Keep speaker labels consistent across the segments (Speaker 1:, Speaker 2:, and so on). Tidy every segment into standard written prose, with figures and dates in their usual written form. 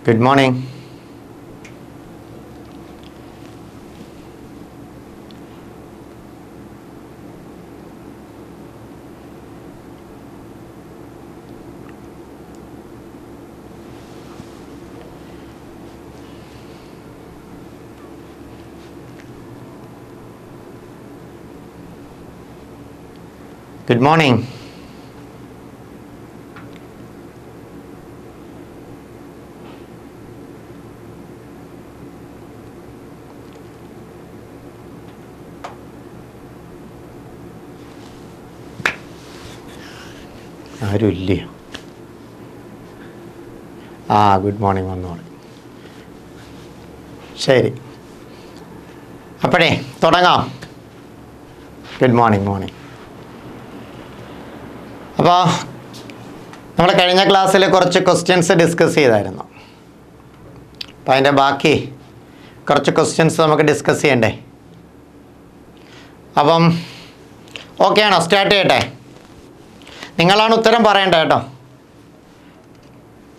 Speaker 1: Good morning. Good morning. ആരുമില്ലേ? Good morning വന്നു പറയും. ശരി, അപ്പോഴേ തുടങ്ങാം. Good morning. അപ്പോൾ നമ്മൾ കഴിഞ്ഞ ക്ലാസ്സിൽ കുറച്ച് ക്വസ്റ്റ്യൻസ് ഡിസ്കസ് ചെയ്തായിരുന്നു. അപ്പോൾ അതിൻ്റെ ബാക്കി കുറച്ച് ക്വസ്റ്റ്യൻസ് നമുക്ക് ഡിസ്കസ് ചെയ്യണ്ടേ? അപ്പം ഓക്കെ ആണോ? സ്റ്റാർട്ട് ചെയ്യട്ടെ? നിങ്ങളാണ് ഉത്തരം പറയേണ്ടത് കേട്ടോ.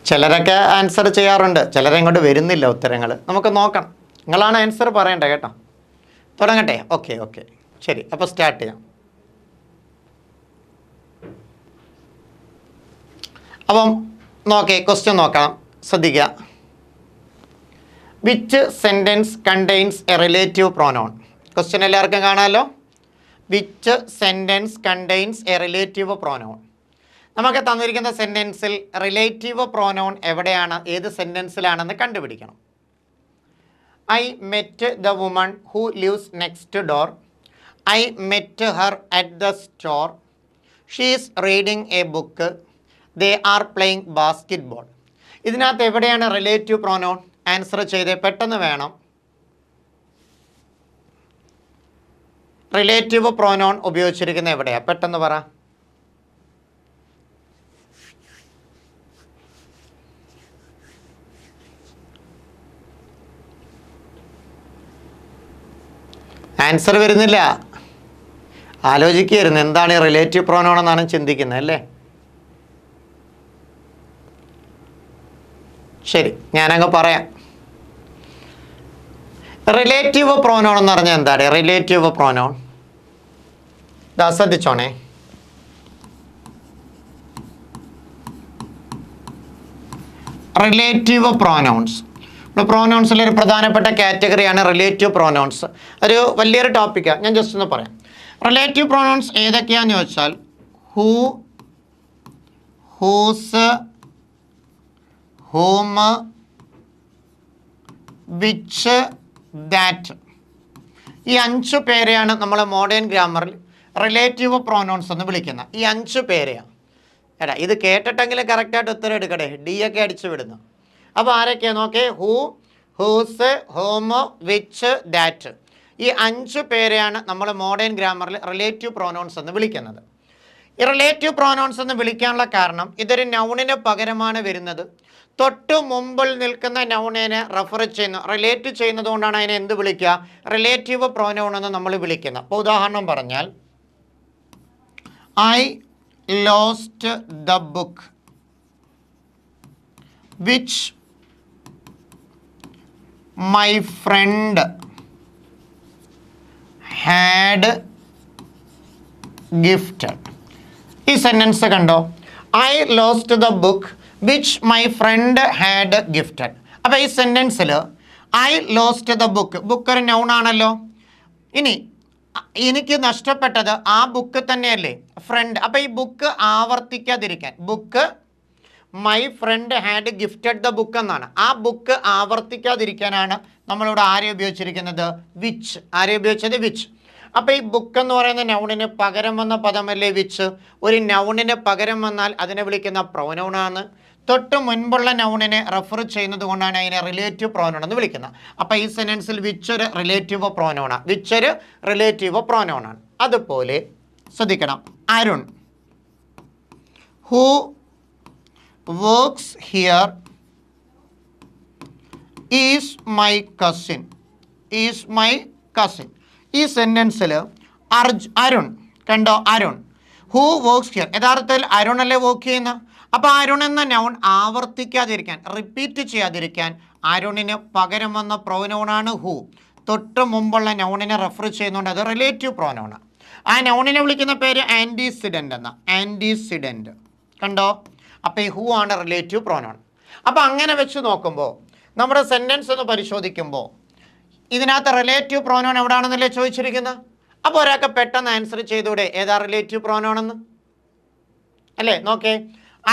Speaker 1: ചിലരൊക്കെ ആൻസർ ചെയ്യാറുണ്ട്, ചിലരെ ഇങ്ങോട്ട് വരുന്നില്ല ഉത്തരങ്ങൾ. നമുക്ക് നോക്കണം. നിങ്ങളാണ് ആൻസർ പറയേണ്ടത് കേട്ടോ. തുടങ്ങട്ടെ? ഓക്കെ ശരി, അപ്പോൾ സ്റ്റാർട്ട് ചെയ്യാം. അപ്പം ക്വസ്റ്റ്യൻ നോക്കാം, ശ്രദ്ധിക്കുക. Which sentence contains A relative pronoun? Question എല്ലാവർക്കും കാണാമല്ലോ. Which sentence contains A relative pronoun? നമുക്ക് തന്നിരിക്കുന്ന സെൻറ്റൻസിൽ റിലേറ്റീവ് പ്രോനൗൺ എവിടെയാണ്, ഏത് സെൻറ്റൻസിലാണെന്ന് കണ്ടുപിടിക്കണം. I met the woman who lives next door. I met Har at the store. She is reading a book. They are playing basket. ഇതിനകത്ത് എവിടെയാണ് relative pronoun? Answer ചെയ്തേ, പെട്ടെന്ന് വേണം. റിലേറ്റീവ് പ്രോനൗൺ ഉപയോഗിച്ചിരിക്കുന്നത് എവിടെയാണ്? പെട്ടെന്ന് പറ. ആൻസർ വരുന്നില്ല, ആലോചിക്കുകയായിരുന്നു. എന്താണ് ഈ റിലേറ്റീവ് പ്രോനൗൺ എന്നാണ് ചിന്തിക്കുന്നത് അല്ലേ? ശരി, ഞാനങ്ങ് പറയാം. റിലേറ്റീവ് പ്രോനൗൺ എന്ന് പറഞ്ഞാൽ എന്താണ്? റിലേറ്റീവ് പ്രോനൗൺ ശ്രദ്ധിച്ചോണേ. റിലേറ്റീവ് പ്രോനൗൺസ് പ്രോനൗൺസിലൊരു പ്രധാനപ്പെട്ട കാറ്റഗറിയാണ് റിലേറ്റീവ് പ്രോനൗൺസ്. ഒരു വലിയൊരു ടോപ്പിക്കാണ്, ഞാൻ ജസ്റ്റ് ഒന്ന് പറയാം. റിലേറ്റീവ് പ്രോനൗൺസ് ഏതൊക്കെയാണെന്ന് ചോദിച്ചാൽ who, whose, whom, which, that. ഈ 5 പേരെയാണ് നമ്മൾ മോഡേൺ ഗ്രാമറിൽ റിലേറ്റീവ് പ്രോനൗൺസ് എന്ന് വിളിക്കുന്നത്. ഈ 5 പേരെയാണ്. എടാ ഇത് കേട്ടിട്ടെങ്കിലും കറക്റ്റായിട്ട് ഉത്തരം എടുക്കട്ടെ. ഡി ഒക്കെ അടിച്ചു വിടുന്നു. അപ്പോൾ ആരൊക്കെയാണ് നോക്കേ? Who, whose, whom, which, that. ഈ 5 പേരെയാണ് നമ്മൾ മോഡേൺ ഗ്രാമറിൽ റിലേറ്റീവ് പ്രോനൗൺസ് എന്ന് വിളിക്കുന്നത്. ഈ റിലേറ്റീവ് പ്രോനൗൺസ് എന്ന് വിളിക്കാനുള്ള കാരണം ഇതൊരു നൗണിന് പകരമാണ് വരുന്നത്. തൊട്ട് മുമ്പിൽ നിൽക്കുന്ന നൗണിനെ റെഫർ ചെയ്യുന്നു, റിലേറ്റ് ചെയ്യുന്നത് കൊണ്ടാണ് അതിനെ എന്ത് വിളിക്കുക? റിലേറ്റീവ് പ്രോനൗൺ എന്ന് നമ്മൾ വിളിക്കുന്നത്. അപ്പോൾ ഉദാഹരണം പറഞ്ഞാൽ I lost the book which my friend had gifted. ഈ സെൻറ്റൻസ് കണ്ടോ? I lost the book which my friend had gifted. അപ്പോൾ ഈ സെൻറ്റൻസിൽ I lost the book, book ഒരു നൗൺ ആണല്ലോ. ഇനി എനിക്ക് നഷ്ടപ്പെട്ടത് ആ ബുക്ക് തന്നെയല്ലേ, ഫ്രണ്ട്. അപ്പോൾ ഈ ബുക്ക് ആവർത്തിക്കാതിരിക്കാൻ, book my friend had gifted the book എന്നാണ്. ആ ബുക്ക് ആവർത്തിക്കാതിരിക്കാനാണ് നമ്മളിവിടെ ആരെ ഉപയോഗിച്ചിരിക്കുന്നത്? വിച്ച്. ആരെ ഉപയോഗിച്ചത്? വിച്ച്. അപ്പോൾ ഈ ബുക്ക് എന്ന് പറയുന്ന നൗണിന് പകരം വന്ന പദമല്ലേ വിച്ച്. ഒരു നൗണിന് പകരം വന്നാൽ അതിനെ വിളിക്കുന്ന പ്രോനൗണാണ്. തൊട്ട് മുൻപുള്ള നൗണിനെ റെഫർ ചെയ്യുന്നത് കൊണ്ടാണ് അതിനെ റിലേറ്റീവ് പ്രോനൗൺ എന്ന് വിളിക്കുന്നത്. അപ്പോൾ ഈ സെൻറ്റൻസിൽ വിച്ച് ഒരു റിലേറ്റീവ് പ്രോനൗണാണ്. വിച്ച് ഒരു റിലേറ്റീവ് പ്രോനൗണാണ്. അതുപോലെ ശ്രദ്ധിക്കണം, Arun who works here is my cousin. Is my cousin. ഈ സെൻറ്റൻസിൽ അരുൺ കണ്ടോ? Arun who works here. യഥാർത്ഥത്തിൽ അരുൺ അല്ലേ വർക്ക് ചെയ്യുന്ന. അപ്പോൾ അരുൺ എന്ന നൗൺ ആവർത്തിക്കാതിരിക്കാൻ, റിപ്പീറ്റ് ചെയ്യാതിരിക്കാൻ അരുണിന് പകരം വന്ന പ്രോനൗണാണ് ഹൂ. തൊട്ട് മുമ്പുള്ള നൗണിനെ റെഫർ ചെയ്യുന്നുണ്ട്, അത് റിലേറ്റീവ് പ്രോനൗണാണ്. ആ നൗണിനെ വിളിക്കുന്ന പേര് ആൻറ്റിസിഡൻ്റ് എന്ന, ആൻറ്റിസിഡൻ്റ് കണ്ടോ. അപ്പോൾ ഈ ഹൂ ആണ് റിലേറ്റീവ് പ്രോനൗൺ. അപ്പോൾ അങ്ങനെ വെച്ച് നോക്കുമ്പോൾ നമ്മുടെ സെൻറ്റൻസ് ഒന്ന് പരിശോധിക്കുമ്പോൾ ഇതിനകത്ത് റിലേറ്റീവ് പ്രോനൗൺ എവിടെയാണെന്നല്ലേ ചോദിച്ചിരിക്കുന്നത്. അപ്പോൾ ഒരാൾക്ക് പെട്ടെന്ന് ആൻസർ ചെയ്തൂടെ ഏതാ റിലേറ്റീവ് പ്രോനൗൺ എന്ന് അല്ലേ. നോക്കേ,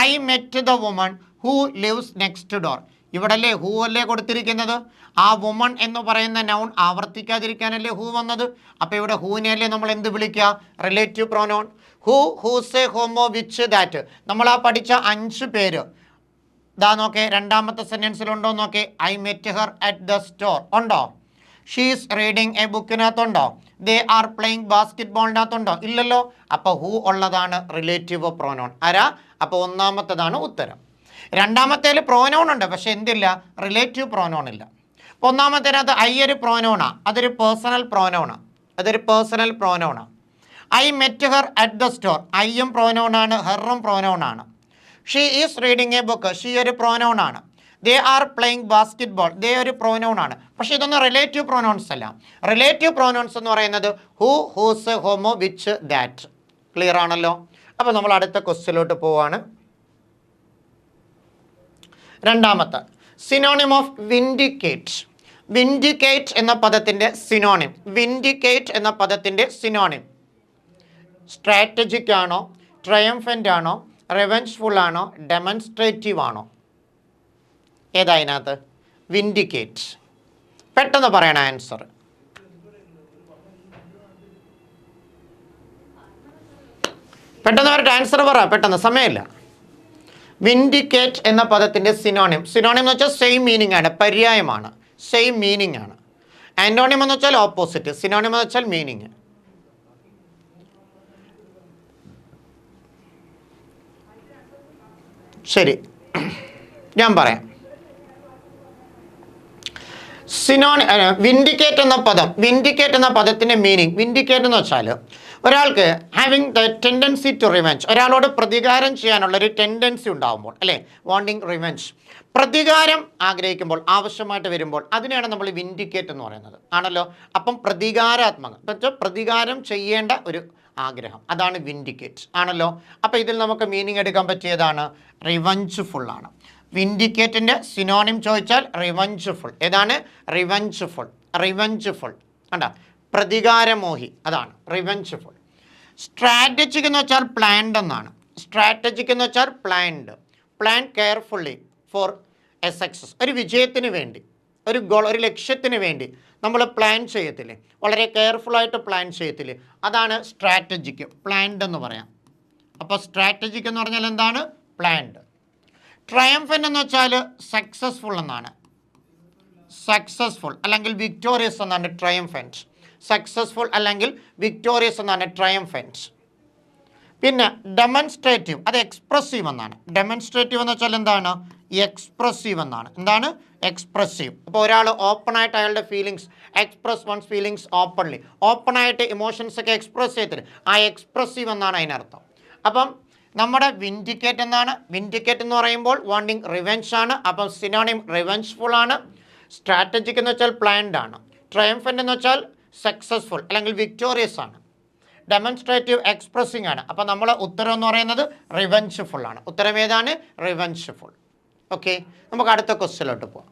Speaker 1: I met the woman who lives next door. ഇവിടെ അല്ലേ ഹൂ അല്ലേ കൊടുത്തിരിക്കുന്നത്. ആ വുമൺ എന്ന് പറയുന്ന നൗൺ ആവർത്തിക്കാതിരിക്കാനല്ലേ ഹൂ വന്നത്. അപ്പോൾ ഇവിടെ ഹൂനെ അല്ലേ നമ്മൾ എന്ത് വിളിക്കുക, relative pronoun. Who, whose, whom, which, that. നമ്മൾ ആ പഠിച്ച 5 പേര് ദാ നോക്കേ, രണ്ടാമത്തെ സെൻറ്റൻസിലുണ്ടോ നോക്കേ. I met her at the store ഉണ്ടോ. ഷീസ് റീഡിങ് എ ബുക്കിനകത്തുണ്ടോ. ദേ ആർ പ്ലേയിങ് ബാസ്കറ്റ്ബോളിനകത്തുണ്ടോ, ഇല്ലല്ലോ. അപ്പോൾ ഹൂ ഉള്ളതാണ് റിലേറ്റീവ് പ്രോനൗൺ. ആരാ. അപ്പോൾ ഒന്നാമത്തേതാണ് ഉത്തരം. രണ്ടാമത്തേൽ പ്രോനൗൺ ഉണ്ട്, പക്ഷെ എന്തില്ല, റിലേറ്റീവ് പ്രോനൗൺ ഇല്ല. അപ്പോൾ ഒന്നാമത്തേനകത്ത് ഐ ഒരു പ്രോനൗണാണ്, അതൊരു പേഴ്സണൽ പ്രോനൗണാണ്, അതൊരു പേഴ്സണൽ പ്രോനൗണാണ്. I met her at the store, ഐയും പ്രോനൗണാണ്, ഹെറും പ്രോനൗണാണ്. She is reading a book, she ഒരു പ്രോനൗണാണ്. They are playing basketball, they ഒരു പ്രോനൗണാണ്. പക്ഷേ ഇതൊന്നും റിലേറ്റീവ് പ്രോനൗൺസ് അല്ല. റിലേറ്റീവ് പ്രോനൗൺസ് എന്ന് പറയുന്നത് who, whose, whom, which, that. Clear ആണല്ലോ. അപ്പോൾ നമ്മൾ അടുത്ത ക്വസ്റ്റ്യനിലോട്ട് പോവാണ്. രണ്ടാമത്തെ സിനോണിം ഓഫ് വിൻഡിക്കേറ്റ്. വിൻഡിക്കേറ്റ് എന്ന പദത്തിൻ്റെ സിനോണിം, വിൻഡിക്കേറ്റ് എന്ന പദത്തിൻ്റെ സിനോണിം സ്ട്രാറ്റജിക് ആണോ, ട്രയംഫൻ്റ് ആണോ, റിവെഞ്ച്ഫുൾ ആണോ, ഡെമോൺസ്ട്രേറ്റീവ് ആണോ, ഏതാ അതിനകത്ത്. വിൻഡിക്കേറ്റ് പെട്ടെന്ന് പറയണ ആൻസർ. പെട്ടെന്ന് അവരുടെ ആൻസർ പറ, പെട്ടെന്ന്, സമയമില്ല. വിൻഡിക്കേറ്റ് എന്ന പദത്തിൻ്റെ സിനോണിം, സിനോണിം എന്ന് വെച്ചാൽ സെയിം മീനിങ് ആണ്, പര്യായമാണ്, സെയിം മീനിങ് ആണ്. ആൻറ്റോണിം എന്ന് വെച്ചാൽ ഓപ്പോസിറ്റ്, സിനോണിം എന്ന് വെച്ചാൽ മീനിങ്. ശരി, ഞാൻ പറയാം. വിൻഡിക്കേറ്റ് എന്ന പദം, വിൻഡിക്കേറ്റ് എന്ന പദത്തിൻ്റെ മീനിങ്, വിൻഡിക്കേറ്റ് എന്ന് വെച്ചാൽ ഒരാൾക്ക് having the tendency to revenge, ഒരാളോട് പ്രതികാരം ചെയ്യാനുള്ള ഒരു ടെൻഡൻസി ഉണ്ടാകുമ്പോൾ അല്ലേ, വാണ്ടിങ് റിവെഞ്ച്, പ്രതികാരം ആഗ്രഹിക്കുമ്പോൾ, ആവശ്യമായിട്ട് വരുമ്പോൾ, അതിനെയാണ് നമ്മൾ വിൻഡിക്കേറ്റ് എന്ന് പറയുന്നത് ആണല്ലോ. അപ്പം പ്രതികാരാത്മകം, പ്രതികാരം ചെയ്യേണ്ട ഒരു ആഗ്രഹം, അതാണ് വിൻഡിക്കേറ്റ് ആണല്ലോ. അപ്പോൾ ഇതിൽ നമുക്ക് മീനിങ് എടുക്കാൻ പറ്റിയതാണ് റിവെഞ്ച്ഫുൾ ആണ്. വിൻഡിക്കേറ്റിൻ്റെ സിനോണിം ചോദിച്ചാൽ റിവെഞ്ച്ഫുൾ. ഏതാണ് റിവെഞ്ച്ഫുൾ, റിവെഞ്ച്ഫുൾ കണ്ട, പ്രതികാരമോഹി, അതാണ് റിവെഞ്ച്ഫുൾ. സ്ട്രാറ്റജിക് എന്ന് വെച്ചാൽ പ്ലാൻഡ് എന്നാണ്. സ്ട്രാറ്റജിക് എന്ന് വെച്ചാൽ planned, plan carefully for a success, ഒരു വിജയത്തിന് വേണ്ടി, ഒരു ഗോൾ, ഒരു ലക്ഷ്യത്തിന് വേണ്ടി നമ്മൾ പ്ലാൻ ചെയ്യത്തില്ലേ, വളരെ കെയർഫുള്ളായിട്ട് പ്ലാൻ ചെയ്യത്തില്ലേ, അതാണ് സ്ട്രാറ്റജിക്, പ്ലാൻഡ് എന്ന് പറയാം. അപ്പോൾ സ്ട്രാറ്റജിക് എന്ന് പറഞ്ഞാൽ എന്താണ്, പ്ലാൻഡ്. ട്രയംഫൻ്റ് എന്ന് വെച്ചാൽ സക്സസ്ഫുൾ എന്നാണ്, സക്സസ്ഫുൾ അല്ലെങ്കിൽ വിക്ടോറിയസ് എന്നാണ് ട്രയംഫൻ്റ്. സക്സസ്ഫുൾ അല്ലെങ്കിൽ വിക്ടോറിയസ് എന്നാണ് ട്രയംഫൻ്റ്. പിന്നെ ഡെമോൺസ്ട്രേറ്റീവ്, അത് എക്സ്പ്രസീവ് എന്നാണ്. ഡെമോൺസ്ട്രേറ്റീവ് എന്ന് വെച്ചാൽ എന്താണ്, എക്സ്പ്രസീവ് എന്നാണ്. എന്താണ് എക്സ്പ്രസീവ്. അപ്പോൾ ഒരാൾ ഓപ്പണായിട്ട് അയാളുടെ feelings express one's feelings openly, ഓപ്പണായിട്ട് ഇമോഷൻസ് ഒക്കെ എക്സ്പ്രസ് ചെയ്തിട്ട് ആ എക്സ്പ്രസീവ് എന്നാണ് അതിനർത്ഥം. അപ്പം നമ്മുടെ വിൻഡിക്കേറ്റ് എന്നാണ്. വിൻഡിക്കേറ്റ് എന്ന് പറയുമ്പോൾ വാണ്ടിങ് റിവെഞ്ച് ആണ്, അപ്പം സിനോണിം റിവെഞ്ച്ഫുൾ ആണ്. സ്ട്രാറ്റജിക് എന്ന് വെച്ചാൽ പ്ലാൻഡ് ആണ്. ട്രയംഫൻ്റ് എന്ന് വെച്ചാൽ സക്സസ്ഫുൾ അല്ലെങ്കിൽ വിക്ടോറിയസ് ആണ്. ഡെമോൺസ്ട്രേറ്റീവ് എക്സ്പ്രസിംഗ് ആണ്. അപ്പോൾ നമ്മൾ ഉത്തരം എന്ന് പറയുന്നത് റിവെഞ്ച്ഫുൾ ആണ്. ഉത്തരം ഏതാണ്, റിവെഞ്ച്ഫുൾ. ഓക്കെ, നമുക്ക് അടുത്ത ക്വസ്റ്റ്യനിലോട്ട് പോകാം.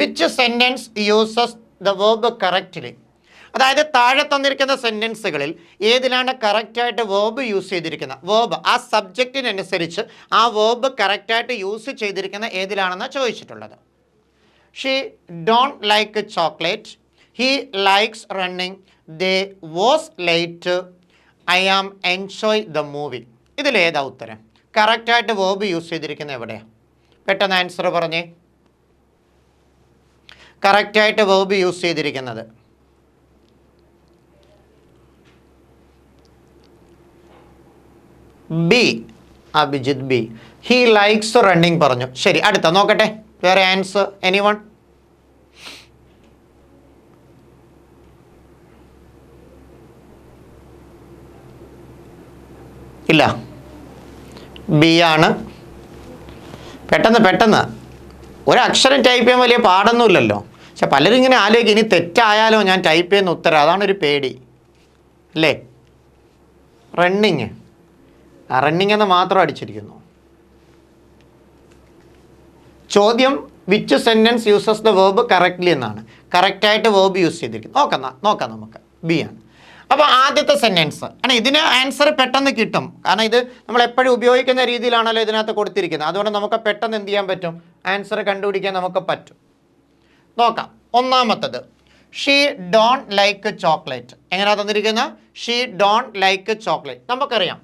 Speaker 1: Which sentence uses the verb correctly. അതായത് താഴെ തന്നിരിക്കുന്ന സെൻറ്റൻസുകളിൽ ഏതിലാണ് കറക്റ്റായിട്ട് വേർബ് യൂസ് ചെയ്തിരിക്കുന്നത്, വേർബ് ആ സബ്ജക്റ്റിനനുസരിച്ച് ആ വേർബ് കറക്റ്റായിട്ട് യൂസ് ചെയ്തിരിക്കുന്ന ഏതിലാണെന്ന് ചോദിച്ചിട്ടുള്ളത്. She don't like chocolate, he likes running, they was late, I am enjoy the movie. ഇതിലേതാ ഉത്തരം? കറക്റ്റായിട്ട് വേർബ് യൂസ് ചെയ്തിരിക്കുന്നത് എവിടെയാണ്? പെട്ടെന്ന് ആൻസർ പറഞ്ഞേ. കറക്റ്റായിട്ട് വേർബ് യൂസ് ചെയ്തിരിക്കുന്നത് B. Abhijith B. He likes running പറഞ്ഞു. ശരി, അടുത്ത നോക്കട്ടെ, വേറെ ആൻസർ എനിവൺ? ഇല്ല. ബി ആണ്. പെട്ടെന്ന് ഒരു അക്ഷരം ടൈപ്പ് ചെയ്യാൻ വലിയ പാടൊന്നുമില്ലല്ലോ. പക്ഷെ പലരും ഇങ്ങനെ ആലോചിക്കും ഇനി തെറ്റായാലോ ഞാൻ ടൈപ്പ് ചെയ്യുന്ന ഉത്തരം, അതാണൊരു പേടി അല്ലേ. റണ്ണിങ് എന്ന് മാത്രം അടിച്ചിരിക്കുന്നു. ചോദ്യം which sentence uses the verb correctly എന്നാണ്. കറക്റ്റായിട്ട് വേർബ് യൂസ് ചെയ്തിരിക്കുന്നു. നോക്കാം നമുക്ക്. ബി ആണ്. അപ്പോൾ ആദ്യത്തെ സെൻറ്റൻസ് ആണ്. ഇതിന് ആൻസർ പെട്ടെന്ന് കിട്ടും, കാരണം ഇത് നമ്മൾ എപ്പോഴും ഉപയോഗിക്കുന്ന രീതിയിലാണല്ലോ ഇതിനകത്ത് കൊടുത്തിരിക്കുന്നത്. അതുകൊണ്ട് നമുക്ക് പെട്ടെന്ന് എന്ത് ചെയ്യാൻ പറ്റും, ആൻസർ കണ്ടുപിടിക്കാൻ നമുക്ക് പറ്റും. നോക്കാം. ഒന്നാമത്തത് ഷീ ഡോണ്ട് ലൈക്ക് ചോക്ലേറ്റ്. എങ്ങനെയാണ് തന്നിരിക്കുന്നത്? She don't like chocolate. നമുക്കറിയാം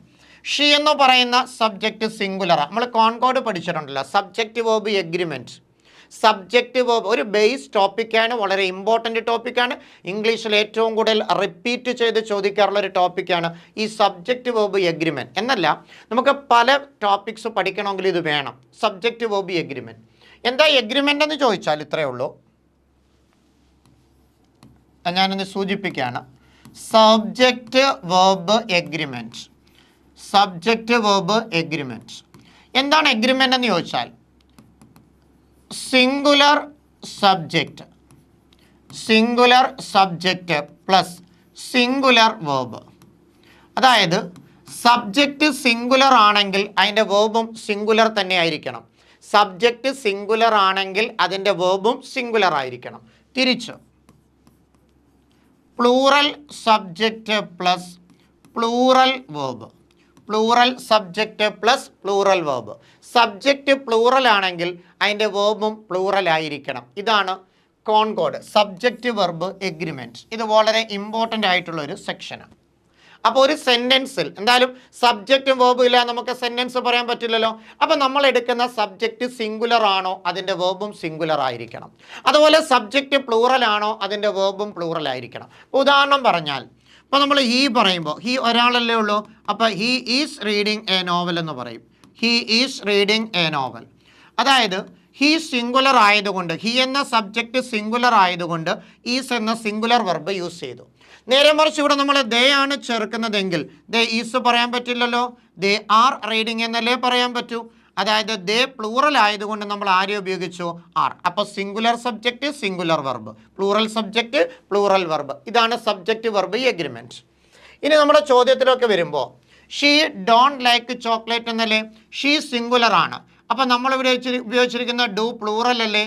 Speaker 1: ഷീ എന്ന് പറയുന്ന സബ്ജക്റ്റ് സിംഗുലറാണ്. നമ്മൾ കോൺകോഡ് പഠിച്ചിട്ടുണ്ടല്ലോ, subject verb agreement. Subject verb ഒരു ബേസ് ടോപ്പിക്കാണ്, വളരെ ഇമ്പോർട്ടൻ്റ് ടോപ്പിക്കാണ്. ഇംഗ്ലീഷിൽ ഏറ്റവും കൂടുതൽ റിപ്പീറ്റ് ചെയ്ത് ചോദിക്കാറുള്ള ഒരു ടോപ്പിക്കാണ് ഈ സബ്ജക്റ്റ് വേർബ് എഗ്രിമെൻറ്റ്. എന്നല്ല, നമുക്ക് പല ടോപ്പിക്സ് പഠിക്കണമെങ്കിൽ ഇത് വേണം, സബ്ജക്റ്റ് വേർബ് എഗ്രിമെൻറ്റ്. എന്താ എഗ്രിമെൻ്റ് എന്ന് ചോദിച്ചാൽ ഇത്രയേ ഉള്ളൂ, ഞാനൊന്ന് സൂചിപ്പിക്കുകയാണ്. Subject verb agreement. Subject verb agreement എന്താണ്? എഗ്രിമെൻ്റ് എന്ന് ചോദിച്ചാൽ singular subject plus singular verb. അതായത് സബ്ജക്റ്റ് സിംഗുലർ ആണെങ്കിൽ അതിൻ്റെ വേർബും സിംഗുലർ തന്നെ ആയിരിക്കണം. സബ്ജക്റ്റ് സിംഗുലർ ആണെങ്കിൽ അതിൻ്റെ വേർബും സിംഗുലർ ആയിരിക്കണം. തിരിച്ച് plural subject plus plural verb. Plural subject plus plural verb. Subject plural ആണെങ്കിൽ അതിൻ്റെ വേർബും പ്ലൂറൽ ആയിരിക്കണം. ഇതാണ് കോൺകോഡ്, സബ്ജക്റ്റ് വെർബ് എഗ്രിമെൻറ്റ്. ഇത് വളരെ ഇമ്പോർട്ടൻ്റ് ആയിട്ടുള്ളൊരു സെക്ഷനാണ്. അപ്പോൾ ഒരു സെൻറ്റൻസിൽ എന്തായാലും സബ്ജക്റ്റും വേർബും ഇല്ല നമുക്ക് സെൻറ്റൻസ് പറയാൻ പറ്റില്ലല്ലോ. അപ്പോൾ നമ്മൾ എടുക്കുന്ന സബ്ജക്റ്റ് സിംഗുലർ ആണോ അതിൻ്റെ വേർബും സിംഗുലർ ആയിരിക്കണം. അതുപോലെ സബ്ജക്റ്റ് പ്ലൂറൽ ആണോ അതിൻ്റെ വേർബും പ്ലൂറൽ ആയിരിക്കണം. ഉദാഹരണം പറഞ്ഞാൽ ഇപ്പോൾ നമ്മൾ ഹീ പറയുമ്പോൾ ഹീ ഒരാളല്ലേ ഉള്ളൂ, അപ്പോൾ he is reading A novel എന്ന് പറയും. He is reading A novel. അതായത് ഹീ സിംഗുലർ ആയതുകൊണ്ട്, ഹീ എന്ന സബ്ജക്റ്റ് സിംഗുലർ ആയതുകൊണ്ട് ഈസ് എന്ന സിംഗുലർ വെർബ് യൂസ് ചെയ്തു. നേരെ മറിച്ച് ഇവിടെ നമ്മൾ ദേ ആണ് ചേർക്കുന്നതെങ്കിൽ ദേ ഈസ് പറയാൻ പറ്റില്ലല്ലോ, ദേ ആർ റീഡിങ് എന്നല്ലേ പറയാൻ പറ്റൂ. അതായത് ദേ പ്ലൂറൽ ആയതുകൊണ്ട് നമ്മൾ ആരെ ഉപയോഗിച്ചു? ആർ. അപ്പോൾ singular subject singular verb, plural subject plural verb. ഇതാണ് സബ്ജക്റ്റ് വെർബ് എഗ്രിമെൻറ്റ്. ഇനി നമ്മുടെ ചോദ്യത്തിലൊക്കെ വരുമ്പോൾ ഷീ ഡോണ്ട് ലൈക്ക് ചോക്ലേറ്റ് എന്നല്ലേ, ഷീ സിംഗുലർ ആണ്. അപ്പം നമ്മൾ ഇവിടെ ഉപയോഗിച്ചിരിക്കുന്ന ഡു പ്ലൂറൽ അല്ലേ.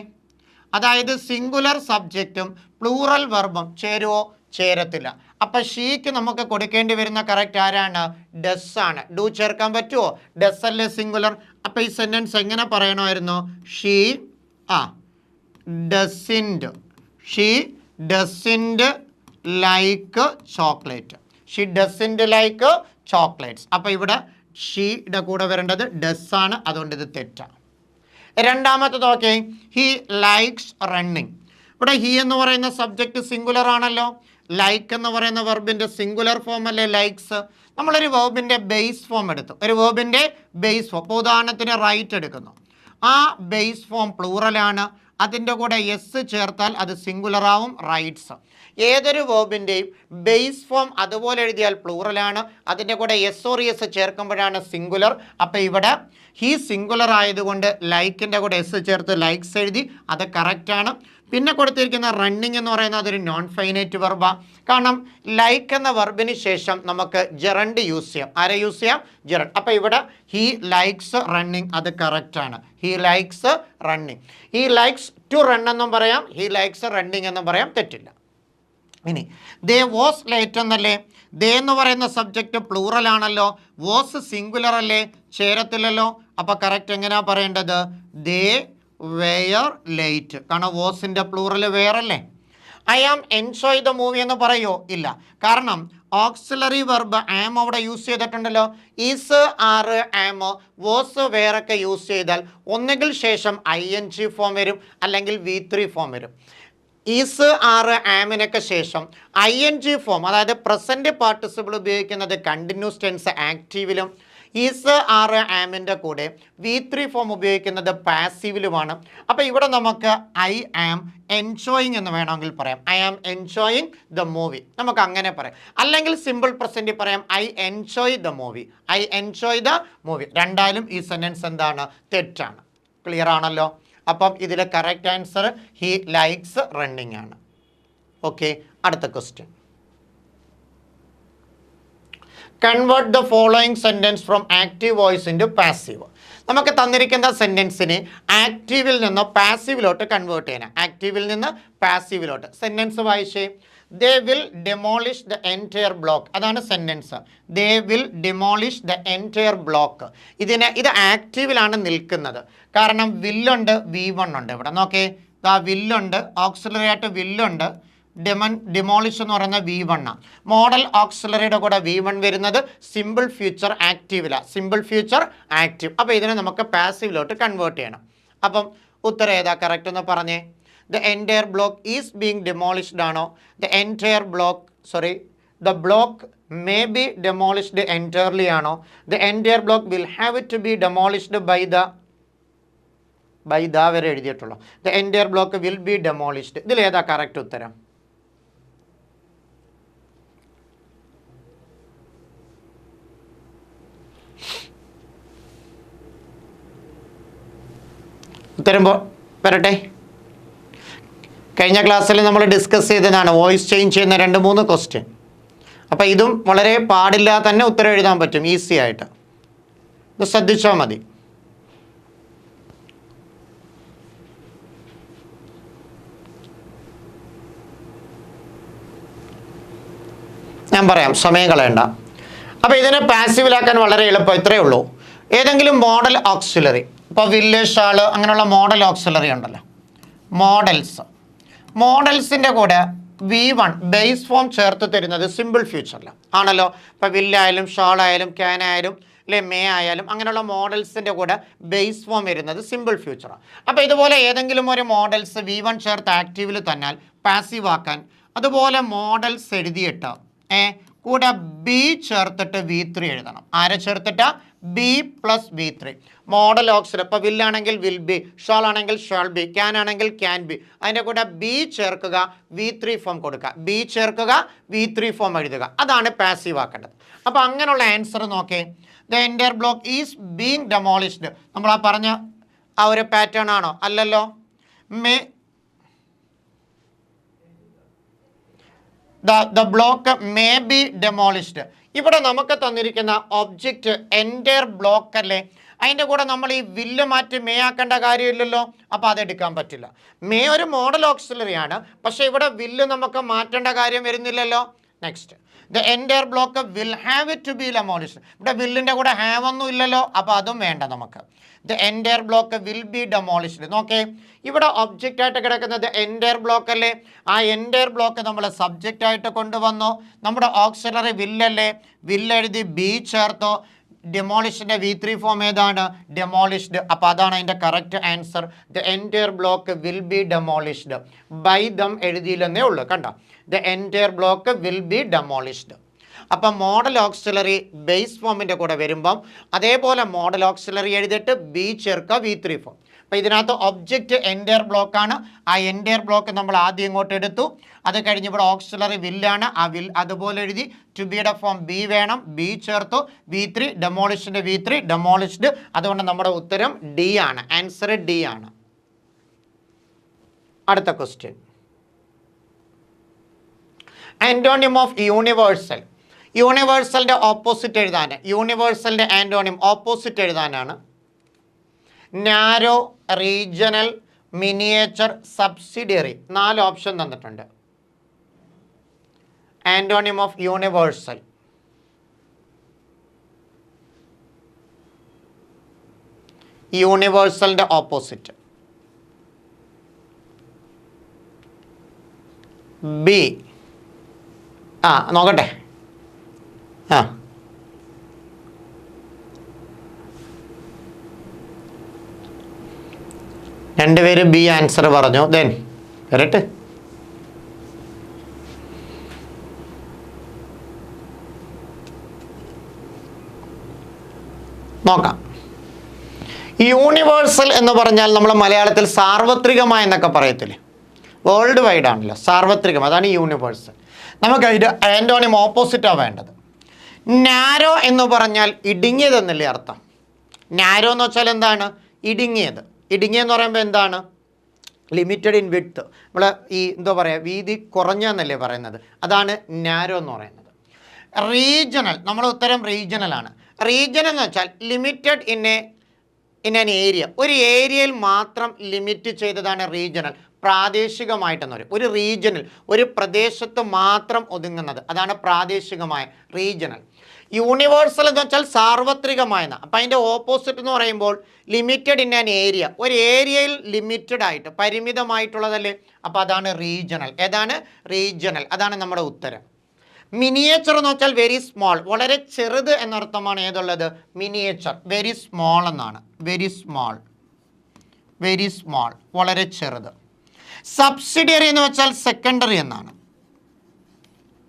Speaker 1: അതായത് സിംഗുലർ സബ്ജക്റ്റും പ്ലൂറൽ വെർബും ചേരുവോ? ചേരത്തില്ല. അപ്പം ഷീക്ക് നമുക്ക് കൊടുക്കേണ്ടി വരുന്ന കറക്റ്റ് ആരാണ്? ഡസ് ആണ്. ഡു ചേർക്കാൻ പറ്റുമോ? ഡസ് അല്ലേ സിംഗുലർ. അപ്പം ഈ സെൻറ്റൻസ് എങ്ങനെ പറയണമായിരുന്നു? She doesn't like chocolate. She doesn't like chocolates. അപ്പോൾ ഇവിടെ ഷീയുടെ കൂടെ വരേണ്ടത് ഡസ് ആണ്, അതുകൊണ്ട് ഇത് തെറ്റാണ്. രണ്ടാമത്തെ നോക്കേ, ഹി ലൈക്സ് റണ്ണിങ്. ഇവിടെ ഹി എന്ന് പറയുന്ന സബ്ജക്റ്റ് സിംഗുലർ ആണല്ലോ, ലൈക്ക് എന്ന് പറയുന്ന വെർബിൻ്റെ സിംഗുലർ ഫോം അല്ലേ ലൈക്സ്. നമ്മളൊരു വേർബിൻ്റെ ബേസ് ഫോം എടുത്തു, ഒരു വേർബിൻ്റെ ബേസ് ഫോം. ഇപ്പോൾ ഉദാഹരണത്തിന് റൈറ്റ് എടുക്കുന്നു, ആ ബേസ് ഫോം പ്ലൂറലാണ്, അതിൻ്റെ കൂടെ എസ് ചേർത്താൽ അത് സിംഗുലർ ആവും, റൈറ്റ്സ്. ഏതൊരു വേർബിൻ്റെയും ബേസ് ഫോം അതുപോലെ എഴുതിയാൽ പ്ലൂറലാണ്, അതിൻ്റെ കൂടെ എസ് ഓർ എസ് ചേർക്കുമ്പോഴാണ് സിംഗുലർ. അപ്പോൾ ഇവിടെ ഹീ സിംഗുലർ ആയതുകൊണ്ട് ലൈക്കിൻ്റെ കൂടെ എസ് ചേർത്ത് ലൈക്സ് എഴുതി, അത് കറക്റ്റാണ്. പിന്നെ കൊടുത്തിരിക്കുന്ന റണ്ണിങ് എന്ന് പറയുന്നത് അതൊരു നോൺ ഫൈനൈറ്റ് വെർബാണ്. കാരണം ലൈക്ക് എന്ന വെർബിന് ശേഷം നമുക്ക് ജെറണ്ട് യൂസ് ചെയ്യാം. ആരെ യൂസ് ചെയ്യാം? ജെറണ്ട്. അപ്പോൾ ഇവിടെ ഹീ ലൈക്സ് റണ്ണിങ്, അത് കറക്റ്റാണ്. He likes running. He likes to run എന്നും പറയാം, ഹീ ലൈക്സ് റണ്ണിങ് എന്നും പറയാം, തെറ്റില്ല. ഇനി ദേ വാസ് ലേറ്റ് എന്നല്ലേ, ദേ എന്ന് പറയുന്ന സബ്ജക്റ്റ് പ്ലൂറൽ ആണല്ലോ, വാസ് സിംഗുലർ അല്ലേ, ചേരത്തില്ലല്ലോ. അപ്പോൾ കറക്റ്റ് എങ്ങനെയാണ് പറയേണ്ടത്? They were late. കാരണം വാസിൻ്റെ പ്ലൂറൽ വേറല്ലേ. I am enjoy the movie എന്ന് പറയുമോ? ഇല്ല. കാരണം ഓക്സിലറി വെർബ് ആം അവിടെ യൂസ് ചെയ്തിട്ടുണ്ടല്ലോ. ഈസ്, ആർ, ആം, വാസ് വേറൊക്കെ യൂസ് ചെയ്താൽ ഒന്നുകിൽ ശേഷം ING ഫോം വരും, അല്ലെങ്കിൽ V3 ഫോം വരും. ഈസ്, ആർ, ആമിനൊക്കെ ശേഷം ING ഫോം, അതായത് പ്രസൻറ്റ് പാർട്ടിസിപ്പിൾ ഉപയോഗിക്കുന്നത് കണ്ടിന്യൂസ് ടെൻസ് ആക്റ്റീവിലും, ഈസ് ആർ ആമിൻ്റെ കൂടെ V3 ഫോം ഉപയോഗിക്കുന്നത് പാസീവിലുമാണ്. അപ്പോൾ ഇവിടെ നമുക്ക് ഐ ആം എൻജോയിങ് എന്ന് വേണമെങ്കിൽ പറയാം. I am enjoying the movie, നമുക്ക് അങ്ങനെ പറയാം. അല്ലെങ്കിൽ സിമ്പിൾ പ്രസൻറ്റിൽ പറയാം I enjoy the movie. I enjoy the movie. രണ്ടായാലും ഈ സെൻറ്റൻസ് എന്താണ്? തെറ്റാണ്. ക്ലിയർ ആണല്ലോ? അപ്പം ഇതിലെ correct answer he likes running ആണ്. ഓക്കെ, അടുത്ത question. Convert the following sentence from active voice into passive. നമുക്ക് തന്നിരിക്കുന്ന സെൻറ്റൻസിനെ ആക്റ്റീവിൽ നിന്ന് പാസീവിലോട്ട് കൺവേർട്ട് ചെയ്യണം. ആക്റ്റീവിൽ നിന്ന് പാസീവിലോട്ട്. സെൻറ്റൻസ് വായിച്ചേ. They will demolish the entire block. അതാണ് sentence. They will demolish the entire block. ഇത് ആക്റ്റീവിലാണ് നിൽക്കുന്നത്. കാരണം വില്ലുണ്ട്, V1 ഉണ്ട്. ഇവിടെ നോക്കേ, വില്ലുണ്ട്, ഓക്സിലറി ആയിട്ട് വില്ലുണ്ട്. ഡിമോളിഷ് എന്ന് പറയുന്നത് V1 ആണ്. മോഡൽ ഓക്സിലറിയുടെ കൂടെ V1 വരുന്നത് സിമ്പിൾ ഫ്യൂച്ചർ ആക്റ്റീവിലാണ്. Simple future active. അപ്പോൾ ഇതിനെ നമുക്ക് പാസീവിലോട്ട് കൺവേർട്ട് ചെയ്യണം. അപ്പം ഉത്തരം ഏതാ കറക്റ്റ് എന്ന് പറഞ്ഞേ. The entire block is being demolished ആണോ? The entire block, sorry, the block may be demolished entirely ആണോ? The entire block will have to be demolished by the വരെ എഴുതിയിട്ടുള്ളൂ. The entire block will be demolished. ഇതിലേതാ correct ഉത്തരം? ഉത്തരം വരട്ടെ. കഴിഞ്ഞ ക്ലാസ്സിൽ നമ്മൾ ഡിസ്കസ് ചെയ്തതാണ് വോയിസ് ചേഞ്ച് ചെയ്യുന്ന 2-3 ക്വസ്റ്റ്യൻ. അപ്പോൾ ഇതും വളരെ പാടില്ലാതെ തന്നെ ഉത്തരം എഴുതാൻ പറ്റും, ഈസി ആയിട്ട്. ഇത് ശ്രദ്ധിച്ചാൽ മതി. ഞാൻ പറയാം, സമയം കളയണ്ട. അപ്പോൾ ഇതിനെ പാസീവിലാക്കാൻ വളരെ എളുപ്പം. ഇത്രയേ ഉള്ളൂ. ഏതെങ്കിലും മോഡൽ ഓക്സിലറി, ഇപ്പോൾ വില്ല്, ഷാള്, അങ്ങനെയുള്ള മോഡൽ ഓക്സിലറി ഉണ്ടല്ലോ, മോഡൽസിൻ്റെ കൂടെ V1 ബേസ് ഫോം ചേർത്ത് തരുന്നത് സിമ്പിൾ ഫ്യൂച്ചറിൽ ആണല്ലോ. ഇപ്പോൾ വില്ലായാലും ഷാളായാലും ക്യാനായാലും അല്ലെ മേ ആയാലും അങ്ങനെയുള്ള മോഡൽസിൻ്റെ കൂടെ ബേസ് ഫോം വരുന്നത് സിമ്പിൾ ഫ്യൂച്ചറാണ്. അപ്പോൾ ഇതുപോലെ ഏതെങ്കിലും ഒരു മോഡൽസ് V1 ചേർത്ത് ആക്റ്റീവിൽ തന്നാൽ പാസീവ് ആക്കാൻ അതുപോലെ മോഡൽസ് എഴുതിയിട്ട് കൂടെ ബി ചേർത്തിട്ട് V3 എഴുതണം. ആരെ ചേർത്തിട്ട്? B plus V3. Modal auxiliary, ഇപ്പോൾ വില്ലാണെങ്കിൽ വിൽ ബി, ഷാൾ ആണെങ്കിൽ ഷാൾ ബി, ക്യാൻ ആണെങ്കിൽ ക്യാൻ ബി. അതിൻ്റെ കൂടെ ബി ചേർക്കുക, V3 ഫോം കൊടുക്കുക. ബി ചേർക്കുക, V3 ഫോം എഴുതുക. അതാണ് പാസീവ് ആക്കേണ്ടത്. അപ്പോൾ അങ്ങനെയുള്ള ആൻസർ നോക്കേ. The entire block is being demolished. നമ്മൾ ആ പറഞ്ഞ ആ ഒരു പാറ്റേൺ ആണോ? അല്ലല്ലോ. The block may be demolished. ഇവിടെ നമുക്ക് തന്നിരിക്കുന്ന ഒബ്ജക്റ്റ് എൻറ്റയർ ബ്ലോക്ക് അല്ലേ, അതിൻ്റെ കൂടെ നമ്മൾ ഈ വില്ല് മാറ്റി മേ ആക്കേണ്ട കാര്യമില്ലല്ലോ. അപ്പോൾ അതെടുക്കാൻ പറ്റില്ല. മേ ഒരു മോഡൽ ഓക്സിലറിയാണ്, പക്ഷേ ഇവിടെ വില്ല് നമുക്ക് മാറ്റേണ്ട കാര്യം വരുന്നില്ലല്ലോ. Next, the entire block will have it to be demolished. ഇവിടെ വില്ലിൻ്റെ കൂടെ ഹാവ് ഒന്നും ഇല്ലല്ലോ, അപ്പോൾ അതും വേണ്ട നമുക്ക്. The entire block will be demolished. നോക്കേ, ഇവിടെ ഒബ്ജക്റ്റ് ആയിട്ട് കിടക്കുന്നത് എൻറ്റയർ ബ്ലോക്ക് അല്ലേ. ആ എൻറ്റയർ ബ്ലോക്ക് നമ്മൾ സബ്ജക്റ്റ് ആയിട്ട് കൊണ്ടുവന്നു. നമ്മുടെ ഓക്സിലറി വില്ലല്ലേ, വില്ലെഴുതി ബി ചേർത്തോ. ഡെമോളിഷിൻ്റെ V3 ഫോം ഏതാണ്? ഡെമോളിഷ്ഡ്. അപ്പോൾ അതാണ് അതിൻ്റെ correct answer. The entire block will be demolished. By them എഴുതിയില്ലെന്നേ ഉള്ളൂ, കണ്ടോ. The entire block will be demolished. അപ്പം മോഡൽ ഓക്സിലറി ബേസ് ഫോമിൻ്റെ കൂടെ വരുമ്പം അതേപോലെ മോഡൽ ഓക്സിലറി എഴുതിയിട്ട് ബി ചേർക്കുക, V3 ഫോം. അപ്പോൾ ഇതിനകത്ത് ഒബ്ജക്റ്റ് എൻറ്റയർ ബ്ലോക്കാണ്. ആ എൻറ്റയർ ബ്ലോക്ക് നമ്മൾ ആദ്യം ഇങ്ങോട്ട് എടുത്തു. അത് കഴിഞ്ഞ് ഇവിടെ ഓക്സിലറി വില്ലാണ്. ആ വിൽ അതുപോലെ എഴുതി. ടു ബിയുടെ ഫോം ബി വേണം, ബി ചേർത്തു. V3 ഡെമോളിഷിൻ്റെ V3 ഡെമോളിഷ്ഡ്. അതുകൊണ്ട് നമ്മുടെ ഉത്തരം ഡി ആണ്. ആൻസർ ഡി ആണ്. അടുത്ത ക്വസ്റ്റ്യൻ. Antonym of universal. യൂണിവേഴ്സലിൻ്റെ ഓപ്പോസിറ്റ് എഴുതാൻ, യൂണിവേഴ്സലിൻ്റെ ആൻറ്റോണിയം ഓപ്പോസിറ്റ് എഴുതാനാണ്. Narrow, regional, miniature, subsidiary. 4 option തന്നിട്ടുണ്ട്. Antonym of universal. യൂണിവേഴ്സലിൻ്റെ ഓപ്പോസിറ്റ് ബി. നോക്കട്ടെ. രണ്ടുപേര് ബി ആൻസർ പറഞ്ഞു. ദെൻ വരട്ടെ. നോക്കാം. യൂണിവേഴ്സൽ എന്ന് പറഞ്ഞാൽ നമ്മൾ മലയാളത്തിൽ സാർവത്രികമായ എന്നൊക്കെ പറയത്തില്ലേ, വേൾഡ് വൈഡ് ആണല്ലോ, സാർവത്രികം, അതാണ് യൂണിവേഴ്സൽ. നമുക്കതിൻ്റെ ആൻറ്റോണിം ഓപ്പോസിറ്റാണ് വേണ്ടത്. നാരോ എന്ന് പറഞ്ഞാൽ ഇടുങ്ങിയതെന്നല്ലേ അർത്ഥം. നാരോ എന്ന് വെച്ചാൽ എന്താണ്? ഇടുങ്ങിയത്. ഇടുങ്ങിയെന്ന് പറയുമ്പോൾ എന്താണ്? Limited in width. നമ്മൾ ഈ എന്താ പറയുക, വീതി കുറഞ്ഞെന്നല്ലേ പറയുന്നത്, അതാണ് നാരോ എന്ന് പറയുന്നത്. റീജിയണൽ, നമ്മുടെ ഉത്തരം റീജിയണലാണ്. റീജിയണൽ എന്ന് വെച്ചാൽ ലിമിറ്റഡ് ഇൻ ആൻ ഏരിയ, ഒരു ഏരിയയിൽ മാത്രം ലിമിറ്റ് ചെയ്തതാണ് റീജിയണൽ. പ്രാദേശികമായിട്ടെന്ന് പറയും. ഒരു റീജിയനിൽ, ഒരു പ്രദേശത്ത് മാത്രം ഒതുങ്ങുന്നത്, അതാണ് പ്രാദേശികമായ റീജിയണൽ. യൂണിവേഴ്സൽ എന്ന് വെച്ചാൽ സാർവത്രികമായെന്ന്. അപ്പം അതിൻ്റെ ഓപ്പോസിറ്റ് എന്ന് പറയുമ്പോൾ ലിമിറ്റഡ് ഇൻ ആൻ ഏരിയ, ഒരു ഏരിയയിൽ ലിമിറ്റഡ് ആയിട്ട് പരിമിതമായിട്ടുള്ളതല്ലേ, അപ്പോൾ അതാണ് റീജിയണൽ. ഏതാണ്? റീജിയണൽ. അതാണ് നമ്മുടെ ഉത്തരം. മിനിയേച്ചർ എന്ന് വെച്ചാൽ വെരി സ്മോൾ, വളരെ ചെറുത് എന്നർത്ഥമാണ് ഏതുള്ളത്? മിനിയേച്ചർ. വെരി സ്മോൾ എന്നാണ്. വെരി സ്മോൾ, വെരി സ്മോൾ, വളരെ ചെറുത്. സബ്സിഡിയറി എന്ന് വെച്ചാൽ സെക്കൻഡറി എന്നാണ്.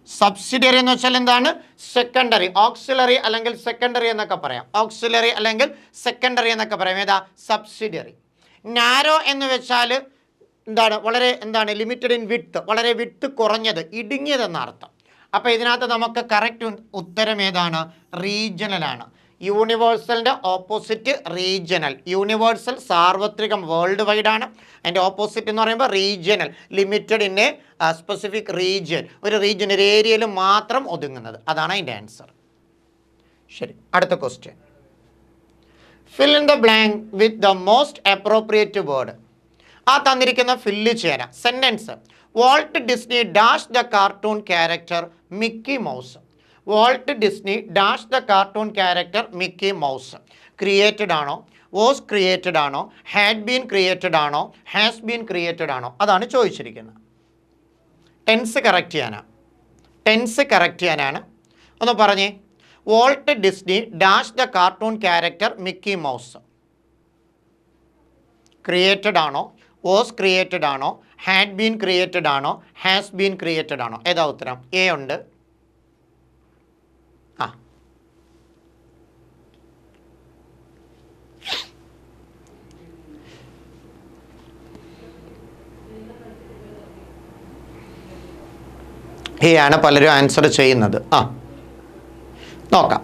Speaker 1: സബ്സിഡിയറി എന്ന് വെച്ചാൽ എന്താണ്? സെക്കൻഡറി. ഓക്സിലറി അല്ലെങ്കിൽ സെക്കൻഡറി എന്നൊക്കെ പറയാം. ഓക്സിലറി അല്ലെങ്കിൽ സെക്കൻഡറി എന്നൊക്കെ പറയാം. ഏതാ? സബ്സിഡിയറി. നാരോ എന്ന് വെച്ചാൽ എന്താണ്? വളരെ എന്താണ്? ലിമിറ്റഡ് ഇൻ വിഡ്ത്ത്, വളരെ വിഡ്ത്ത് കുറഞ്ഞത്, ഇടുങ്ങിയതെന്ന അർത്ഥം. അപ്പോൾ ഇതിനകത്ത് നമുക്ക് കറക്റ്റ് ഉത്തരം ഏതാണ്? റീജിയണലാണ്. യൂണിവേഴ്സലിൻ്റെ ഓപ്പോസിറ്റ് റീജിയണൽ. യൂണിവേഴ്സൽ സാർവത്രികം, വേൾഡ് വൈഡ് ആണ്. അതിൻ്റെ ഓപ്പോസിറ്റ് എന്ന് പറയുമ്പോൾ regional, limited in a specific region, ഒരു റീജിയൻ, ഒരു ഏരിയയിൽ മാത്രം ഒതുങ്ങുന്നത്, അതാണ് അതിൻ്റെ ആൻസർ. ശരി, അടുത്ത question. Fill in the blank with the most appropriate word. ആ തന്നിരിക്കുന്ന ഫില്ല് ചെയ്യാൻ sentence. Walt Disney dash the cartoon character Mickey mouse. Walt Disney dash the cartoon character Mickey Mouse. Created ആണോ, വാസ് ക്രിയേറ്റഡ് ആണോ, had been created ആണോ, has been created ആണോ, അതാണ് ചോദിച്ചിരിക്കുന്നത്. ടെൻസ് കറക്റ്റ് ചെയ്യാനാണ്. ടെൻസ് കറക്റ്റ് ചെയ്യാനാണ്. ഒന്ന് പറഞ്ഞേ. Walt Disney dash the cartoon character Mickey Mouse. Created ആണോ, വാസ് ക്രിയേറ്റഡ് ആണോ, ഹാഡ് ബീൻ ക്രിയേറ്റഡ് ആണോ, ഹാസ് ബീൻ ക്രിയേറ്റഡ് ആണോ? ഏതാ ഉത്തരം? എ ഉണ്ട്. ആണ് പലരും ആൻസർ ചെയ്യുന്നത്. നോക്കാം.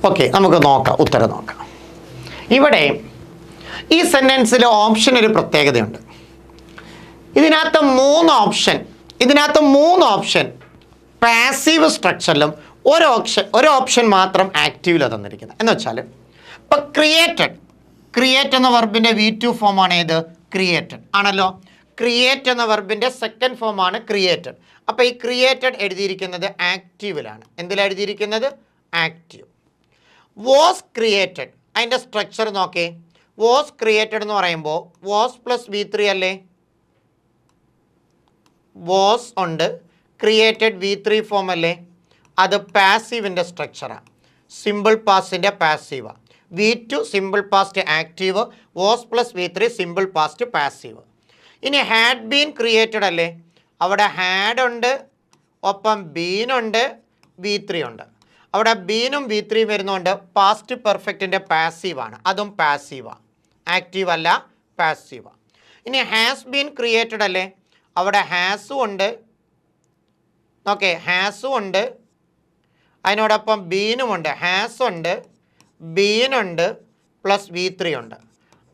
Speaker 1: ഓക്കെ, നമുക്ക് നോക്കാം, ഉത്തരം നോക്കാം. ഇവിടെ ഈ സെൻറ്റൻസിലെ ഓപ്ഷൻ ഒരു പ്രത്യേകതയുണ്ട്. ഇതിനകത്ത് മൂന്ന് ഓപ്ഷൻ പാസീവ് സ്ട്രക്ചറിലും ഒരു ഓപ്ഷൻ മാത്രം ആക്റ്റീവിലാണ് തന്നിരിക്കുന്നത്. എന്ന് വെച്ചാൽ ഇപ്പോൾ ക്രിയേറ്റ് എന്ന വെർബിൻ്റെ V2 ഫോമാണ് ഏത്? ക്രിയേറ്റഡ് ആണല്ലോ. ക്രിയേറ്റ് എന്ന വെർബിൻ്റെ സെക്കൻഡ് ഫോമാണ് ക്രിയേറ്റഡ്. അപ്പോൾ ഈ ക്രിയേറ്റഡ് എഴുതിയിരിക്കുന്നത് ആക്റ്റീവിലാണ്. എന്തിലാണ് എഴുതിയിരിക്കുന്നത്? ആക്റ്റീവ്. വാസ് ക്രിയേറ്റഡ്, അതിൻ്റെ സ്ട്രക്ചർ നോക്കേ. വാസ് ക്രിയേറ്റഡ് എന്ന് പറയുമ്പോൾ വാസ് പ്ലസ് V3 അല്ലേ? വാസ് ഉണ്ട്, ക്രിയേറ്റഡ് V3 ഫോം അല്ലേ? അത് പാസീവിൻ്റെ സ്ട്രക്ചറാണ്. സിമ്പിൾ പാസ്റ്റിൻ്റെ പാസീവാണ്. V2 simple past active, was plus V3 simple past passive. ഇനി ഹാഡ് ബീൻ ക്രിയേറ്റഡ് അല്ലേ? അവിടെ ഹാഡ് ഉണ്ട്, ഒപ്പം ബീനുണ്ട്, V3 ഉണ്ട്. അവിടെ ബീനും V3 വരുന്നതുകൊണ്ട് പാസ്റ്റ് പെർഫെക്റ്റിൻ്റെ പാസീവാണ്, അതും പാസീവാണ്, ആക്റ്റീവ് അല്ല, പാസീവാണ്. ഇനി ഹാസ് ബീൻ ക്രിയേറ്റഡ് അല്ലേ? അവിടെ ഹാസും ഉണ്ട്, ഓക്കെ, ഹാസും ഉണ്ട്, അതിനോടൊപ്പം ബീനുമുണ്ട്. ഹാസ് ഉണ്ട്, ബീനുണ്ട്, പ്ലസ് V3 ഉണ്ട്,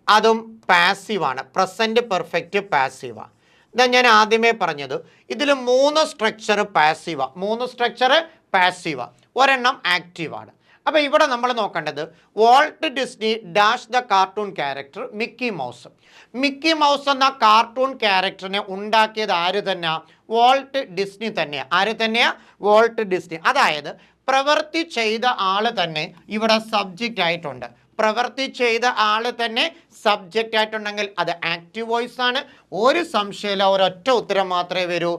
Speaker 1: അതും പാസീവാണ്, പ്രസൻറ്റ് പെർഫെക്റ്റ് പാസീവാണ്. ഇതാ ഞാൻ ആദ്യമേ പറഞ്ഞത്, ഇതിൽ 3 സ്ട്രക്ചർ പാസീവാണ്, ഒരെണ്ണം ആക്റ്റീവാണ്. അപ്പോൾ ഇവിടെ നമ്മൾ നോക്കേണ്ടത് Walt Disney dash the cartoon character Mickey Mouse. Mickey Mouse എന്ന കാർട്ടൂൺ ക്യാരക്ടറിനെ ഉണ്ടാക്കിയത് ആര് തന്നെയാണ്? വാൾട്ട് ഡിസ്നി തന്നെയാണ്. ആര് തന്നെയാണ്? Walt Disney. അതായത് പ്രവൃത്തി ചെയ്ത ആൾ തന്നെ ഇവിടെ സബ്ജക്റ്റ് ആയിട്ടുണ്ട്. പ്രവൃത്തി ചെയ്ത ആൾ തന്നെ സബ്ജക്റ്റ് ആയിട്ടുണ്ടെങ്കിൽ അത് ആക്റ്റീവ് വോയിസ് ആണ്. ഒരു സംശയമില്ല, ഒരൊറ്റ ഉത്തരം മാത്രമേ വരൂ,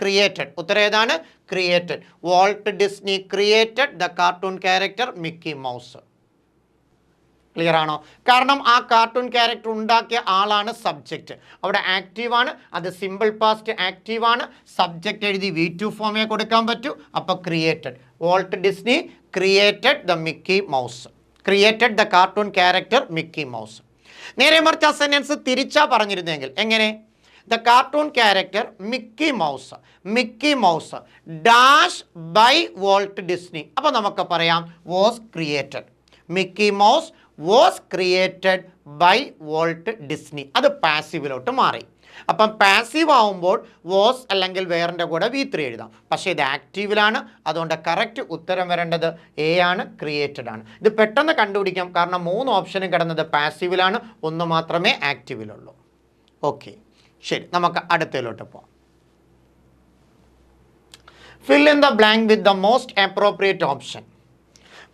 Speaker 1: ക്രിയേറ്റഡ്. ഉത്തരം ഏതാണ്? Created. Walt Disney created the cartoon character Mickey Mouse. Clear ആണോ? കാരണം ആ കാർട്ടൂൺ ക്യാരക്ടർ ഉണ്ടാക്കിയ ആളാണ് സബ്ജക്റ്റ്. അവിടെ ആക്റ്റീവാണ്, അത് സിമ്പിൾ പാസ്റ്റ് ആക്റ്റീവാണ്. സബ്ജക്റ്റ് എഴുതി V2 ഫോമേ കൊടുക്കാൻ പറ്റൂ. അപ്പോൾ created, Walt Disney created the Mickey Mouse, created the cartoon character Mickey Mouse. നേരെ മറിച്ച് ആ സെന്റൻസ് തിരിച്ചാ പറഞ്ഞിരുന്നെങ്കിൽ എങ്ങനെ? The cartoon character Mickey Mouse dash by Walt Disney. അപ്പോൾ നമുക്ക് പറയാം was created, Mickey Mouse was created by Walt Disney. അത് പാസീവിലോട്ട് മാറി. അപ്പം പാസീവ് ആവുമ്പോൾ വാസ് അല്ലെങ്കിൽ വേറിൻ്റെ കൂടെ V3 എഴുതാം. പക്ഷേ ഇത് ആക്റ്റീവിലാണ്, അതുകൊണ്ട് കറക്റ്റ് ഉത്തരം വരേണ്ടത് എ ആണ്, ക്രിയേറ്റഡ് ആണ്. ഇത് പെട്ടെന്ന് കണ്ടുപിടിക്കാം, കാരണം 3 ഓപ്ഷനും കിടന്നത് പാസീവിലാണ്, 1 മാത്രമേ ആക്റ്റീവിലുള്ളൂ. ഓക്കെ, ശരി, നമുക്ക് അടുത്തതിലോട്ട് പോകാം. Fill in the blank with the most appropriate option.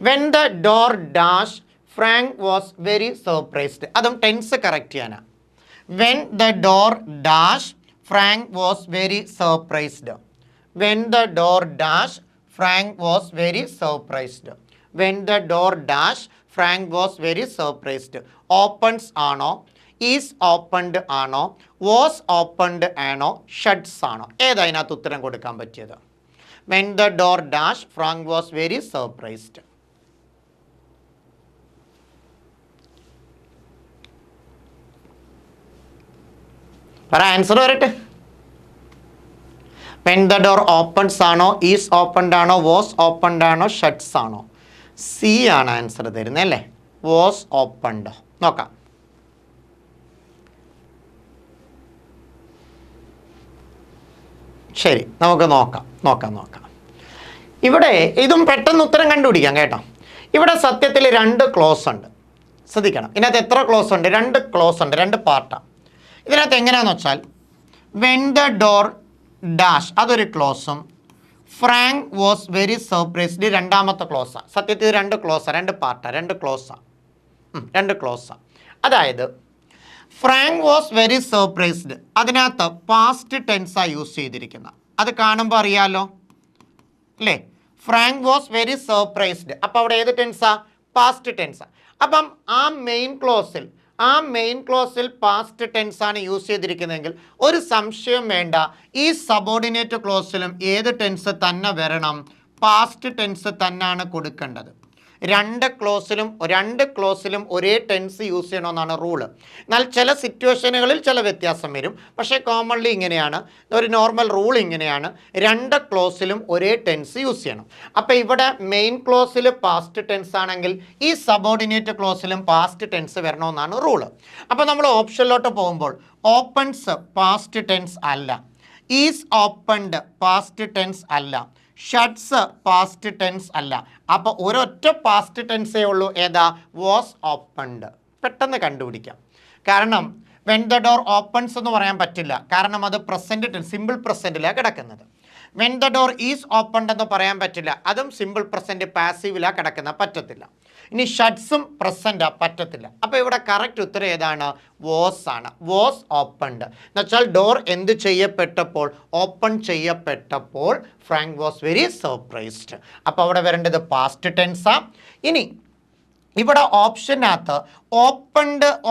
Speaker 1: When the door dash, Frank was very surprised. അതും ടെൻസ് കറക്റ്റ് ചെയ്യാനാണ്. When the door dash, Frank was very surprised. When the door dash, Frank was very surprised. When the door dash, Frank was very surprised. Opens ആണോ, is opened ആണോ, was opened ആണോ, shuts ആണോ? ഏതതിനകത്ത് ഉത്തരം കൊടുക്കാൻ പറ്റിയത്? When the door dash, Frank was very surprised. പറ, answer വരട്ടെ. When the door opens ആണോ, ഈസ് ഓപ്പൺഡ് ആണോ, വാസ് ഓപ്പൺഡ് ആണോ, ഷട്ട്സ് ആണോ? സി ആണ് ആൻസർ തരുന്നത് അല്ലേ, വാസ് ഓപ്പൺഡ്. നോക്കാം. ശരി, നമുക്ക് നോക്കാം. ഇവിടെ ഇതും പെട്ടെന്ന് ഉത്തരം കണ്ടുപിടിക്കാം കേട്ടോ. ഇവിടെ സത്യത്തിൽ 2 ക്ലോസ് ഉണ്ട്, ശ്രദ്ധിക്കണം. ഇതിനകത്ത് എത്ര ക്ലോസ് ഉണ്ട്? 2 ക്ലോസ് ഉണ്ട്, 2 പാർട്ടാണ്. ഇതിനകത്ത് എങ്ങനെയാണെന്ന് വെച്ചാൽ വെൻ ദ ഡോർ ഡാഷ് അതൊരു ക്ലോസും, ഫ്രാങ്ക് വാസ് വെരി സർപ്രൈസ്ഡ് രണ്ടാമത്തെ ക്ലോസാണ്. സത്യത്തിൽ 2 ക്ലോസാണ്, 2 പാർട്ടാണ്, 2 ക്ലോസാണ്. അതായത് ഫ്രാങ്ക് വാസ് വെരി സർപ്രൈസ്ഡ്, അതിനകത്ത് പാസ്റ്റ് ടെൻസാണ് യൂസ് ചെയ്തിരിക്കുന്നത്. അത് കാണുമ്പോൾ അറിയാലോ അല്ലേ? ഫ്രാങ്ക് വാസ് വെരി സർപ്രൈസ്ഡ്, അപ്പോൾ അവിടെ ഏത് ടെൻസാ? പാസ്റ്റ് ടെൻസാ. അപ്പം ആ മെയിൻ ക്ലോസിൽ പാസ്റ്റ് ടെൻസാണ് യൂസ് ചെയ്തിരിക്കുന്നതെങ്കിൽ ഒരു സംശയം വേണ്ട, ഈ സബോർഡിനേറ്റ് ക്ലോസിലും ഏത് ടെൻസ് തന്നെ വരണം? പാസ്റ്റ് ടെൻസ് തന്നെയാണ് കൊടുക്കേണ്ടത്. 2 ക്ലോസിലും ഒരേ ടെൻസ് യൂസ് ചെയ്യണമെന്നാണ് റൂള്. എന്നാൽ ചില സിറ്റുവേഷനുകളിൽ ചില വ്യത്യാസം വരും, പക്ഷേ കോമൺലി ഇങ്ങനെയാണ്, ഒരു നോർമൽ റൂൾ ഇങ്ങനെയാണ്, 2 ക്ലോസിലും ഒരേ ടെൻസ് യൂസ് ചെയ്യണം. അപ്പോൾ ഇവിടെ മെയിൻ ക്ലോസിൽ പാസ്റ്റ് ടെൻസ് ആണെങ്കിൽ ഈ സബോർഡിനേറ്റ് ക്ലോസിലും പാസ്റ്റ് ടെൻസ് വരണമെന്നാണ് റൂള്. അപ്പോൾ നമ്മൾ ഓപ്ഷനിലോട്ട് പോകുമ്പോൾ ഓപ്പൺസ് പാസ്റ്റ് ടെൻസ് അല്ല, ഈസ് ഓപ്പൺഡ് പാസ്റ്റ് ടെൻസ് അല്ല, ഷട്ട്സ് പാസ്റ്റ് ടെൻസ് അല്ല. അപ്പോൾ ഒരൊറ്റ പാസ്റ്റ് ടെൻസേ ഉള്ളൂ, ഏതാ? Was opened. പെട്ടെന്ന് കണ്ടുപിടിക്കാം. കാരണം വെൻ ദ ഡോർ ഓപ്പൺസ് എന്ന് പറയാൻ പറ്റില്ല, കാരണം അത് പ്രസൻറ്റ് ടെൻസ്, സിമ്പിൾ പ്രസൻറ്റിലാണ് കിടക്കുന്നത്. When the door is opened എന്ന് പറയാൻ പറ്റില്ല, അതും സിമ്പിൾ പ്രസൻറ്റ് പാസീവിലാണ് കിടക്കുന്നത്, പറ്റത്തില്ല. ഇനി ഷട്ട്സും പ്രസൻറ്റാ, പറ്റത്തില്ല. അപ്പോൾ ഇവിടെ കറക്റ്റ് ഉത്തരം ഏതാണ്? വാസ് ആണ്. വാസ് ഓപ്പൺഡ് എന്ന് വെച്ചാൽ ഡോർ എന്ത് ചെയ്യപ്പെട്ടപ്പോൾ, ഓപ്പൺ ചെയ്യപ്പെട്ടപ്പോൾ ഫ്രാങ്ക് വാസ് വെരി സർപ്രൈസ്ഡ്. അപ്പോൾ അവിടെ വരേണ്ടത് പാസ്റ്റ് ടെൻസാ. ഇനി ഇവിടെ ഓപ്ഷനകത്ത്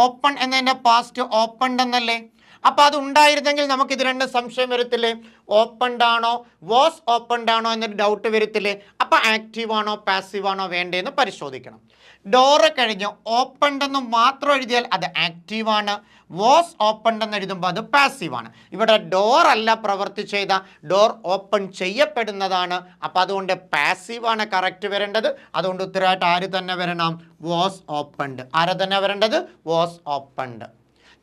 Speaker 1: ഓപ്പൺ എന്നതിൻ്റെ പാസ്റ്റ് ഓപ്പൺഡ് എന്നല്ലേ? അപ്പോൾ അത് ഉണ്ടായിരുന്നെങ്കിൽ നമുക്കിത് 2 സംശയം വരത്തില്ലേ? ഓപ്പൺഡ് ആണോ, വാസ് ഓപ്പൺഡ് ആണോ എന്നൊരു ഡൗട്ട് വരത്തില്ലേ? അപ്പോൾ ആക്റ്റീവ് ആണോ പാസീവ് ആണോ വേണ്ടതെന്ന് പരിശോധിക്കണം. ഡോറ് കഴിഞ്ഞ് ഓപ്പൺഡ് എന്ന് മാത്രം എഴുതിയാൽ അത് ആക്റ്റീവാണ്, വാസ് ഓപ്പൺഡ് എന്ന് എഴുതുമ്പോൾ അത് പാസീവാണ്. ഇവിടെ ഡോർ അല്ല പ്രവൃത്തി ചെയ്ത, ഡോർ ഓപ്പൺ ചെയ്യപ്പെടുന്നതാണ്. അപ്പോൾ അതുകൊണ്ട് പാസീവാണ് കറക്റ്റ് വരേണ്ടത്. അതുകൊണ്ട് ഉത്തരമായിട്ട് ആര് തന്നെ വരണം? Was opened. ആരെ തന്നെ വരേണ്ടത്? Was opened.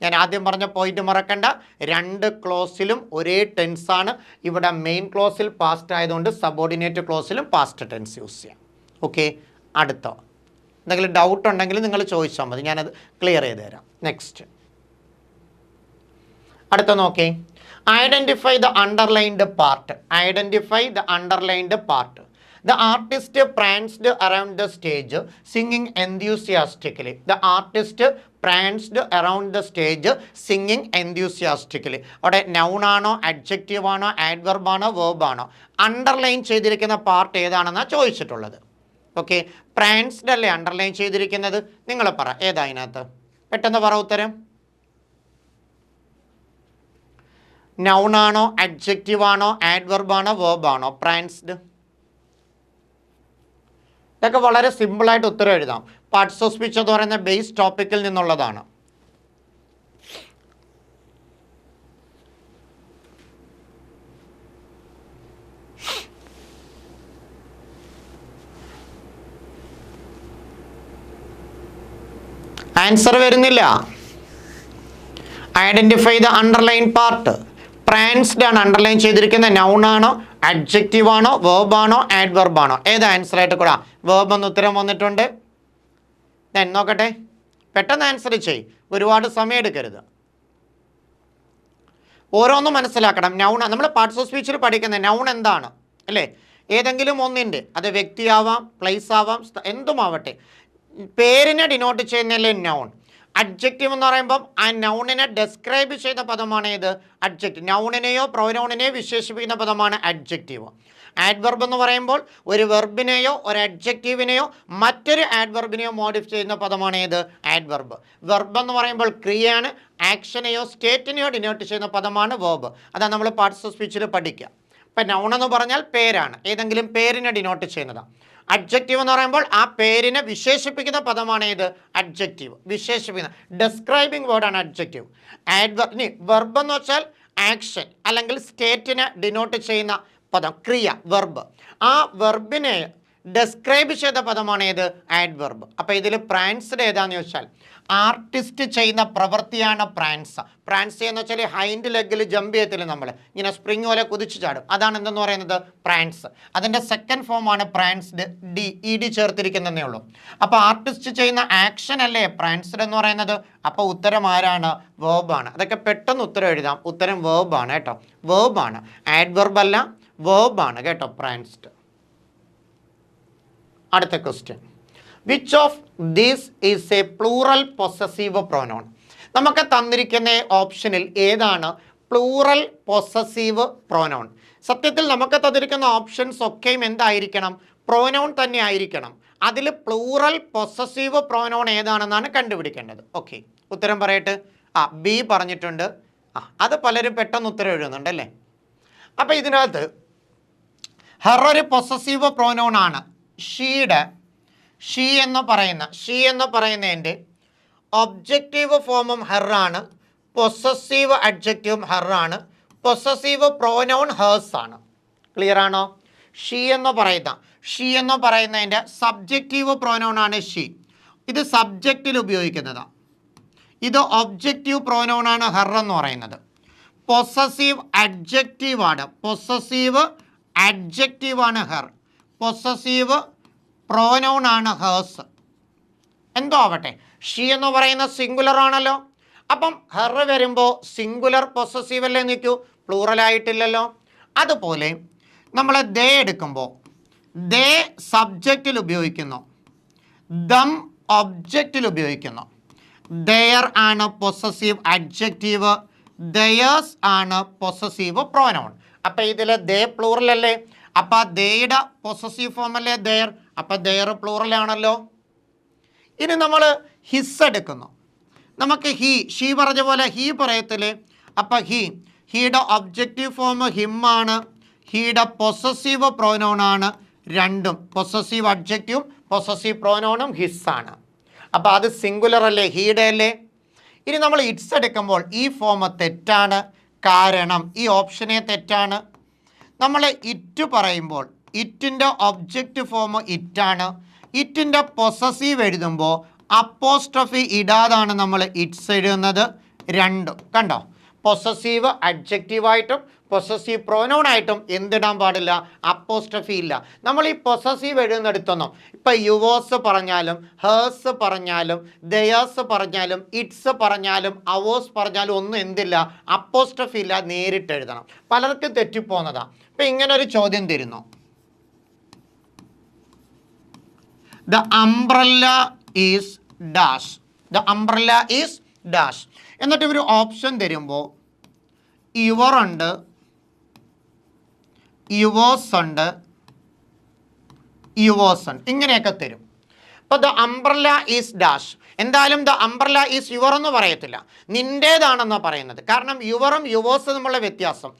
Speaker 1: ഞാൻ ആദ്യം പറഞ്ഞ പോയിന്റ് മറക്കണ്ട, 2 ക്ലോസിലും ഒരേ ടെൻസാണ്. ഇവിടെ മെയിൻ ക്ലോസിൽ പാസ്റ്റ് ആയതുകൊണ്ട് സബോർഡിനേറ്റ് ക്ലോസിലും പാസ്റ്റ് ടെൻസ് യൂസ് ചെയ്യാം. ഓക്കെ, അടുത്ത എന്തെങ്കിലും ഡൗട്ട് ഉണ്ടെങ്കിൽ നിങ്ങൾ ചോദിച്ചാൽ മതി, ഞാനത് ക്ലിയർ ചെയ്ത് തരാം. നെക്സ്റ്റ് അടുത്ത നോക്കി, identify the underlined part. The artist pranced around the stage singing enthusiastically. അവിടെ നൗൺ ആണോ, അഡ്ജക്റ്റീവ് ആണോ, ആഡ്വർബ് ആണോ, വേർബ് ആണോ? അണ്ടർലൈൻ ചെയ്തിരിക്കുന്ന പാർട്ട് ഏതാണെന്നാണ് ചോദിച്ചിട്ടുള്ളത്. ഓക്കെ, പ്രാൻസ്ഡ് അല്ലേ അണ്ടർലൈൻ ചെയ്തിരിക്കുന്നത്? നിങ്ങൾ പറ ഏതാ അതിനകത്ത്? പെട്ടെന്ന് പറ ഉത്തരം. നൗൺ ആണോ, അഡ്ജക്റ്റീവ് ആണോ, ആഡ്വർബ് ആണോ, വേർബ് ആണോ? പ്രാൻസ്ഡ്. ഇതൊക്കെ വളരെ സിമ്പിളായിട്ട് ഉത്തരം എഴുതാം. പാർട്സ് ഓഫ് സ്പീച്ച് എന്ന് പറയുന്ന ബേസ് ടോപ്പിക്കിൽ നിന്നുള്ളതാണ്. ആൻസർ വരുന്നില്ല. Identify the underline part. Pranced ആണ് അണ്ടർലൈൻ ചെയ്തിരിക്കുന്ന. നൗൺ ആണോ, അഡ്ജക്റ്റീവ് ആണോ, വേർബ് ആണോ, ആഡ്വർബ് ആണോ? ഏത് ആൻസർ ആയിട്ട് കൂടാ? വേർബ് എന്ന് ഉത്തരം വന്നിട്ടുണ്ട്. ഞാൻ നോക്കട്ടെ, പെട്ടെന്ന് ആൻസർ ചെയ്, ഒരുപാട് സമയം എടുക്കരുത്. ഓരോന്നും മനസ്സിലാക്കണം. നൗൺ നമ്മൾ പാർട്സ് ഓഫ് സ്പീച്ചിൽ പഠിക്കുന്നത് നൗൺ എന്താണ് അല്ലേ? ഏതെങ്കിലും ഒന്നിൻ്റെ, അത് വ്യക്തിയാവാം, പ്ലേസ് ആവാം, എന്തുമാവട്ടെ, പേരിനെ ഡിനോട്ട് ചെയ്യുന്നതല്ലേ നൗൺ. അഡ്ജക്റ്റീവ് എന്ന് പറയുമ്പം ആ നൗണിനെ ഡെസ്ക്രൈബ് ചെയ്യുന്ന പദമാണ് ഏത്? അഡ്ജക്റ്റീവ്. നൗണിനെയോ പ്രൊനൗണിനെയോ വിശേഷിപ്പിക്കുന്ന പദമാണ് അഡ്ജക്റ്റീവ്. ആഡ്വർബ് എന്ന് പറയുമ്പോൾ ഒരു വെർബിനെയോ ഒരു അഡ്ജക്റ്റീവിനെയോ മറ്റൊരു ആഡ്വർബിനെയോ മോഡിഫൈ ചെയ്യുന്ന പദമാണ് ഏത്? ആഡ്വർബ്. വെർബ് എന്ന് പറയുമ്പോൾ ക്രിയയാണ്. ആക്ഷനെയോ സ്റ്റേറ്റിനെയോ ഡിനോട്ട് ചെയ്യുന്ന പദമാണ് വേർബ്. അതാണ് നമ്മൾ പാർട്സ് ഓഫ് സ്പീച്ചിൽ പഠിക്കുക. ഇപ്പം നൗൺ എന്ന് പറഞ്ഞാൽ പേരാണ്, ഏതെങ്കിലും പേരിനെ ഡിനോട്ട് ചെയ്യുന്നതാണ്. അഡ്ജക്റ്റീവ് എന്ന് പറയുമ്പോൾ ആ പേരിനെ വിശേഷിപ്പിക്കുന്ന പദമാണ് ഏത്? അഡ്ജക്റ്റീവ്. വിശേഷിപ്പിക്കുന്ന ഡെസ്ക്രൈബിംഗ് വേർഡാണ് അഡ്ജക്റ്റീവ്. വെർബ് എന്ന് വെച്ചാൽ ആക്ഷൻ അല്ലെങ്കിൽ സ്റ്റേറ്റിനെ ഡിനോട്ട് ചെയ്യുന്ന പദം, ക്രിയ, വെർബ്. ആ വെർബിനെ ഡെസ്ക്രൈബ് ചെയ്ത പദമാണ് ഏത്? ആഡ്വർബ്. അപ്പോൾ ഇതിൽ പ്രാൻസ്ഡ് ഏതാണെന്ന് ചോദിച്ചാൽ ആർട്ടിസ്റ്റ് ചെയ്യുന്ന പ്രവൃത്തിയാണ് പ്രാൻസ്. പ്രാൻസ് എന്ന് വെച്ചാൽ ഹൈൻഡ് ലെഗിൽ ജമ്പ് ചെയ്യത്തില്ല, നമ്മൾ ഇങ്ങനെ സ്പ്രിങ് പോലെ കുതിച്ചു ചാടും, അതാണ് എന്തെന്ന് പറയുന്നത്? പ്രാൻസ്. അതിൻ്റെ സെക്കൻഡ് ഫോമാണ് പ്രാൻസ്ഡ്, ഇ ഡി ചേർത്തിരിക്കുന്നതേ ഉള്ളൂ. അപ്പോൾ ആർട്ടിസ്റ്റ് ചെയ്യുന്ന ആക്ഷൻ അല്ലേ പ്രാൻസ്ഡ് എന്ന് പറയുന്നത്? അപ്പോൾ ഉത്തരം ആരാണ്? വേർബാണ്. അതൊക്കെ പെട്ടെന്ന് ഉത്തരം എഴുതാം. ഉത്തരം വേർബാണ് കേട്ടോ, വേർബാണ്, ആഡ്വർബ് അല്ല, വേർബാണ് കേട്ടോ, പ്രാൻസ്ഡ്. അടുത്ത question, which of these is A plural possessive pronoun? നമുക്ക് തന്നിരിക്കുന്ന ഓപ്ഷനിൽ ഏതാണ് പ്ലൂറൽ പൊസസീവ് പ്രൊനൗൺ? സത്യത്തിൽ നമുക്ക് തന്നിരിക്കുന്ന ഓപ്ഷൻസ് ഒക്കെയും എന്തായിരിക്കണം? പ്രൊനൗൺ തന്നെ ആയിരിക്കണം. അതിൽ പ്ലൂറൽ പൊസസീവ് പ്രൊനൗൺ ഏതാണെന്നാണ് കണ്ടുപിടിക്കേണ്ടത്. ഓക്കെ, ഉത്തരം പറയട്ടെ. ബി പറഞ്ഞിട്ടുണ്ട്. അത് പലരും പെട്ടെന്ന് ഉത്തരം എഴുതുന്നുണ്ടല്ലേ. അപ്പോൾ ഇതിനകത്ത് ഹെർ ഒരു പൊസസീവ് പ്രൊനൗൺ ആണ്. ഷീയുടെ, ഷീ എന്ന് പറയുന്നതിൻ്റെ ഒബ്ജക്റ്റീവ് ഫോമും ഹെറാണ്, പൊസസീവ് അഡ്ജക്റ്റീവും ഹെറാണ്, പൊസസീവ് പ്രോനൗൺ ഹേഴ്സ് ആണ്. ക്ലിയർ ആണോ? ഷീ എന്ന് പറയുന്നതിൻ്റെ സബ്ജക്റ്റീവ് പ്രോനൗൺ ആണ് ഷീ. ഇത് സബ്ജക്റ്റിൽ ഉപയോഗിക്കുന്നതാണ്. ഇത് ഒബ്ജക്റ്റീവ് പ്രോനൗൺ ആണ് ഹെർ എന്ന് പറയുന്നത്. പൊസസീവ് അഡ്ജക്റ്റീവാണ്, പൊസസീവ് അഡ്ജക്റ്റീവാണ് ഹെർ, പൊസസീവ് പ്രോനൗൺ ആണ് ഹേഴ്സ്. എന്തോ ആവട്ടെ, ഷീ എന്ന് പറയുന്ന സിംഗുലർ ആണല്ലോ. അപ്പം ഹെർ വരുമ്പോൾ സിംഗുലർ പൊസസീവ് അല്ലേ നിൽക്കൂ, പ്ലൂറൽ ആയിട്ടില്ലല്ലോ. അതുപോലെ നമ്മൾ ദേ എടുക്കുമ്പോൾ ദേ സബ്ജക്റ്റിൽ ഉപയോഗിക്കുന്നു, ദം ഒബ്ജക്റ്റിൽ ഉപയോഗിക്കുന്നു. ദെയർ ആണ് പൊസസീവ് അഡ്ജക്റ്റീവ്, ദയേഴ്സ് ആണ് പൊസസീവ് പ്രോനൗൺ. അപ്പം ഇതിൽ ദേ പ്ലൂറൽ അല്ലേ, അപ്പം ദേയുടെ പൊസസീവ് ഫോം അല്ലേ ദെയർ, അപ്പം ദെയർ പ്ലൂറൽ ആണല്ലോ. ഇനി നമ്മൾ ഹിസ് എടുക്കുന്നു. നമുക്ക് ഷീ പറഞ്ഞ പോലെ ഹീ പറയത്തില്ലേ. അപ്പം ഹീയുടെ ഒബ്ജക്റ്റീവ് ഫോം ഹിം ആണ്, ഹീയുടെ പൊസസീവ് പ്രോനൗൺ ആണ്. രണ്ടും പൊസസീവ് അഡ്ജക്റ്റീവും പൊസസീവ് പ്രോനൗണും ഹിസ് ആണ്. അപ്പോൾ അത് സിംഗുലർ അല്ലേ, ഹീയുടെ അല്ലേ. ഇനി നമ്മൾ ഇറ്റ്സ് എടുക്കുമ്പോൾ ഈ ഫോം തെറ്റാണ്, കാരണം ഈ ഓപ്ഷനെ തെറ്റാണ്. നമ്മൾ ഇറ്റ് പറയുമ്പോൾ ഇറ്റിൻ്റെ ഒബ്ജക്റ്റ് ഫോം ഇറ്റാണ്. ഇറ്റിൻ്റെ പൊസസീവ് എഴുതുമ്പോൾ അപ്പോസ്ട്രോഫി ഇടാതാണ് നമ്മൾ ഇറ്റ്സ് എഴുതുന്നത്. രണ്ടും കണ്ടോ, പൊസസീവ് അഡ്ജക്റ്റീവായിട്ടും പൊസസീവ് പ്രോനൗൺ ആയിട്ടും എന്തിടാൻ പാടില്ല? അപ്പോസ്ട്രോഫി ഇല്ല. നമ്മൾ ഈ പൊസസീവ് എഴുതുന്നിടത്തൊന്നും ഇപ്പം യുവേഴ്സ് പറഞ്ഞാലും ഹേഴ്സ് പറഞ്ഞാലും ദയേഴ്സ് പറഞ്ഞാലും ഇറ്റ്സ് പറഞ്ഞാലും അവേഴ്സ് പറഞ്ഞാലും ഒന്നും എന്തില്ല? അപ്പോസ്ട്രോഫി ഇല്ല, നേരിട്ട് എഴുതണം. പലർക്കും തെറ്റിപ്പോകുന്നതാണ്. ഇപ്പം ഇങ്ങനൊരു ചോദ്യം തരുന്നു, the umbrella is dash, the umbrella is dash. എന്നിട്ട് ഇവർ ഓപ്ഷൻ തരുമ്പോൾ യുവർ ഉണ്ട്, യുവേഴ്സ് ഉണ്ട്, യുവേഴ്സ് ഉണ്ട്, ഇങ്ങനെയൊക്കെ തരും. അപ്പോൾ ദ അംബ്രല്ല ഈസ് ഡാഷ്, എന്തായാലും ദ അംബ്രല്ല ഈസ് യുവർ എന്ന് പറയത്തില്ല, നിൻ്റേതാണെന്നാണ് പറയുന്നത്. കാരണം യുവറും യുവേഴ്സ് തമ്മിലുള്ള വ്യത്യാസം,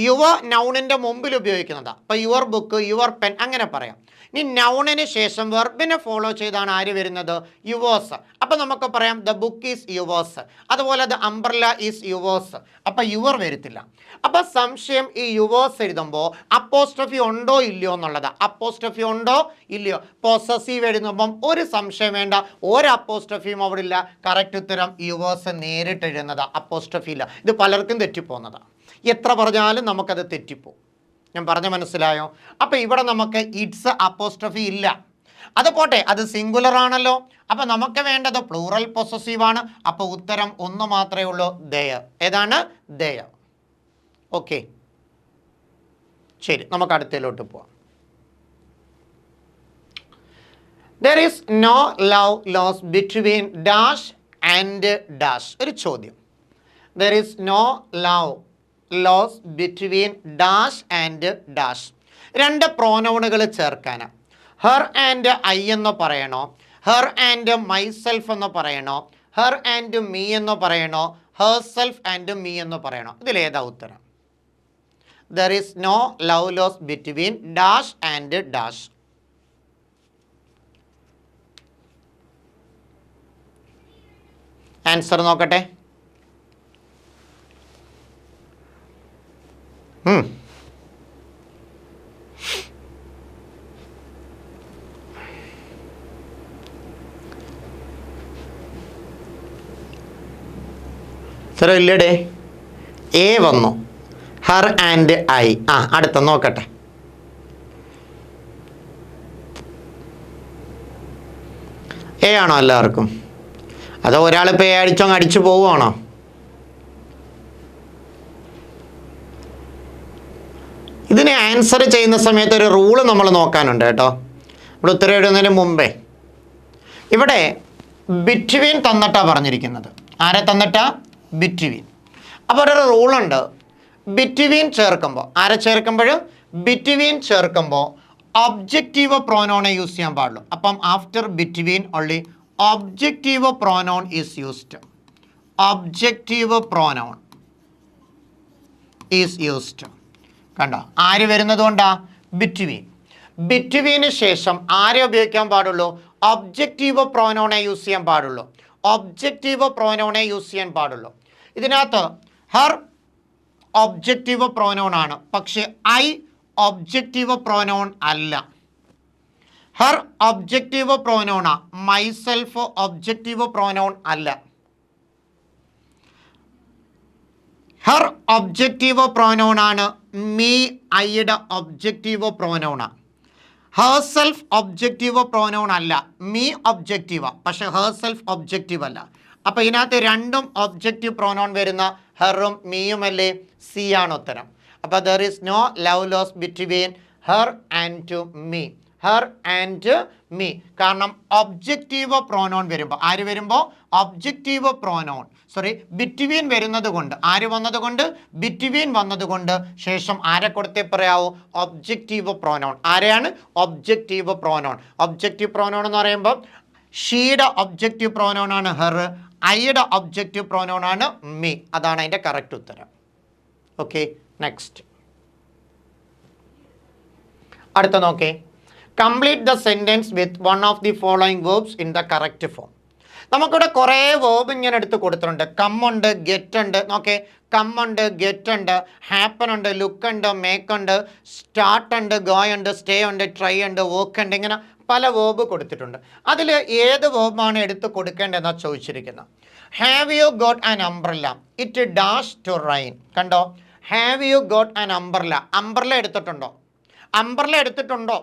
Speaker 1: യുവർ നൗണിൻ്റെ മുമ്പിൽ ഉപയോഗിക്കുന്നതാണ്. അപ്പോൾ യുവർ ബുക്ക്, യുവർ പെൻ അങ്ങനെ പറയാം. ഇനി നൗണിന് ശേഷം വെർബിനെ ഫോളോ ചെയ്താണ് ആര് വരുന്നത്? യുവേഴ്സ്. അപ്പോൾ നമുക്ക് പറയാം ദ ബുക്ക് ഈസ് യുവേഴ്സ്, അതുപോലെ ദ അംബ്രല്ല ഈസ് യുവേഴ്സ്. അപ്പോൾ യുവർ വരത്തില്ല. അപ്പോൾ സംശയം ഈ യുവേഴ്സ് എഴുതുമ്പോൾ അപ്പോസ്ട്രോഫി ഉണ്ടോ ഇല്ലയോ എന്നുള്ളത്. അപ്പോസ്ട്രോഫി ഉണ്ടോ ഇല്ലയോ? പൊസസീവ് എഴുതുമ്പം ഒരു സംശയം വേണ്ട, ഒരു അപ്പോസ്ട്രോഫിയും അവിടെ ഇല്ല. കറക്റ്റ് ഉത്തരം യുവേഴ്സ് നേരിട്ട് എഴുതുന്നത്, അപ്പോസ്ട്രോഫി ഇല്ല. ഇത് പലർക്കും തെറ്റിപ്പോകുന്നതാണ്, എത്ര പറഞ്ഞാലും നമുക്കത് തെറ്റിപ്പോകും. ഞാൻ പറഞ്ഞ മനസ്സിലായോ? അപ്പോൾ ഇവിടെ നമുക്ക് ഇറ്റ്സ് അപ്പോസ്ട്രോഫി ഇല്ല. അത് പോട്ടെ, അത് സിംഗുലർ ആണല്ലോ. അപ്പോൾ നമുക്ക് വേണ്ടത് പ്ലൂറൽ പൊസസീവ് ആണ്. അപ്പോൾ ഉത്തരം ഒന്ന് മാത്രമേ ഉള്ളൂ, ദയർ. ഏതാണ്? ദയർ. ഓക്കെ, ശരി, നമുക്ക് അടുത്തതിലോട്ട് പോവാം. There is no love lost between dash and dash. ഒരു ചോദ്യം. There is no love lost between dash and dash. രണ്ട് പ്രോനൗണുകൾ ചേർക്കാനാണ്. ഹെർ ആൻഡ് ഐ എന്ന് പറയണോ, ഹെർ ആൻഡ് മൈസെൽഫ് എന്ന് പറയണോ, ഹെർ ആൻഡ് മീ എന്ന് പറയണോ, ഹെർ സെൽഫ് ആൻഡ് മീ എന്ന് പറയണോ? ഇതിലേതാ ഉത്തരം? There is no love lost between dash and dash. Answer നോക്കട്ടെ. സാറേ ഇല്ലടേ, എ വന്നു, ഹർ ആൻഡ് ഐ. അടുത്ത നോക്കട്ടെ. എ ആണോ എല്ലാവർക്കും? അതോ ഒരാളിപ്പോൾ എ അടിച്ചു പോവുകയാണോ? ഇതിന് ആൻസർ ചെയ്യുന്ന സമയത്ത് ഒരു റൂള് നമ്മൾ നോക്കാനുണ്ട് കേട്ടോ. നമ്മൾ ഉത്തരം എഴുതുന്നതിന് മുമ്പേ ഇവിടെ ബിറ്റ്വീൻ തന്നിട്ടാണ് പറഞ്ഞിരിക്കുന്നത്. ആരെ തന്നിട്ടാ? ബിറ്റ്വീൻ. അപ്പോൾ ഒരു റൂളുണ്ട്, ബിറ്റ്വീൻ ചേർക്കുമ്പോൾ, ആരെ ചേർക്കുമ്പോൾ? ബിറ്റ്വീൻ ചേർക്കുമ്പോൾ ഒബ്ജക്റ്റീവ് പ്രോനോണെ യൂസ് ചെയ്യാൻ പാടുള്ളൂ. അപ്പം after between only objective pronoun is used. Objective pronoun is used. കണ്ടോ, ആര് വരുന്നത് കൊണ്ടാ? ബിറ്റ്വീൻ. ബിറ്റ്വീന് ശേഷം ആരെ ഉപയോഗിക്കാൻ പാടുള്ളൂ? ഒബ്ജക്റ്റീവ് പ്രോനൗണെ യൂസ് ചെയ്യാൻ പാടുള്ളൂ. ഒബ്ജക്റ്റീവ് പ്രോനൗണെ യൂസ് ചെയ്യാൻ പാടുള്ളൂ. ഇതിനകത്ത് ഹർ ഒബ്ജക്റ്റീവ് പ്രോനൗൺ ആണ്, പക്ഷേ ഐ ഒബ്ജക്റ്റീവ് പ്രോനൗൺ അല്ല. ഹർ ഒബ്ജക്റ്റീവ് പ്രോനൗണാ, മൈസെൽഫ് ഒബ്ജക്റ്റീവ് പ്രോനൗൺ അല്ല. ഹർ ഒബ്ജക്റ്റീവ് പ്രോനൗൺ ആണ്, മീ ഐയുടെ objective pronoun. Herself objective pronoun അല്ല, മീ ഒബ്ജക്റ്റീവാ, പക്ഷെ ഹർ സെൽഫ് ഒബ്ജക്റ്റീവ് അല്ല. അപ്പോൾ ഇതിനകത്ത് രണ്ടും ഒബ്ജക്റ്റീവ് പ്രോനൗൺ വരുന്ന ഹെറും മീയും അല്ലേ? സി ആണ് ഉത്തരം. അപ്പോൾ there is no love lost between her and me. Her and me, കാരണം ഒബ്ജക്റ്റീവ് പ്രോനൗൺ വരുമ്പോൾ, ആര് വരുമ്പോൾ? ഒബ്ജക്റ്റീവ് പ്രോനൗൺ, ബിറ്റ്വീൻ വരുന്നത് കൊണ്ട്, ആര് വന്നത് കൊണ്ട്? ബിറ്റ്വീൻ വന്നത് കൊണ്ട് ശേഷം ആരെ കൊടുത്തേ പറയാവൂ? Objective pronoun. ആരെയാണ്? Objective pronoun. ഒബ്ജക്റ്റീവ് പ്രോനൗൺ എന്ന് പറയുമ്പോൾ ഷീയുടെ ഒബ്ജക്റ്റീവ് പ്രോനൗൺ ആണ് ഹെർ, ഐയുടെ ഒബ്ജക്റ്റീവ് പ്രോനൗൺ ആണ് മീ. അതാണ് അതിൻ്റെ കറക്റ്റ് ഉത്തരം. Okay, next. അടുത്ത നോക്കേ. Complete the sentence with one of the following verbs in the correct form. നമുക്കിവിടെ കുറേ വേർബ് ഇങ്ങനെ എടുത്ത് കൊടുത്തിട്ടുണ്ട്. കം ഉണ്ട്, ഗെറ്റ് ഉണ്ട്. നോക്കേ, കം ഉണ്ട്, ഗെറ്റ് ഉണ്ട്, ഹാപ്പൻ ഉണ്ട്, ലുക്ക് ഉണ്ട്, മേക്ക് ഉണ്ട്, സ്റ്റാർട്ട് ഉണ്ട്, ഗോയ് ഉണ്ട്, സ്റ്റേ ഉണ്ട്, ട്രൈ ഉണ്ട്, വർക്ക് ഉണ്ട്. ഇങ്ങനെ പല വേർബ് കൊടുത്തിട്ടുണ്ട്. അതിൽ ഏത് വേർബാണ് എടുത്ത് കൊടുക്കേണ്ടതെന്നാണ് ചോദിച്ചിരിക്കുന്നത്. Have you got an umbrella, it dash to rain. കണ്ടോ, have you got an umbrella. Umbrella എടുത്തിട്ടുണ്ടോ? അംബ്രല്ല എടുത്തിട്ടുണ്ടോ?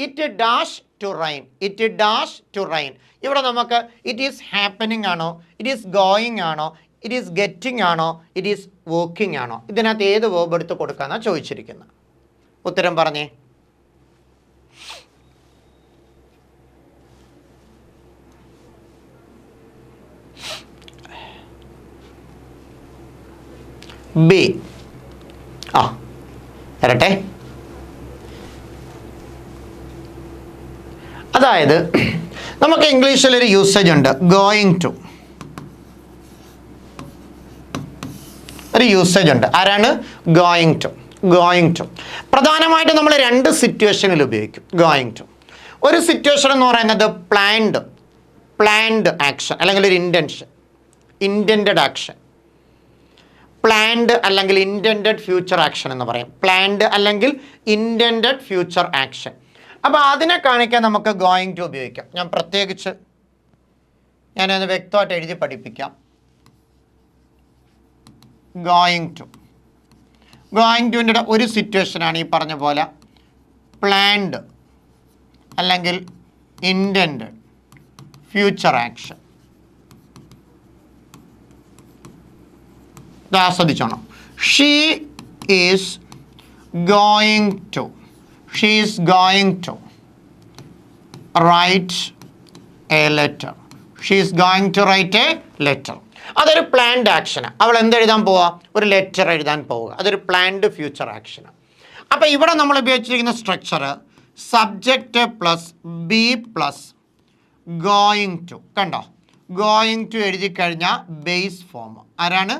Speaker 1: It dash to rain. It dash to rain. ഇവിടെ നമുക്ക് ഇറ്റ് ഈസ് ഹാപ്പനിങ് ആണോ, ഇറ്റ് ഈസ് ഗോയിങ് ആണോ, ഇറ്റ് ഈസ് ഗെറ്റിംഗ് ആണോ, it is working ആണോ? ഇതിനകത്ത് ഏത് വേർബ് എടുത്ത് കൊടുക്കാന്നാണ് ചോദിച്ചിരിക്കുന്നത്. ഉത്തരം പറഞ്ഞേ. ബി. വരട്ടെ. അതായത് നമുക്ക് ഇംഗ്ലീഷിലൊരു യൂസേജ് ഉണ്ട്, ഗോയിങ് ടു. ഒരു യൂസേജ് ഉണ്ട്, ആരാണ്? Going to. ഗോയിങ് ടു പ്രധാനമായിട്ടും നമ്മൾ രണ്ട് സിറ്റുവേഷനിൽ ഉപയോഗിക്കും ഗോയിങ് ടു. ഒരു സിറ്റുവേഷൻ എന്ന് പറയുന്നത് പ്ലാൻഡ് ആക്ഷൻ അല്ലെങ്കിൽ ഒരു ഇൻറ്റൻറ്റഡ് ആക്ഷൻ. പ്ലാൻഡ് അല്ലെങ്കിൽ ഇൻറ്റൻറ്റഡ് ഫ്യൂച്ചർ ആക്ഷൻ എന്ന് പറയും. പ്ലാൻഡ് അല്ലെങ്കിൽ ഇൻറ്റൻറ്റഡ് ഫ്യൂച്ചർ ആക്ഷൻ. അപ്പോൾ അതിനെ കാണിക്കാൻ നമുക്ക് ഗോയിങ് ടു ഉപയോഗിക്കാം. ഞാനത് വ്യക്തമായിട്ട് എഴുതി പഠിപ്പിക്കാം. ഗോയിങ് ടുവിൻ്റെ ഒരു സിറ്റുവേഷനാണ് ഈ പറഞ്ഞ പോലെ പ്ലാൻഡ് അല്ലെങ്കിൽ ഇൻറ്റൻറ്റഡ് ഫ്യൂച്ചർ ആക്ഷൻ. ആസ്വദിച്ചോണം. She is going to write a letter. അതൊരു പ്ലാൻഡ് ആക്ഷനാണ്. അവൾ എന്തെഴുതാൻ പോവുക? ഒരു ലെറ്റർ എഴുതാൻ പോവുക. അതൊരു പ്ലാൻഡ് ഫ്യൂച്ചർ ആക്ഷനാണ്. അപ്പോൾ ഇവിടെ നമ്മൾ ഉപയോഗിച്ചിരിക്കുന്ന structure subject plus be plus going to. കണ്ടോ? ഗോയിങ് ടു എഴുതി കഴിഞ്ഞാൽ ബേസ് ഫോം. ആരാണ്?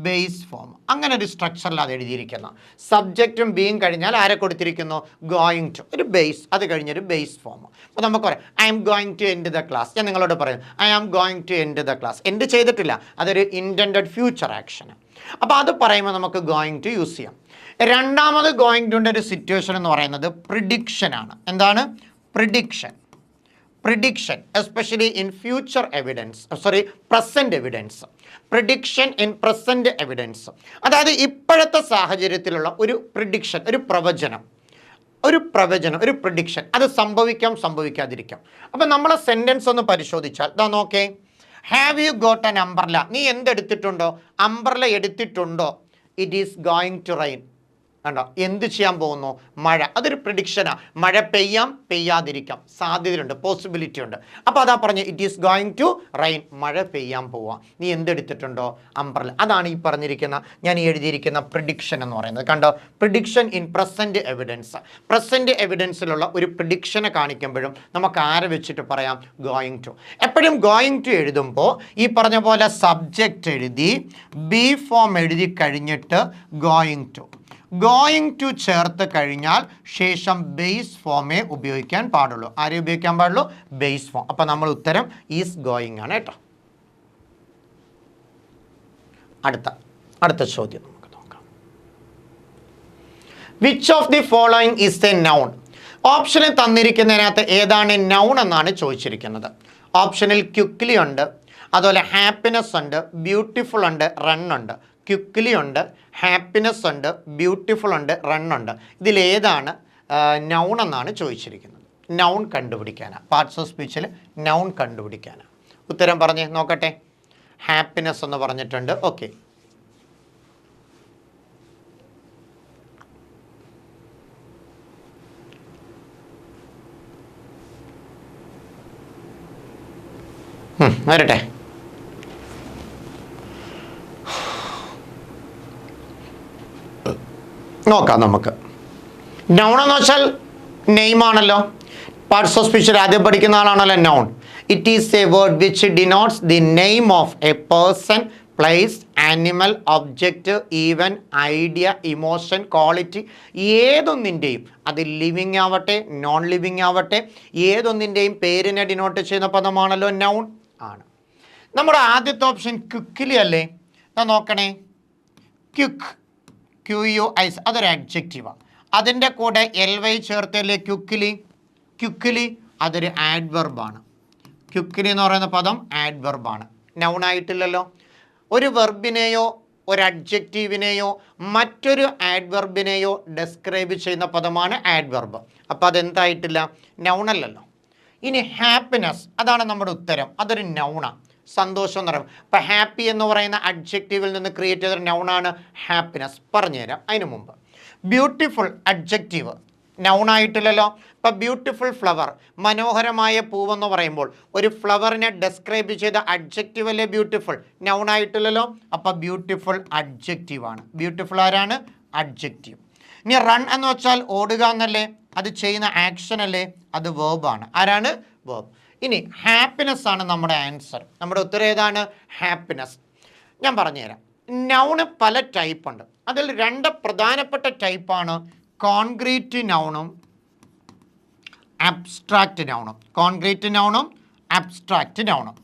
Speaker 1: Base form. അങ്ങനെ ഒരു സ്ട്രക്ചറിൽ അത് എഴുതിയിരിക്കുന്ന സബ്ജക്റ്റും ബിയും കഴിഞ്ഞാൽ ആരെ കൊടുത്തിരിക്കുന്നു? ഗോയിങ് ടു, ഒരു ബേസ്. അത് കഴിഞ്ഞൊരു ബേസ് ഫോം. അപ്പോൾ നമുക്ക് പറയാം I'm going to end the class. ഞാൻ നിങ്ങളോട് പറയും I am going to end the class. End ചെയ്തിട്ടില്ല, അതൊരു ഇൻറ്റൻറ്റഡ് ഫ്യൂച്ചർ ആക്ഷൻ. അപ്പോൾ അത് പറയുമ്പോൾ നമുക്ക് ഗോയിങ് ടു യൂസ് ചെയ്യാം. രണ്ടാമത് ഗോയിങ് ടുൻ്റെ ഒരു സിറ്റുവേഷൻ എന്ന് പറയുന്നത് പ്രിഡിക്ഷൻ ആണ്. എന്താണ്? prediction especially in present evidence. Prediction in present evidence. അതായത് ഇപ്പോഴത്തെ സാഹചര്യത്തിലുള്ള ഒരു പ്രിഡിക്ഷൻ, ഒരു പ്രവചനം, ഒരു പ്രിഡിക്ഷൻ. അത് സംഭവിക്കാതിരിക്കാം. അപ്പം നമ്മളെ സെൻറ്റൻസ് ഒന്ന് പരിശോധിച്ചാൽ ഇതാ നോക്കേ. Have you got an umbrella? നീ എന്തെടുത്തിട്ടുണ്ടോ? അംബ്രല്ല എടുത്തിട്ടുണ്ടോ? It is going to rain. കണ്ടോ? എന്ത് ചെയ്യാൻ പോകുന്നു? മഴ. അതൊരു പ്രിഡിക്ഷനാണ്. മഴ പെയ്യാം, പെയ്യാതിരിക്കാം, സാധ്യതയുണ്ട്, പോസിബിലിറ്റി ഉണ്ട്. അപ്പോൾ അതാ പറഞ്ഞ് it is going to rain. മഴ പെയ്യാൻ പോവാം. നീ എന്തെടുത്തിട്ടുണ്ടോ? അംബ്രല്ല. അതാണ് ഈ പറഞ്ഞിരിക്കുന്ന, ഞാൻ ഈ എഴുതിയിരിക്കുന്ന പ്രിഡിക്ഷൻ എന്ന് പറയുന്നത്. കണ്ടോ? Prediction in present evidence. Present എവിഡൻസിലുള്ള ഒരു പ്രിഡിക്ഷനെ കാണിക്കുമ്പോഴും നമുക്ക് ആരെ വെച്ചിട്ട് പറയാം? Going to. എപ്പോഴും ഗോയിങ് ടു എഴുതുമ്പോൾ ഈ പറഞ്ഞ പോലെ സബ്ജക്റ്റ് എഴുതി ബി ഫോം എഴുതി കഴിഞ്ഞിട്ട് ഗോയിങ് ടു ചേർത്ത് കഴിഞ്ഞാൽ ശേഷം ബേസ് ഫോമേ ഉപയോഗിക്കാൻ പാടുള്ളൂ. ആരെ ഉപയോഗിക്കാൻ പാടുള്ളൂ? Base form. അപ്പം നമ്മൾ ഉത്തരം ഈസ് ഗോയിങ് ആണ് കേട്ടോ. അടുത്ത ചോദ്യം നമുക്ക് നോക്കാം. Which of the following is A noun? ഓപ്ഷനിൽ തന്നിരിക്കുന്നതിനകത്ത് ഏതാണ് നൗൺ എന്നാണ് ചോദിച്ചിരിക്കുന്നത്. ഓപ്ഷനിൽ ക്വിക്ക്ലി ഉണ്ട്, അതുപോലെ ഹാപ്പിനെസ് ഉണ്ട്, ബ്യൂട്ടിഫുൾ ഉണ്ട്, റൺ ഉണ്ട്. ക്വിക്ക്ലി ഉണ്ട്, ഹാപ്പിനെസ് ഉണ്ട്, ബ്യൂട്ടിഫുൾ ഉണ്ട്, റൺ ഉണ്ട്. ഇതിലേതാണ് നൗൺ എന്നാണ് ചോദിച്ചിരിക്കുന്നത്. നൗൺ കണ്ടുപിടിക്കാനാണ്. പാർട്സ് ഓഫ് സ്പീച്ചിൽ നൗൺ കണ്ടുപിടിക്കാനാണ്. ഉത്തരം പറഞ്ഞ് നോക്കട്ടെ. ഹാപ്പിനെസ് എന്ന് പറഞ്ഞിട്ടുണ്ട്. ഓക്കെ, വരട്ടെ. നോക്കാം നമുക്ക്. നൗൺ എന്ന് വെച്ചാൽ നെയിമാണല്ലോ. പാർട്സ് ഓഫ് സ്പീച്ചിൽ ആദ്യം പഠിക്കുന്ന ആളാണല്ലോ noun. It is a word which denotes the name of a person, place, animal, object, even, idea, emotion, quality. ഏതൊന്നിൻ്റെയും, അത് ലിവിങ് ആവട്ടെ നോൺ ലിവിങ് ആവട്ടെ, ഏതൊന്നിൻ്റെയും പേരിനെ ഡിനോട്ട് ചെയ്യുന്ന പദമാണല്ലോ നൗൺ ആണ്. നമ്മുടെ ആദ്യത്തെ ഓപ്ഷൻ ക്വിക്ക്ലി അല്ലേ? നോക്കണേ. QUIS അതൊരു അഡ്ജക്റ്റീവാണ്. അതിൻ്റെ കൂടെ LY ചേർത്തല്ലേ ക്വിക്ക്ലി അതൊരു ആഡ്വർബാണ്. ക്വിക്ക്ലി എന്ന് പറയുന്ന പദം ആഡ്വർബാണ്, നൗൺ ആയിട്ടില്ലല്ലോ. ഒരു വെർബിനെയോ ഒരു അഡ്ജക്റ്റീവിനെയോ മറ്റൊരു ആഡ്വർബിനെയോ ഡെസ്ക്രൈബ് ചെയ്യുന്ന പദമാണ് ആഡ്വർബ്. അപ്പോൾ അതെന്തായിട്ടില്ല? നൗണല്ലല്ലോ. ഇനി ഹാപ്പിനെസ്, അതാണ് നമ്മുടെ ഉത്തരം. അതൊരു നൗണാണ്. സന്തോഷം എന്ന് പറയും. അപ്പോൾ ഹാപ്പി എന്ന് പറയുന്ന അഡ്ജക്റ്റീവിൽ നിന്ന് ക്രിയേറ്റ് ചെയ്തൊരു നൗണാണ് ഹാപ്പിനെസ്. പറഞ്ഞുതരാം അതിനു മുമ്പ്. ബ്യൂട്ടിഫുൾ അഡ്ജക്റ്റീവ്, നൗൺ ആയിട്ടില്ലല്ലോ. ഇപ്പോൾ ബ്യൂട്ടിഫുൾ ഫ്ലവർ, മനോഹരമായ പൂവെന്ന് പറയുമ്പോൾ ഒരു ഫ്ലവറിനെ ഡെസ്ക്രൈബ് ചെയ്ത അഡ്ജക്റ്റീവ് അല്ലേ ബ്യൂട്ടിഫുൾ? നൗൺ ആയിട്ടില്ലല്ലോ. അപ്പോൾ ബ്യൂട്ടിഫുൾ അഡ്ജക്റ്റീവാണ്. ബ്യൂട്ടിഫുൾ ആരാണ്? അഡ്ജക്റ്റീവ്. ഇനി റൺ എന്ന് വെച്ചാൽ ഓടുക എന്നല്ലേ, അത് ചെയ്യുന്ന ആക്ഷൻ അല്ലേ, അത് വേർബാണ്. ആരാണ്? വേർബ്. ഇനി ഹാപ്പിനെസ് ആണ് നമ്മുടെ ആൻസർ. നമ്മുടെ ഉത്തരം ഏതാണ്? ഹാപ്പിനെസ്. ഞാൻ പറഞ്ഞുതരാം. നൗണ് പല ടൈപ്പ് ഉണ്ട്. അതിൽ 2 പ്രധാനപ്പെട്ട ടൈപ്പാണ് കോൺക്രീറ്റ് നൗണും അബ്സ്ട്രാക്റ്റ് നൗണും. കോൺക്രീറ്റ് നൗണും അബ്സ്ട്രാക്റ്റ് നൗണും.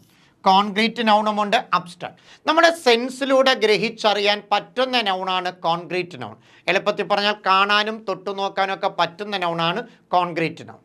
Speaker 1: കോൺക്രീറ്റ് നൗണുമുണ്ട്, അബ്സ്ട്രാക്ട്. നമ്മുടെ സെൻസിലൂടെ ഗ്രഹിച്ചറിയാൻ പറ്റുന്ന നൗണാണ് കോൺക്രീറ്റ് നൗൺ. എളുപ്പത്തിൽ പറഞ്ഞാൽ കാണാനും തൊട്ടു നോക്കാനും ഒക്കെ പറ്റുന്ന നൗണാണ് കോൺക്രീറ്റ് നൗൺ.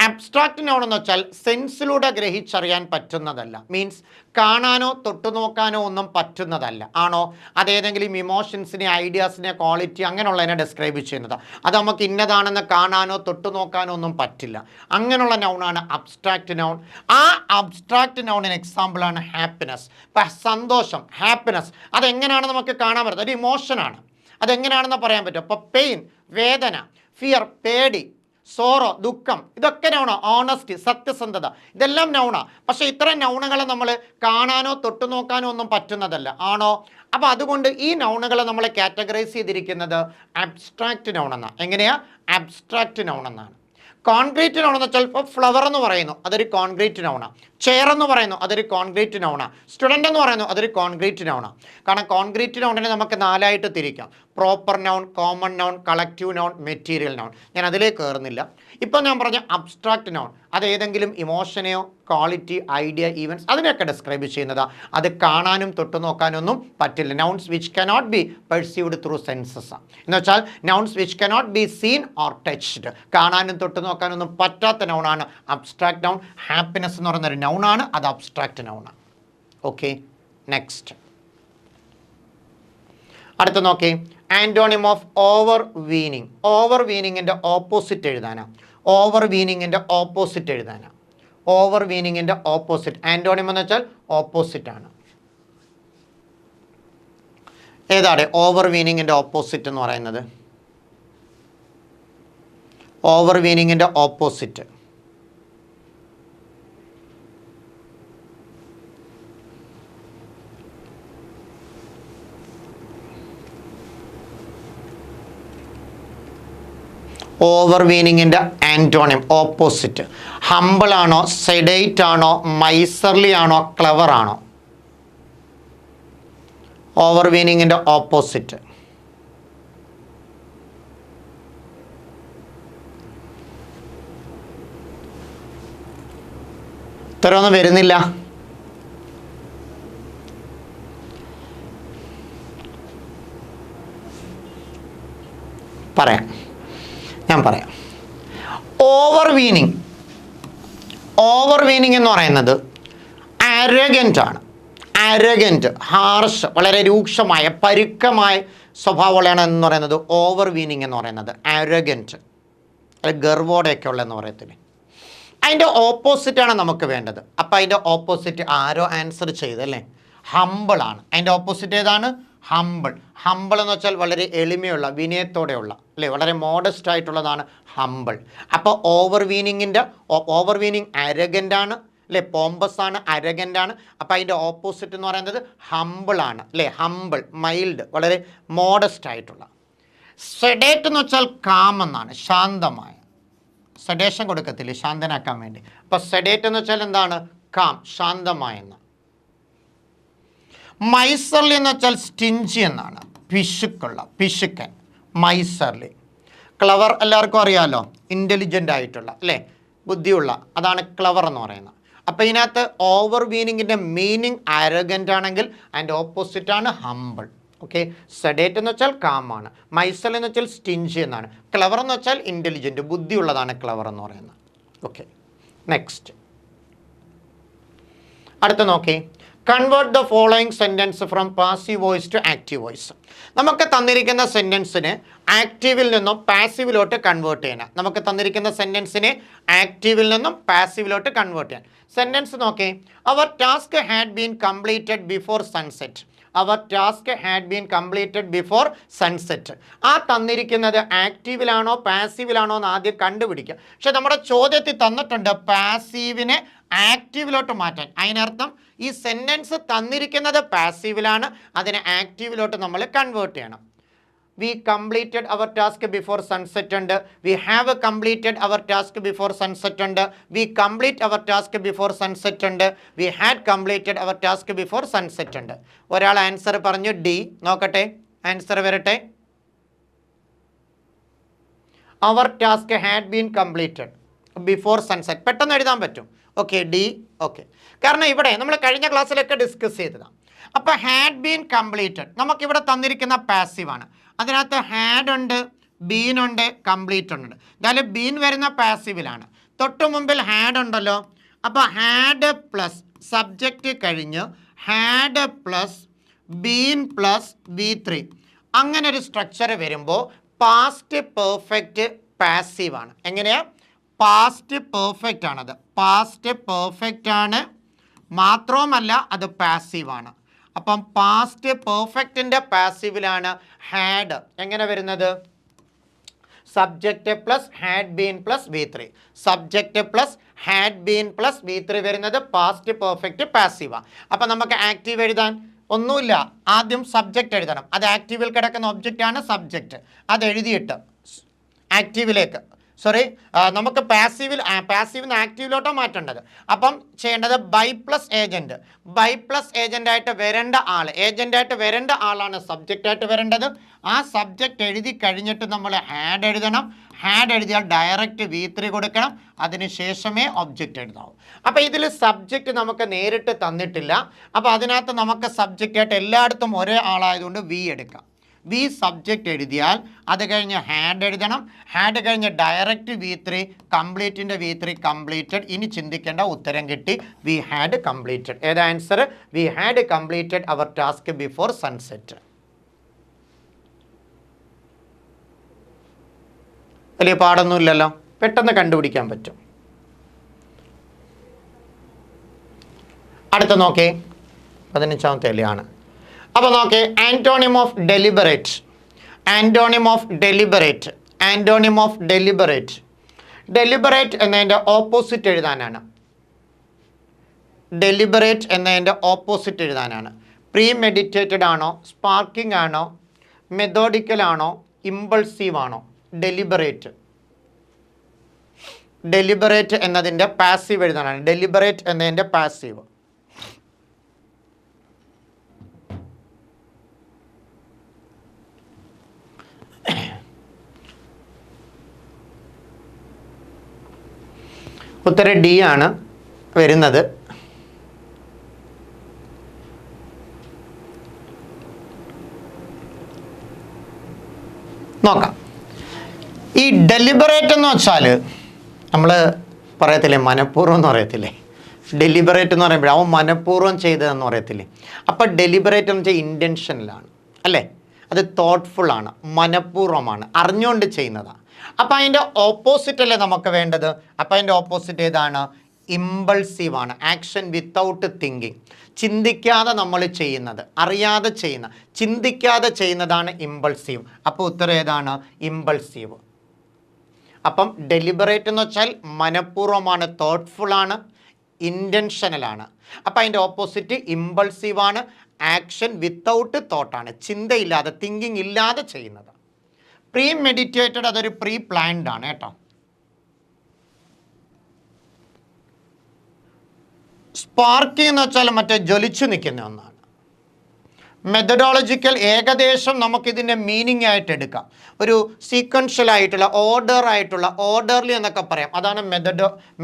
Speaker 1: അബ്സ്ട്രാക്റ്റ് നൗൺ എന്ന് വെച്ചാൽ സെൻസിലൂടെ ഗ്രഹിച്ചറിയാൻ പറ്റുന്നതല്ല. മീൻസ് കാണാനോ തൊട്ടു നോക്കാനോ ഒന്നും പറ്റുന്നതല്ല. ആണോ? അതേതെങ്കിലും ഇമോഷൻസിനെ, ഐഡിയാസിനെ, ക്വാളിറ്റി അങ്ങനെയുള്ളതിനെ ഡിസ്ക്രൈബ് ചെയ്യുന്നതാണ്. അത് നമുക്ക് ഇന്നതാണെന്ന് കാണാനോ തൊട്ടു നോക്കാനോ ഒന്നും പറ്റില്ല. അങ്ങനെയുള്ള നൗണാണ് അബ്സ്ട്രാക്റ്റ് നൗൺ. ആ അബ്സ്ട്രാക്റ്റ് നൗണിന് എക്സാമ്പിളാണ് ഹാപ്പിനെസ്. ഇപ്പം സന്തോഷം, ഹാപ്പിനെസ്, അതെങ്ങനെയാണെന്ന് നമുക്ക് കാണാൻ പറ്റും. ഒരു ഇമോഷനാണ്. അതെങ്ങനെയാണെന്ന് പറയാൻ പറ്റും. അപ്പോൾ പെയിൻ, വേദന, ഫിയർ, പേടി, സോറോ, ദുഃഖം, ഇതൊക്കെ നൗണാ. ഓണസ്റ്റി, സത്യസന്ധത, ഇതെല്ലാം നൗണാ. പക്ഷേ ഇത്തരം നൗണുകളെ നമ്മൾ കാണാനോ തൊട്ടു നോക്കാനോ ഒന്നും പറ്റുന്നതല്ല. ആണോ? അപ്പോൾ അതുകൊണ്ട് ഈ നൗണുകളെ നമ്മൾ കാറ്റഗറൈസ് ചെയ്തിരിക്കുന്നത് അബ്സ്ട്രാക്റ്റ് നൗൺ എന്നാണ്. എങ്ങനെയാ? അബ്സ്ട്രാക്റ്റ് നൗൺ എന്നാണ്. കോൺക്രീറ്റ് നൗൺ എന്ന് വെച്ചാൽ ഇപ്പോൾ ഫ്ലവർ എന്ന് പറയുന്നു, അതൊരു കോൺക്രീറ്റ് നൗണാണ്. ചെയർ എന്ന് പറയുന്നു, അതൊരു കോൺക്രീറ്റ് നൗണാണ്. സ്റ്റുഡൻ്റ് എന്ന് പറയുന്നു, അതൊരു കോൺക്രീറ്റ് നൗണാണ്. കാരണം കോൺക്രീറ്റ് നൗണിനെ നമുക്ക് 4 ആയിട്ട് തിരിക്കാം. Proper noun, common noun, collective noun, material noun. ഞാൻ അതിലേക്ക് കയറുന്നില്ല. ഇപ്പോൾ ഞാൻ പറഞ്ഞ അബ്സ്ട്രാക്റ്റ് നൗൺ അത് ഏതെങ്കിലും ഇമോഷനെയോ ക്വാളിറ്റി, ഐഡിയ, ഈവൻസ് അതിനെയൊക്കെ ഡിസ്ക്രൈബ് ചെയ്യുന്നതാണ്. അത് കാണാനും തൊട്ടു നോക്കാനൊന്നും പറ്റില്ല. Nouns which cannot be perceived through census എന്ന് വെച്ചാൽ nouns which cannot be seen or touched. കാണാനും തൊട്ടു നോക്കാനൊന്നും പറ്റാത്ത നൗണാണ് അബ്സ്ട്രാക്റ്റ് നൗൺ. ഹാപ്പിനെസ് എന്ന് പറയുന്നൊരു നൗണാണ്, അത് അബ്സ്ട്രാക്റ്റ് നൗണാണ്. Okay, next. അടുത്ത നോക്കി, ആൻറ്റോണിം ഓഫ് ഓവർ വീനിങ്. ഓവർ വീനിങ്ങിൻ്റെ ഓപ്പോസിറ്റ് എഴുതാനാണ്. ഓവർ വീനിങ്ങിൻ്റെ ഓപ്പോസിറ്റ് എഴുതാനാണ്. ഓവർ വീനിങ്ങിൻ്റെ ഓപ്പോസിറ്റ് ആൻറ്റോണിം എന്ന് വെച്ചാൽ ഓപ്പോസിറ്റ് ആണ്. ഏതാണ് ഓവർ വീനിങ്ങിൻ്റെ ഓപ്പോസിറ്റ് എന്ന് പറയുന്നത്? ഓവർ വീനിങ്ങിൻ്റെ ഓപ്പോസിറ്റ് ഓവർ വീനിങ്ങിൻ്റെ ആൻറ്റോണിം ഓപ്പോസിറ്റ് ഹംബിൾ ആണോ, സെഡേറ്റ് ആണോ, മൈസർലി ആണോ, ക്ലെവർ ആണോ? ഓവർ വീനിങ്ങിൻ്റെ ഓപ്പോസിറ്റ് ഇത്രയൊന്നും വരുന്നില്ല. ഞാൻ പറയാം. ഓവർ വീനിങ് എന്ന് പറയുന്നത് ആരോഗൻ്റ് ആണ്. ആരോഗൻ്റ്, ഹാർഷ്, വളരെ രൂക്ഷമായ പരുക്കമായ സ്വഭാവമുള്ളതാണ് എന്ന് പറയുന്നത് ഓവർ വീനിങ് എന്ന് പറയുന്നത്. ആരോഗൻ്റ്, ഗർവോടെയൊക്കെ ഉള്ളതെന്ന് പറയത്തില്ലേ. അതിൻ്റെ ഓപ്പോസിറ്റാണ് നമുക്ക് വേണ്ടത്. അപ്പം അതിൻ്റെ ഓപ്പോസിറ്റ് ആരോ ആൻസർ ചെയ്തല്ലേ, ഹംബിളാണ്. അതിൻ്റെ ഓപ്പോസിറ്റ് ഏതാണ്? ഹംബിൾ. ഹംബിൾ എന്ന് വെച്ചാൽ വളരെ എളിമയുള്ള, വിനയത്തോടെയുള്ള, അല്ലേ, വളരെ മോഡസ്റ്റ് ആയിട്ടുള്ളതാണ് ഹംബിൾ. അപ്പോൾ ഓവർ വീനിങ് അരഗൻ്റ് ആണ്, അല്ലേ, പോമ്പസ് ആണ്, അരഗൻ്റ് ആണ്. അപ്പോൾ അതിൻ്റെ ഓപ്പോസിറ്റ് എന്ന് പറയുന്നത് ഹംബിളാണ്, അല്ലേ, ഹംബിൾ, മൈൽഡ്, വളരെ മോഡസ്റ്റ് ആയിട്ടുള്ള. സെഡേറ്റ് എന്ന് വെച്ചാൽ കാം എന്നാണ്, ശാന്തമായ. സെഡേഷൻ കൊടുക്കത്തില്ലേ ശാന്തനാക്കാൻ വേണ്ടി. അപ്പോൾ സെഡേറ്റ് എന്ന് വെച്ചാൽ എന്താണ്? കാം, ശാന്തമായെന്ന്. മൈസർലി എന്ന് വെച്ചാൽ സ്റ്റിഞ്ചി എന്നാണ്, പിശുക്കൻ, മൈസർലി. ക്ലവർ എല്ലാവർക്കും അറിയാമല്ലോ, ഇൻ്റലിജൻ്റ് ആയിട്ടുള്ള, അല്ലേ, ബുദ്ധിയുള്ള, അതാണ് ക്ലവർ എന്ന് പറയുന്നത്. അപ്പോൾ ഇതിനകത്ത് ഓവർ വീനിങ്ങിൻ്റെ മീനിങ് ആരോഗൻ്റ് ആണെങ്കിൽ അതിൻ്റെ ഓപ്പോസിറ്റാണ് ഹംബിൾ. ഓക്കെ, സെഡേറ്റ് എന്ന് വെച്ചാൽ കാമാണ്, മൈസർലി എന്ന് വെച്ചാൽ സ്റ്റിഞ്ചി എന്നാണ്, ക്ലവർ എന്ന് വെച്ചാൽ ഇൻ്റലിജൻറ്റ്, ബുദ്ധിയുള്ളതാണ് ക്ലവർ എന്ന് പറയുന്നത്. Okay, next. അടുത്ത നോക്കി, convert the following sentence from passive voice to active voice. നമുക്ക് തന്നിരിക്കുന്ന സെൻറ്റൻസിനെ ആക്റ്റീവിൽ നിന്നും പാസീവിലോട്ട് കൺവേർട്ട് ചെയ്യണം. നമുക്ക് തന്നിരിക്കുന്ന സെൻറ്റൻസിനെ ആക്റ്റീവിൽ നിന്നും പാസീവിലോട്ട് കൺവേർട്ട് ചെയ്യാൻ. സെൻറ്റൻസ് നോക്കി, our task had been completed before sunset. Our task had been completed before sunset. ആ തന്നിരിക്കുന്നത് ആക്റ്റീവിലാണോ പാസീവിലാണോ എന്ന് ആദ്യം കണ്ടുപിടിക്കുക. പക്ഷെ നമ്മുടെ ചോദ്യത്തിൽ തന്നിട്ടുണ്ട് പാസീവിനെ ആക്റ്റീവിലോട്ട് മാറ്റാൻ. അതിനർത്ഥം ഈ സെൻറ്റൻസ് തന്നിരിക്കുന്നത് പാസീവിലാണ്, അതിനെ ആക്റ്റീവിലോട്ട് നമ്മൾ കൺവേർട്ട് ചെയ്യണം. we completed our task before sunset ഉണ്ട്, we have completed our task before sunset ഉണ്ട്, we complete our task before sunset ഉണ്ട്, we had completed our task before sunset ഉണ്ട്. ഒരാൾ ആൻസർ പറഞ്ഞു ഡി. നോക്കട്ടെ, ആൻസർ വരട്ടെ. Our task had been completed before sunset. പെട്ടെന്ന് എഴുതാൻ പറ്റും. Okay, D. ഓക്കെ, കാരണം ഇവിടെ നമ്മൾ കഴിഞ്ഞ ക്ലാസ്സിലൊക്കെ ഡിസ്കസ് ചെയ്തതാണ്. അപ്പോൾ ഹാഡ് ബീൻ കംപ്ലീറ്റഡ് നമുക്കിവിടെ തന്നിരിക്കുന്ന പാസീവാണ്. അതിനകത്ത് ഹാഡ് ഉണ്ട്, ബീൻ ഉണ്ട്, കംപ്ലീറ്റ് ഉണ്ട്. എന്തായാലും ബീൻ വരുന്ന പാസീവിലാണ്. തൊട്ട് മുമ്പിൽ ഹാഡ് ഉണ്ടല്ലോ. അപ്പോൾ ഹാഡ് പ്ലസ് സബ്ജക്റ്റ് കഴിഞ്ഞ് had plus been plus V3 അങ്ങനെ ഒരു സ്ട്രക്ചർ വരുമ്പോൾ പാസ്റ്റ് പെർഫെക്റ്റ് പാസീവാണ്. എങ്ങനെയാ? പാസ്റ്റ് പെർഫെക്റ്റ് ആണത്. പാസ്റ്റ് പെർഫെക്റ്റ് ആണ്, മാത്രവുമല്ല അത് പാസീവാണ്. അപ്പം പാസ്റ്റ് പെർഫെക്റ്റിൻ്റെ പാസീവിലാണ് ഹാഡ് എങ്ങനെ വരുന്നത്? Subject plus had been plus V3. Subject plus had been plus V3 വരുന്നത് പാസ്റ്റ് പെർഫെക്റ്റ് പാസീവാണ്. അപ്പം നമുക്ക് ആക്റ്റീവ് എഴുതാൻ ഒന്നുമില്ല, ആദ്യം സബ്ജക്റ്റ് എഴുതണം. അത് ആക്റ്റീവിൽ കിടക്കുന്ന ഒബ്ജക്റ്റാണ് സബ്ജക്റ്റ്. അത് എഴുതിയിട്ട് ആക്റ്റീവിലേക്ക് നമുക്ക് പാസീവിന്ന് ആക്റ്റീവിലോട്ടോ മാറ്റേണ്ടത്. അപ്പം ചെയ്യേണ്ടത് by plus agent. By plus ഏജൻ്റായിട്ട് വരേണ്ട ആൾ, ഏജൻ്റായിട്ട് വരേണ്ട ആളാണ് സബ്ജക്റ്റായിട്ട് വരേണ്ടത്. ആ സബ്ജക്റ്റ് എഴുതി കഴിഞ്ഞിട്ട് നമ്മൾ ഹാഡ് എഴുതണം. ഹാഡ് എഴുതിയാൽ ഡയറക്റ്റ് V3 കൊടുക്കണം. അതിന് ശേഷമേ ഒബ്ജക്റ്റ് എഴുതാവൂ. അപ്പോൾ ഇതിൽ സബ്ജക്റ്റ് നമുക്ക് നേരിട്ട് തന്നിട്ടില്ല. അപ്പോൾ അതിനകത്ത് നമുക്ക് സബ്ജക്റ്റായിട്ട് എല്ലായിടത്തും ഒരേ ആളായതുകൊണ്ട് വി എടുക്കാം. വി സബ്ജക്റ്റ് എഴുതിയാൽ അത് കഴിഞ്ഞ് ഹാഡ് എഴുതണം. ഹാഡ് കഴിഞ്ഞ് ഡയറക്റ്റ് V3, കംപ്ലീറ്റിൻ്റെ V3 കംപ്ലീറ്റഡ്. ഇനി ചിന്തിക്കേണ്ട, ഉത്തരം കിട്ടി. We had completed. ഏതാ answer? We had completed our task before sunset. വലിയ പാടൊന്നുമില്ലല്ലോ, പെട്ടെന്ന് കണ്ടുപിടിക്കാൻ പറ്റും. അടുത്ത നോക്കേ, 15ാമത്തെ ആണ്. അപ്പോൾ നോക്കേ, antonym of deliberate. Antonym of deliberate. Antonym of deliberate. Deliberate എന്നതിൻ്റെ ഓപ്പോസിറ്റ് എഴുതാനാണ്. ഡെലിബറേറ്റ് എന്നതിൻ്റെ ഓപ്പോസിറ്റ് എഴുതാനാണ്. പ്രീ മെഡിറ്റേറ്റഡ് ആണോ, സ്പാർക്കിംഗ് ആണോ, മെത്തോഡിക്കൽ ആണോ, ഇമ്പൾസീവ് ആണോ? ഡെലിബറേറ്റ്. ഡെലിബറേറ്റ് എന്നതിൻ്റെ പാസീവ് എഴുതാനാണ്. ഡെലിബറേറ്റ് എന്നതിൻ്റെ പാസീവ്. ഉത്തരം ഡി ആണ് വരുന്നത്. നോക്കാം. ഈ ഡെലിബറേറ്റ് എന്ന് വെച്ചാൽ നമ്മൾ പറയത്തില്ലേ, മനഃപൂർവ്വം എന്ന് പറയത്തില്ലേ. ഡെലിബറേറ്റ് എന്ന് പറയുമ്പോൾ അവൻ മനഃപൂർവ്വം ചെയ്തതെന്ന് പറയത്തില്ലേ. അപ്പോൾ ഡെലിബറേറ്റ് എന്ന് വെച്ചാൽ ഇൻറ്റൻഷനിലാണ് അല്ലേ, അത് തോട്ട്ഫുള്ളാണ്, മനഃപൂർവ്വമാണ്, അറിഞ്ഞുകൊണ്ട് ചെയ്യുന്നതാണ്. അപ്പോൾ അതിൻ്റെ ഓപ്പോസിറ്റ് അല്ലേ നമുക്ക് വേണ്ടത്. അപ്പോൾ അതിൻ്റെ ഓപ്പോസിറ്റ് ഏതാണ്? ഇമ്പൾസീവാണ്. Action without thinking. ചിന്തിക്കാതെ നമ്മൾ ചെയ്യുന്നത്, അറിയാതെ ചെയ്യുന്ന, ചിന്തിക്കാതെ ചെയ്യുന്നതാണ് ഇമ്പൾസീവ്. അപ്പോൾ ഉത്തരം ഏതാണ്? ഇമ്പൾസീവ്. അപ്പം ഡെലിബറേറ്റ് എന്ന് വെച്ചാൽ മനഃപൂർവ്വമാണ്, തോട്ട്ഫുള്ളാണ്, ഇൻറ്റൻഷനലാണ്. അപ്പോൾ അതിൻ്റെ ഓപ്പോസിറ്റ് ഇമ്പൾസീവാണ്, ആക്ഷൻ വിത്തൗട്ട് തോട്ടാണ്, ചിന്തയില്ലാതെ, തിങ്കിങ് ഇല്ലാതെ ചെയ്യുന്നത്. പ്രീ മെഡിറ്റേറ്റഡ് അതൊരു പ്രീ പ്ലാൻഡ് ആണ് കേട്ടോ. സ്പാർക്കിംഗ് എന്ന് വെച്ചാൽ മറ്റേ ജ്വലിച്ചു നിൽക്കുന്ന ഒന്നാണ്. മെത്തഡോളജിക്കൽ ഏകദേശം നമുക്കിതിൻ്റെ മീനിങ് ആയിട്ട് എടുക്കാം. ഒരു സീക്വൻഷ്യൽ ആയിട്ടുള്ള, ഓർഡർലി എന്നൊക്കെ പറയാം. അതാണ്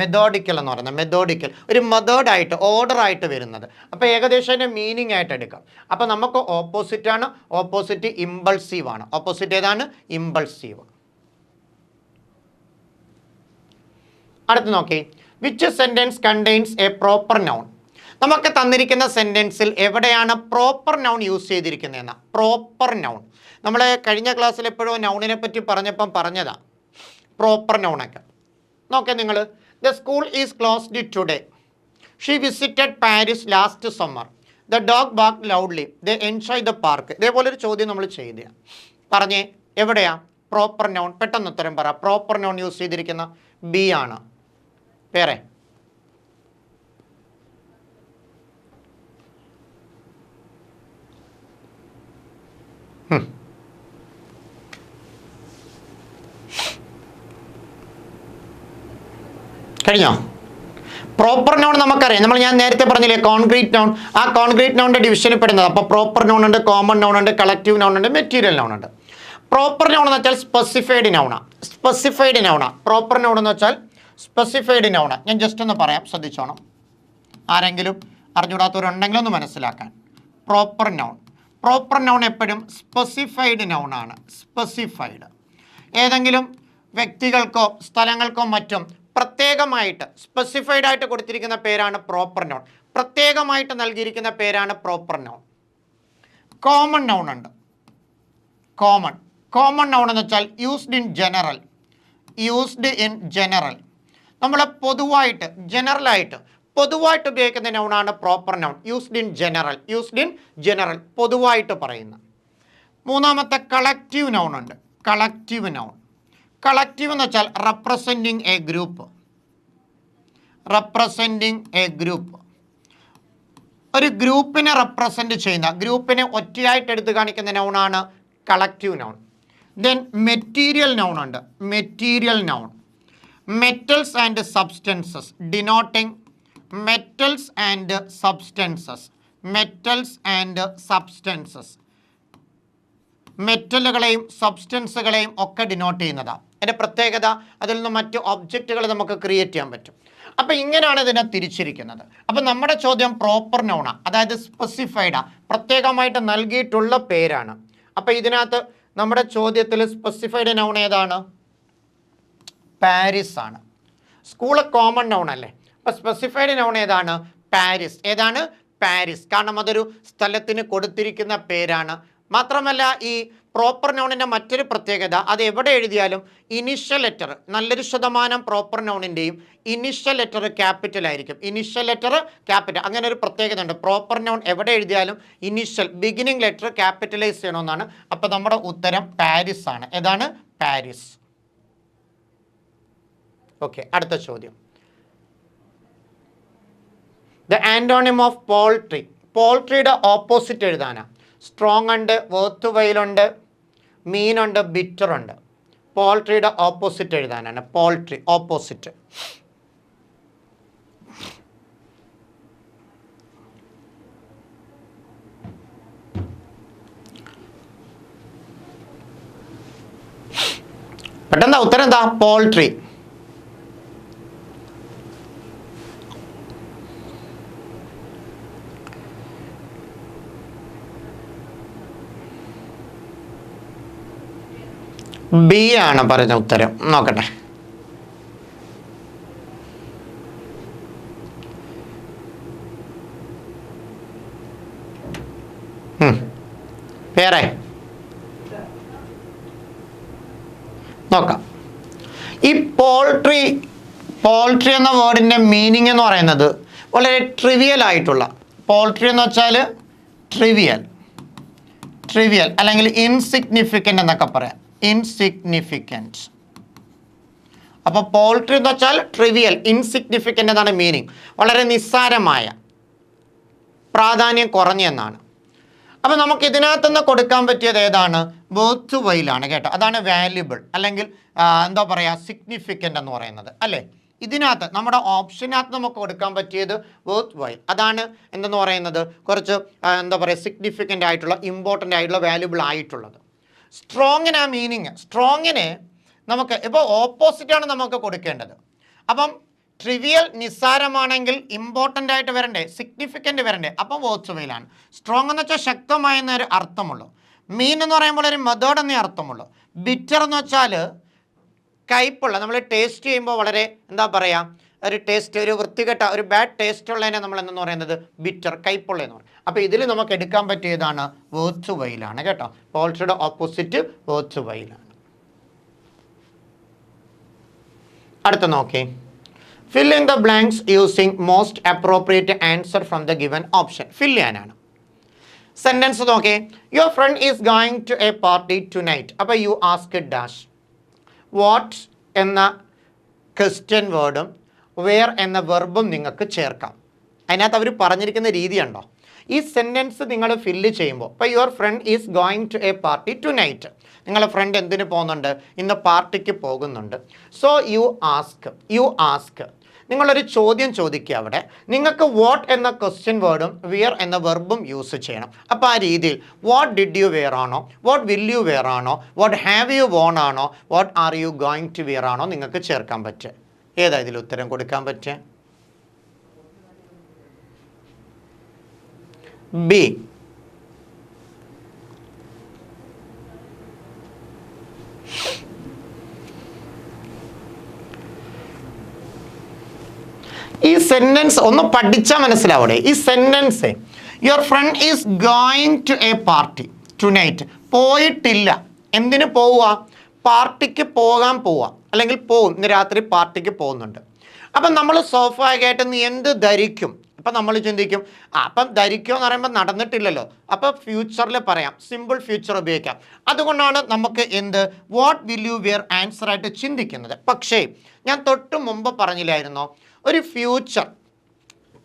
Speaker 1: മെത്തോഡിക്കൽ എന്ന് പറയുന്നത്. മെത്തോഡിക്കൽ ഒരു മെത്തേഡായിട്ട്, ഓർഡറായിട്ട് വരുന്നത്. അപ്പോൾ ഏകദേശം അതിൻ്റെ മീനിങ് ആയിട്ട് എടുക്കാം. അപ്പോൾ നമുക്ക് ഓപ്പോസിറ്റാണ്. ഓപ്പോസിറ്റ് ഇമ്പൾസീവ് ആണ്. ഓപ്പോസിറ്റ് ഏതാണ്? ഇമ്പൾസീവ്. അടുത്ത് നോക്കി, which sentence contains a proper noun. നമുക്ക് തന്നിരിക്കുന്ന സെൻറ്റൻസിൽ എവിടെയാണ് പ്രോപ്പർ നൗൺ യൂസ് ചെയ്തിരിക്കുന്നതെന്ന. പ്രോപ്പർ നൗൺ നമ്മൾ കഴിഞ്ഞ ക്ലാസ്സിൽ എപ്പോഴോ നൗണിനെ പറ്റി പറഞ്ഞപ്പം പറഞ്ഞതാണ് പ്രോപ്പർ നൗണൊക്കെ. നോക്കേ നിങ്ങൾ, the school is closed today, she visited Paris last summer, the dog bark loudly, the enjoy the park. ഇതേപോലൊരു ചോദ്യം നമ്മൾ ചെയ്ത പറഞ്ഞേ, എവിടെയാ പ്രോപ്പർ നൗൺ? പെട്ടെന്ന് ഉത്തരം പറ. പ്രോപ്പർ നൗൺ യൂസ് ചെയ്തിരിക്കുന്ന ബി ആണ്. വേറെ കഴിഞ്ഞോ? പ്രോപ്പർ നൗൺ നമുക്കറിയാം, ഞാൻ നേരത്തെ പറഞ്ഞില്ലേ കോൺക്രീറ്റ് നൗൺ, ആ കോൺക്രീറ്റ് നൗണിൻ്റെ ഡിവിഷനിൽ പെടുന്നത്. അപ്പോൾ പ്രോപ്പർ നൗൺ ഉണ്ട്, കോമൺ നൗൺ ഉണ്ട്, കളക്റ്റീവ് നൗൺ ഉണ്ട്, മെറ്റീരിയൽ നൗൺ ഉണ്ട്. പ്രോപ്പർ നൗൺ എന്ന് വെച്ചാൽ സ്പെസിഫൈഡ് നൗണാണ്. സ്പെസിഫൈഡ് നൗണാണ് പ്രോപ്പർ നൗൺ എന്ന് വെച്ചാൽ. സ്പെസിഫൈഡ് നൗണാണ്. ഞാൻ ജസ്റ്റ് ഒന്ന് പറയാം, ശ്രദ്ധിച്ചോണം. ആരെങ്കിലും അറിഞ്ഞുകൂടാത്തവരുണ്ടെങ്കിലും ഒന്ന് മനസ്സിലാക്കാൻ. പ്രോപ്പർ നൗൺ എപ്പോഴും സ്പെസിഫൈഡ് നൗണാണ്. സ്പെസിഫൈഡ് ഏതെങ്കിലും വ്യക്തികൾക്കോ സ്ഥലങ്ങൾക്കോ മറ്റും പ്രത്യേകമായിട്ട് സ്പെസിഫൈഡ് ആയിട്ട് കൊടുത്തിരിക്കുന്ന പേരാണ് പ്രോപ്പർ നൗൺ. പ്രത്യേകമായിട്ട് നൽകിയിരിക്കുന്ന പേരാണ് പ്രോപ്പർ നൗൺ. കോമൺ നൗൺ ഉണ്ട്. കോമൺ നൗൺ എന്ന് വെച്ചാൽ യൂസ്ഡ് ഇൻ ജനറൽ. നമ്മൾ പൊതുവായിട്ട് പൊതുവായിട്ട് ഉപയോഗിക്കുന്ന നൗണാണ് proper noun. Used in general പൊതുവായിട്ട് പറയുന്ന. മൂന്നാമത്തെ കളക്റ്റീവ് നൗൺ ഉണ്ട്. കളക്റ്റീവ് എന്ന് വെച്ചാൽ റെപ്രസെൻറ്റിങ് എ ഗ്രൂപ്പ്. ഒരു ഗ്രൂപ്പിനെ റെപ്രസെൻറ്റ് ചെയ്യുന്ന, ഗ്രൂപ്പിനെ ഒറ്റയായിട്ട് എടുത്ത് കാണിക്കുന്ന നൗണാണ് collective noun. Then material noun ഉണ്ട്. മെറ്റൽസ് ആൻഡ് സബ്സ്റ്റൻസസ്, ഡിനോട്ടിങ് മെറ്റലുകളെയും സബ്സ്റ്റൻസുകളെയും ഒക്കെ ഡിനോട്ട് ചെയ്യുന്നതാണ്. അതിൻ്റെ പ്രത്യേകത, അതിൽ നിന്ന് മറ്റ് ഒബ്ജക്റ്റുകൾ നമുക്ക് ക്രിയേറ്റ് ചെയ്യാൻ പറ്റും. അപ്പോൾ ഇങ്ങനെയാണ് ഇതിനെ തിരിച്ചിരിക്കുന്നത്. അപ്പോൾ നമ്മുടെ ചോദ്യം പ്രോപ്പർ നൗണാണ്, അതായത് സ്പെസിഫൈഡാ, പ്രത്യേകമായിട്ട് നൽകിയിട്ടുള്ള പേരാണ്. അപ്പോൾ ഇതിനകത്ത് നമ്മുടെ ചോദ്യത്തിൽ സ്പെസിഫൈഡ് നൗൺ ഏതാണ്? പാരീസ് ആണ്. സ്കൂൾ കോമൺ നൗൺ അല്ലേ? അപ്പോൾ സ്പെസിഫൈഡ് നൗൺ ഏതാണ്? പാരീസ്. ഏതാണ്? പാരീസ്. കാരണം അതൊരു സ്ഥലത്തിന് കൊടുത്തിരിക്കുന്ന പേരാണ്. മാത്രമല്ല ഈ പ്രോപ്പർ നൗണിൻ്റെ മറ്റൊരു പ്രത്യേകത, അത് എവിടെ എഴുതിയാലും ഇനിഷ്യൽ ലെറ്റർ, നല്ലൊരു ശതമാനം പ്രോപ്പർ നൗണിൻ്റെയും ഇനിഷ്യൽ ലെറ്റർ ക്യാപിറ്റൽ ആയിരിക്കും. അങ്ങനെ ഒരു പ്രത്യേകത ഉണ്ട്. പ്രോപ്പർ നൗൺ എവിടെ എഴുതിയാലും ബിഗിനിങ് ലെറ്റർ ക്യാപിറ്റലൈസ് ചെയ്യണമെന്നാണ്. അപ്പോൾ നമ്മുടെ ഉത്തരം പാരീസ് ആണ്. ഏതാണ്? പാരീസ്. ഓക്കെ, അടുത്ത ചോദ്യം. The antonym of paltry. പോൾട്രിയുടെ ഓപ്പോസിറ്റ് എഴുതാനാണ്. സ്ട്രോങ് ഉണ്ട്, വർത്ത് വൈലുണ്ട്, മീനുണ്ട്, ബിറ്റർ ഉണ്ട്. പോൾട്രിയുടെ ഓപ്പോസിറ്റ് എഴുതാനാണ്. Paltry opposite. പെട്ടെന്താ ഉത്തരം എന്താ? പോൾട്രി. ബി ആണ് പറഞ്ഞ ഉത്തരം. നോക്കട്ടെ. വേറെ നോക്കാം. ഈ പോൾട്രി എന്ന വേർഡിൻ്റെ മീനിങ് എന്ന് പറയുന്നത് വളരെ ട്രിവിയൽ ആയിട്ടുള്ള, പോൾട്രി എന്ന് വെച്ചാൽ ട്രിവിയൽ അല്ലെങ്കിൽ ഇൻസിഗ്നിഫിക്കൻ്റ് എന്നൊക്കെ പറയാം. ഇൻസിഗ്നിഫിക്കൻറ്റ്. അപ്പോൾ പോൾട്രി എന്ന് വെച്ചാൽ ട്രിവിയൽ, ഇൻസിഗ്നിഫിക്കൻ്റ് എന്നാണ് മീനിങ്. വളരെ നിസ്സാരമായ, പ്രാധാന്യം കുറഞ്ഞെന്നാണ്. അപ്പോൾ നമുക്ക് ഇതിനകത്തുനിന്ന് കൊടുക്കാൻ പറ്റിയത് ഏതാണ്? വർത്ത് വൈലാണ് കേട്ടോ. അതാണ് വാല്യുബിൾ അല്ലെങ്കിൽ എന്താ പറയുക, സിഗ്നിഫിക്കൻ്റ് എന്ന് പറയുന്നത് അല്ലേ. ഇതിനകത്ത് നമ്മുടെ ഓപ്ഷനകത്ത് നമുക്ക് കൊടുക്കാൻ പറ്റിയത് വർത്ത് വൈൽ. അതാണ് എന്തെന്ന് പറയുന്നത്, കുറച്ച് എന്താ പറയുക, സിഗ്നിഫിക്കൻ്റ് ആയിട്ടുള്ള, ഇമ്പോർട്ടൻ്റ് ആയിട്ടുള്ള, വാല്യുബിൾ ആയിട്ടുള്ളത്. സ്ട്രോങ്ങിന് ആ മീനിങ്, സ്ട്രോങ്ങിന് നമുക്ക് ഇപ്പോൾ ഓപ്പോസിറ്റാണ് നമുക്ക് കൊടുക്കേണ്ടത്. അപ്പം ട്രിവിയൽ നിസ്സാരമാണെങ്കിൽ ഇമ്പോർട്ടൻ്റ് ആയിട്ട് വരണ്ടേ, സിഗ്നിഫിക്കൻ്റ് വരണ്ടേ, അപ്പം വർത്ത് വൈലാണ്. സ്ട്രോങ് എന്ന് വെച്ചാൽ ശക്തമായ എന്നൊരു അർത്ഥമുള്ളൂ. മീൻ എന്ന് പറയുമ്പോൾ ഒരു മെത്തേഡ് എന്നേ അർത്ഥമുള്ളൂ. ബിറ്റർ എന്ന് വെച്ചാൽ കയ്പുള്ള, നമ്മൾ ടേസ്റ്റ് ചെയ്യുമ്പോൾ വളരെ എന്താ പറയുക, ഒരു ടേസ്റ്റ്, ഒരു വൃത്തികെട്ട, ഒരു ബാഡ് ടേസ്റ്റ് ഉള്ളതിനെ നമ്മൾ എന്തെന്ന് പറയുന്നത് ബിറ്റർ, കയ്പുള്ള എന്ന് പറയും. അപ്പോൾ ഇതിൽ നമുക്ക് എടുക്കാൻ പറ്റിയതാണ് വർത്ത് വൈലാണ് കേട്ടോ. പോൾട്രിയുടെ ഓപ്പോസിറ്റ് വർത്ത് വൈലാണ്. അടുത്ത നോക്കി. Fill in the blanks using most appropriate answer from the given option. Fill ചെയ്യാനാണ്. സെൻറ്റൻസ് നോക്കേ. Your friend is going to a party tonight. അപ്പോൾ യു ആസ്ക് ഡാഷ്. വാട്ട് എന്ന ക്വസ്റ്റ്യൻ വേർഡും വെയർ എന്ന വെർബും നിങ്ങൾക്ക് ചേർക്കാം. അതിനകത്ത് അവർ പറഞ്ഞിരിക്കുന്ന രീതി ഉണ്ടോ? ഈ സെൻറ്റൻസ് നിങ്ങൾ ഫില്ല് ചെയ്യുമ്പോൾ, ഇപ്പോൾ your friend is going to a party tonight, നിങ്ങളുടെ ഫ്രണ്ട് എന്തിന് പോകുന്നുണ്ട്? ഇന്ന് പാർട്ടിക്ക് പോകുന്നുണ്ട്. So you ask. നിങ്ങളൊരു ചോദ്യം ചോദിക്കുക അവിടെ, നിങ്ങൾക്ക് വാട്ട് എന്ന ക്വസ്റ്റ്യൻ വേർഡും വിയർ എന്ന വെർബും യൂസ് ചെയ്യണം. അപ്പോൾ ആ രീതിയിൽ വാട്ട് ഡിഡ് യു വെയർ ആണോ, വാട്ട് വിൽ യു വെയർ ആണോ, വാട്ട് ഹാവ് യു വോൺ ആണോ, what are you going to wear ആണോ നിങ്ങൾക്ക് ചേർക്കാൻ പറ്റുക. ഏതാ ഇതിൽ ഉത്തരം കൊടുക്കാൻ പറ്റുക? ബി. ഈ സെന്റൻസ് ഒന്ന് പഠിച്ചാൽ മനസ്സിലാവൂടെ? ഈ sentence your friend is going to a party tonight. പോയിട്ടില്ല. എന്തിനു പോവുക? പാർട്ടിക്ക് പോകാൻ പോവുക, അല്ലെങ്കിൽ പോകും. ഇന്ന് രാത്രി പാർട്ടിക്ക് പോകുന്നുണ്ട്. അപ്പം നമ്മൾ സ്വാഭാവികമായിട്ട് നീ എന്ത് ധരിക്കും? അപ്പം നമ്മൾ ചിന്തിക്കും അപ്പം ധരിക്കുമോ എന്ന് പറയുമ്പോൾ നടന്നിട്ടില്ലല്ലോ, അപ്പോൾ ഫ്യൂച്ചറിൽ പറയാം, സിമ്പിൾ ഫ്യൂച്ചർ ഉപയോഗിക്കാം. അതുകൊണ്ടാണ് നമുക്ക് എന്ത് what will you wear answer ആയിട്ട് ചിന്തിക്കുന്നത്. പക്ഷേ ഞാൻ തൊട്ട് മുമ്പ് പറഞ്ഞില്ലായിരുന്നോ, ഒരു ഫ്യൂച്ചർ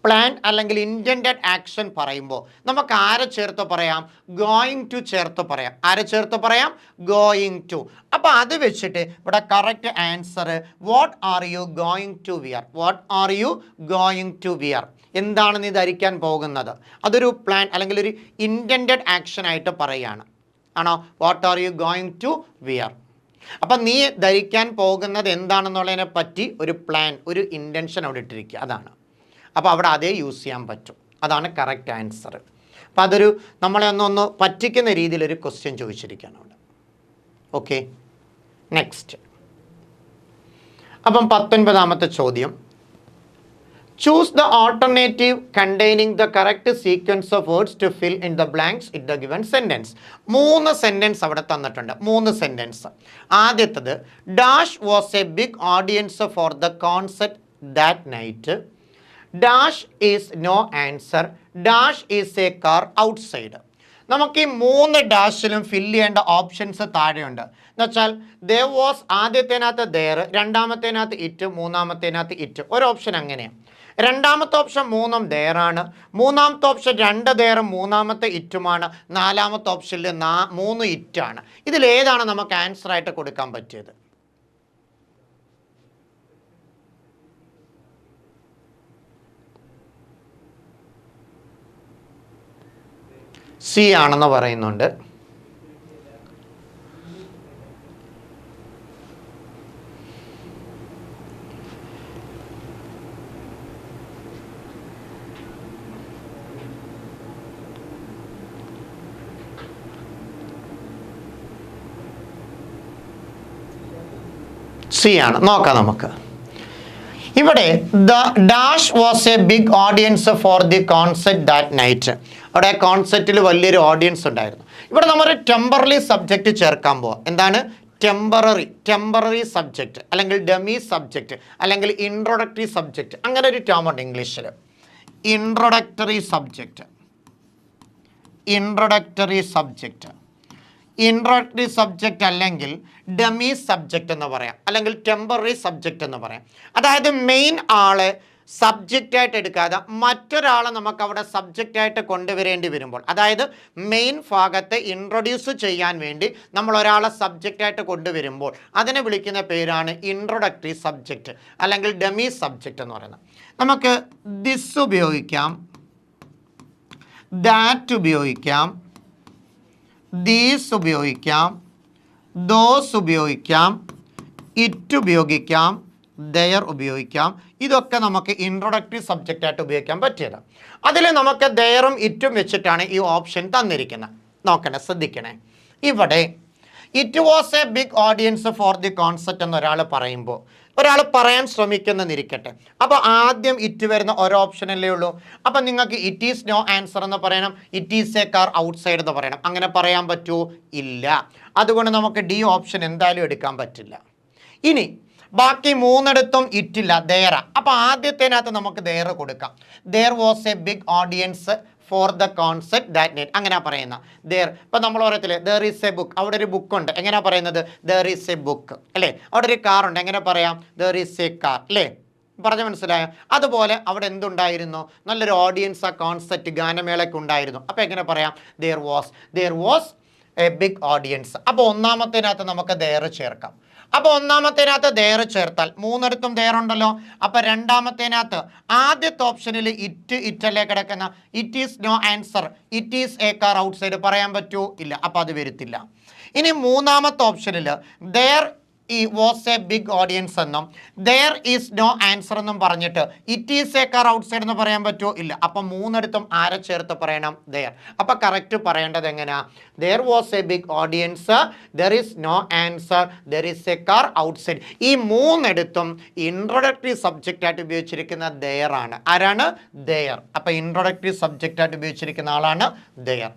Speaker 1: പ്ലാൻ അല്ലെങ്കിൽ ഇൻറ്റൻഡഡ് ആക്ഷൻ പറയുമ്പോൾ നമുക്ക് ആരെ ചേർത്ത് പറയാം? ഗോയിങ് ടു ചേർത്ത് പറയാം. ആരെ ചേർത്ത് പറയാം? Going to. അപ്പോൾ അത് വെച്ചിട്ട് ഇവിടെ correct answer what are you going to wear. What are you going to wear? എന്താണ് നീ ധരിക്കാൻ പോകുന്നത്? അതൊരു പ്ലാൻ അല്ലെങ്കിൽ ഒരു ഇൻറ്റൻഡഡ് ആക്ഷൻ ആയിട്ട് പറയുകയാണ്. ആണോ? What are you going to wear. അപ്പം നീ ധരിക്കാൻ പോകുന്നത് എന്താണെന്നുള്ളതിനെ പറ്റി ഒരു പ്ലാൻ, ഒരു ഇൻറ്റൻഷൻ അവിടെ ഇട്ടിരിക്കുക. അതാണ്. അപ്പോൾ അവിടെ അതേ യൂസ് ചെയ്യാൻ പറ്റും. അതാണ് കറക്റ്റ് ആൻസർ. അപ്പോൾ അതൊരു നമ്മളെ ഒന്ന് പറ്റിക്കുന്ന രീതിയിലൊരു ക്വസ്റ്റ്യൻ ചോദിച്ചിരിക്കുകയാണ് അവിടെ. Okay, next. അപ്പം 19ാമത്തെ ചോദ്യം, choose the alternative containing the correct sequence of words to fill in the blanks in the given sentence. 3 sentence അവിടെ തന്നിട്ടുണ്ട്. 3 സെൻറ്റൻസ്. ആദ്യത്തത്, dash was a big audience for the concert that night. Dash is no answer. Dash is a car outside. നമുക്ക് ഈ 3 ഡാഷിലും fill ചെയ്യേണ്ട options താഴെയുണ്ട്. എന്നുവെച്ചാൽ there was ആദ്യത്തേനകത്ത് ദർ, രണ്ടാമത്തേനകത്ത് ഇറ്റ്, മൂന്നാമത്തേനകത്ത് ഇറ്റ്. ഒരു ഓപ്ഷൻ അങ്ങനെയാണ്. രണ്ടാമത്തെ ഓപ്ഷൻ 3 ദേറാണ്. മൂന്നാമത്തെ ഓപ്ഷൻ 2 ദേറും മൂന്നാമത്തെ ഇറ്റുമാണ്. നാലാമത്തെ ഓപ്ഷനിൽ 3 ഇറ്റാണ്. ഇതിലേതാണ് നമുക്ക് ആൻസർ ആയിട്ട് കൊടുക്കാൻ പറ്റിയത്? സി ആണെന്ന് പറയുന്നുണ്ട്. സി ആണ്. നോക്കാം നമുക്ക്. ഇവിടെ the dash was a big audience for the concert that night. അവിടെ കോൺസെർട്ടിൽ വലിയൊരു ഓഡിയൻസ് ഉണ്ടായിരുന്നു. ഇവിടെ നമ്മൾ ടെമ്പററി സബ്ജക്റ്റ് ചേർക്കാൻ പോവാം. എന്താണ്? ടെമ്പററി സബ്ജക്റ്റ് അല്ലെങ്കിൽ ഡെമി സബ്ജക്റ്റ് അല്ലെങ്കിൽ ഇൻട്രൊഡക്ടറി സബ്ജക്റ്റ്, അങ്ങനെ ഒരു ടേം ഉണ്ട് ഇംഗ്ലീഷിൽ. Introductory subject. ഇൻട്രൊഡക്ടറി സബ്ജക്റ്റ് അല്ലെങ്കിൽ ഡെമി സബ്ജക്റ്റ് എന്ന് പറയാം, അല്ലെങ്കിൽ ടെമ്പററി സബ്ജക്റ്റ് എന്ന് പറയാം. അതായത് മെയിൻ ആളെ സബ്ജക്റ്റായിട്ട് എടുക്കാതെ മറ്റൊരാളെ നമുക്ക് അവിടെ സബ്ജക്റ്റായിട്ട് കൊണ്ടുവരേണ്ടി വരുമ്പോൾ, അതായത് മെയിൻ ഭാഗത്തെ ഇൻട്രൊഡ്യൂസ് ചെയ്യാൻ വേണ്ടി നമ്മൾ ഒരാളെ സബ്ജക്റ്റായിട്ട് കൊണ്ടുവരുമ്പോൾ അതിനെ വിളിക്കുന്ന പേരാണ് ഇൻട്രൊഡക്ടറി സബ്ജക്റ്റ് അല്ലെങ്കിൽ ഡെമി സബ്ജക്റ്റ് എന്ന് പറയുന്നത്. നമുക്ക് ദിസ് ഉപയോഗിക്കാം, ദാറ്റ് ഉപയോഗിക്കാം, ദീസ് ഉപയോഗിക്കാം, ദോസ് ഉപയോഗിക്കാം, ഇറ്റ് ഉപയോഗിക്കാം, ദയർ ഉപയോഗിക്കാം. ഇതൊക്കെ നമുക്ക് ഇൻട്രൊഡക്ടറി സബ്ജക്റ്റായിട്ട് ഉപയോഗിക്കാൻ പറ്റിയത്. അതിൽ നമുക്ക് ദയറും ഇറ്റും വെച്ചിട്ടാണ് ഈ ഓപ്ഷൻ തന്നിരിക്കുന്നത്. നോക്കണേ, ശ്രദ്ധിക്കണേ. ഇവിടെ it was a big audience for the concert എന്നൊരാൾ പറയുമ്പോൾ, ഒരാൾ പറയാൻ ശ്രമിക്കുന്നെന്നിരിക്കട്ടെ. അപ്പോൾ ആദ്യം ഇറ്റ് വരുന്ന ഒരു ഓപ്ഷനല്ലേ ഉള്ളൂ. അപ്പം നിങ്ങൾക്ക് ഇറ്റ് ഈസ് നോ ആൻസർ എന്ന് പറയണം, it is a car outside എന്ന് പറയണം. അങ്ങനെ പറയാൻ പറ്റുമോ? ഇല്ല. അതുകൊണ്ട് നമുക്ക് ഡി ഓപ്ഷൻ എന്തായാലും എടുക്കാൻ പറ്റില്ല. ഇനി ബാക്കി 3 ഇറ്റില്ല, ദേറ. അപ്പോൾ ആദ്യത്തേനകത്ത് നമുക്ക് ദേർ കൊടുക്കാം. There was a big audience for the concert that night. അങ്ങനെ പറയുന്ന ദേർ. ഇപ്പം നമ്മൾ പറയത്തില്ലേ ദർ ഈസ് എ ബുക്ക്, അവിടെ ഒരു ബുക്കുണ്ട്. എങ്ങനെയാണ് പറയുന്നത്? ദർ ഈസ് എ ബുക്ക് അല്ലേ. അവിടെ ഒരു കാറുണ്ട്, എങ്ങനെ പറയാം? ദർ ഈസ് എ കാർ അല്ലേ. പറഞ്ഞ് മനസ്സിലായോ? അതുപോലെ അവിടെ എന്തുണ്ടായിരുന്നു? നല്ലൊരു ഓഡിയൻസ് ആ കോൺസെർട്ട് ഗാനമേളയ്ക്ക് ഉണ്ടായിരുന്നു. അപ്പോൾ എങ്ങനെ പറയാം? There was a big audience. അപ്പോൾ ഒന്നാമത്തേനകത്ത് നമുക്ക് ദേർ ചേർക്കാം. അപ്പോൾ ഒന്നാമത്തേനകത്ത് there ചേർത്താൽ മൂന്നിടത്തും there ഉണ്ടല്ലോ. അപ്പോൾ രണ്ടാമത്തേനകത്ത് ആദ്യത്തെ ഓപ്ഷനിൽ ഇറ്റല്ലേ കിടക്കുന്ന it is no answer, it is a car outside പറയാൻ പറ്റുമോ? ഇല്ല, അപ്പോൾ അത് വരത്തില്ല. ഇനി മൂന്നാമത്തെ ഓപ്ഷനിൽ there was a big audience എന്നും there is no answer എന്നും പറഞ്ഞിട്ട് it is a car outside എന്ന് പറയാൻ പറ്റുമോ? ഇല്ല. അപ്പം മൂന്നിടത്തും ആരെ ചേർത്ത് പറയണം? there. അപ്പം കറക്റ്റ് പറയേണ്ടത് എങ്ങനെയാ? there was a big audience, there is no answer, there is a car outside. ഈ മൂന്നിടത്തും ഇൻട്രൊഡക്ടറി സബ്ജക്റ്റ് ആയിട്ട് ഉപയോഗിച്ചിരിക്കുന്ന there ആണ്. ആരാണ്? there. അപ്പം ഇൻട്രൊഡക്ടറി സബ്ജക്റ്റ് ആയിട്ട് ഉപയോഗിച്ചിരിക്കുന്ന ആളാണ് there.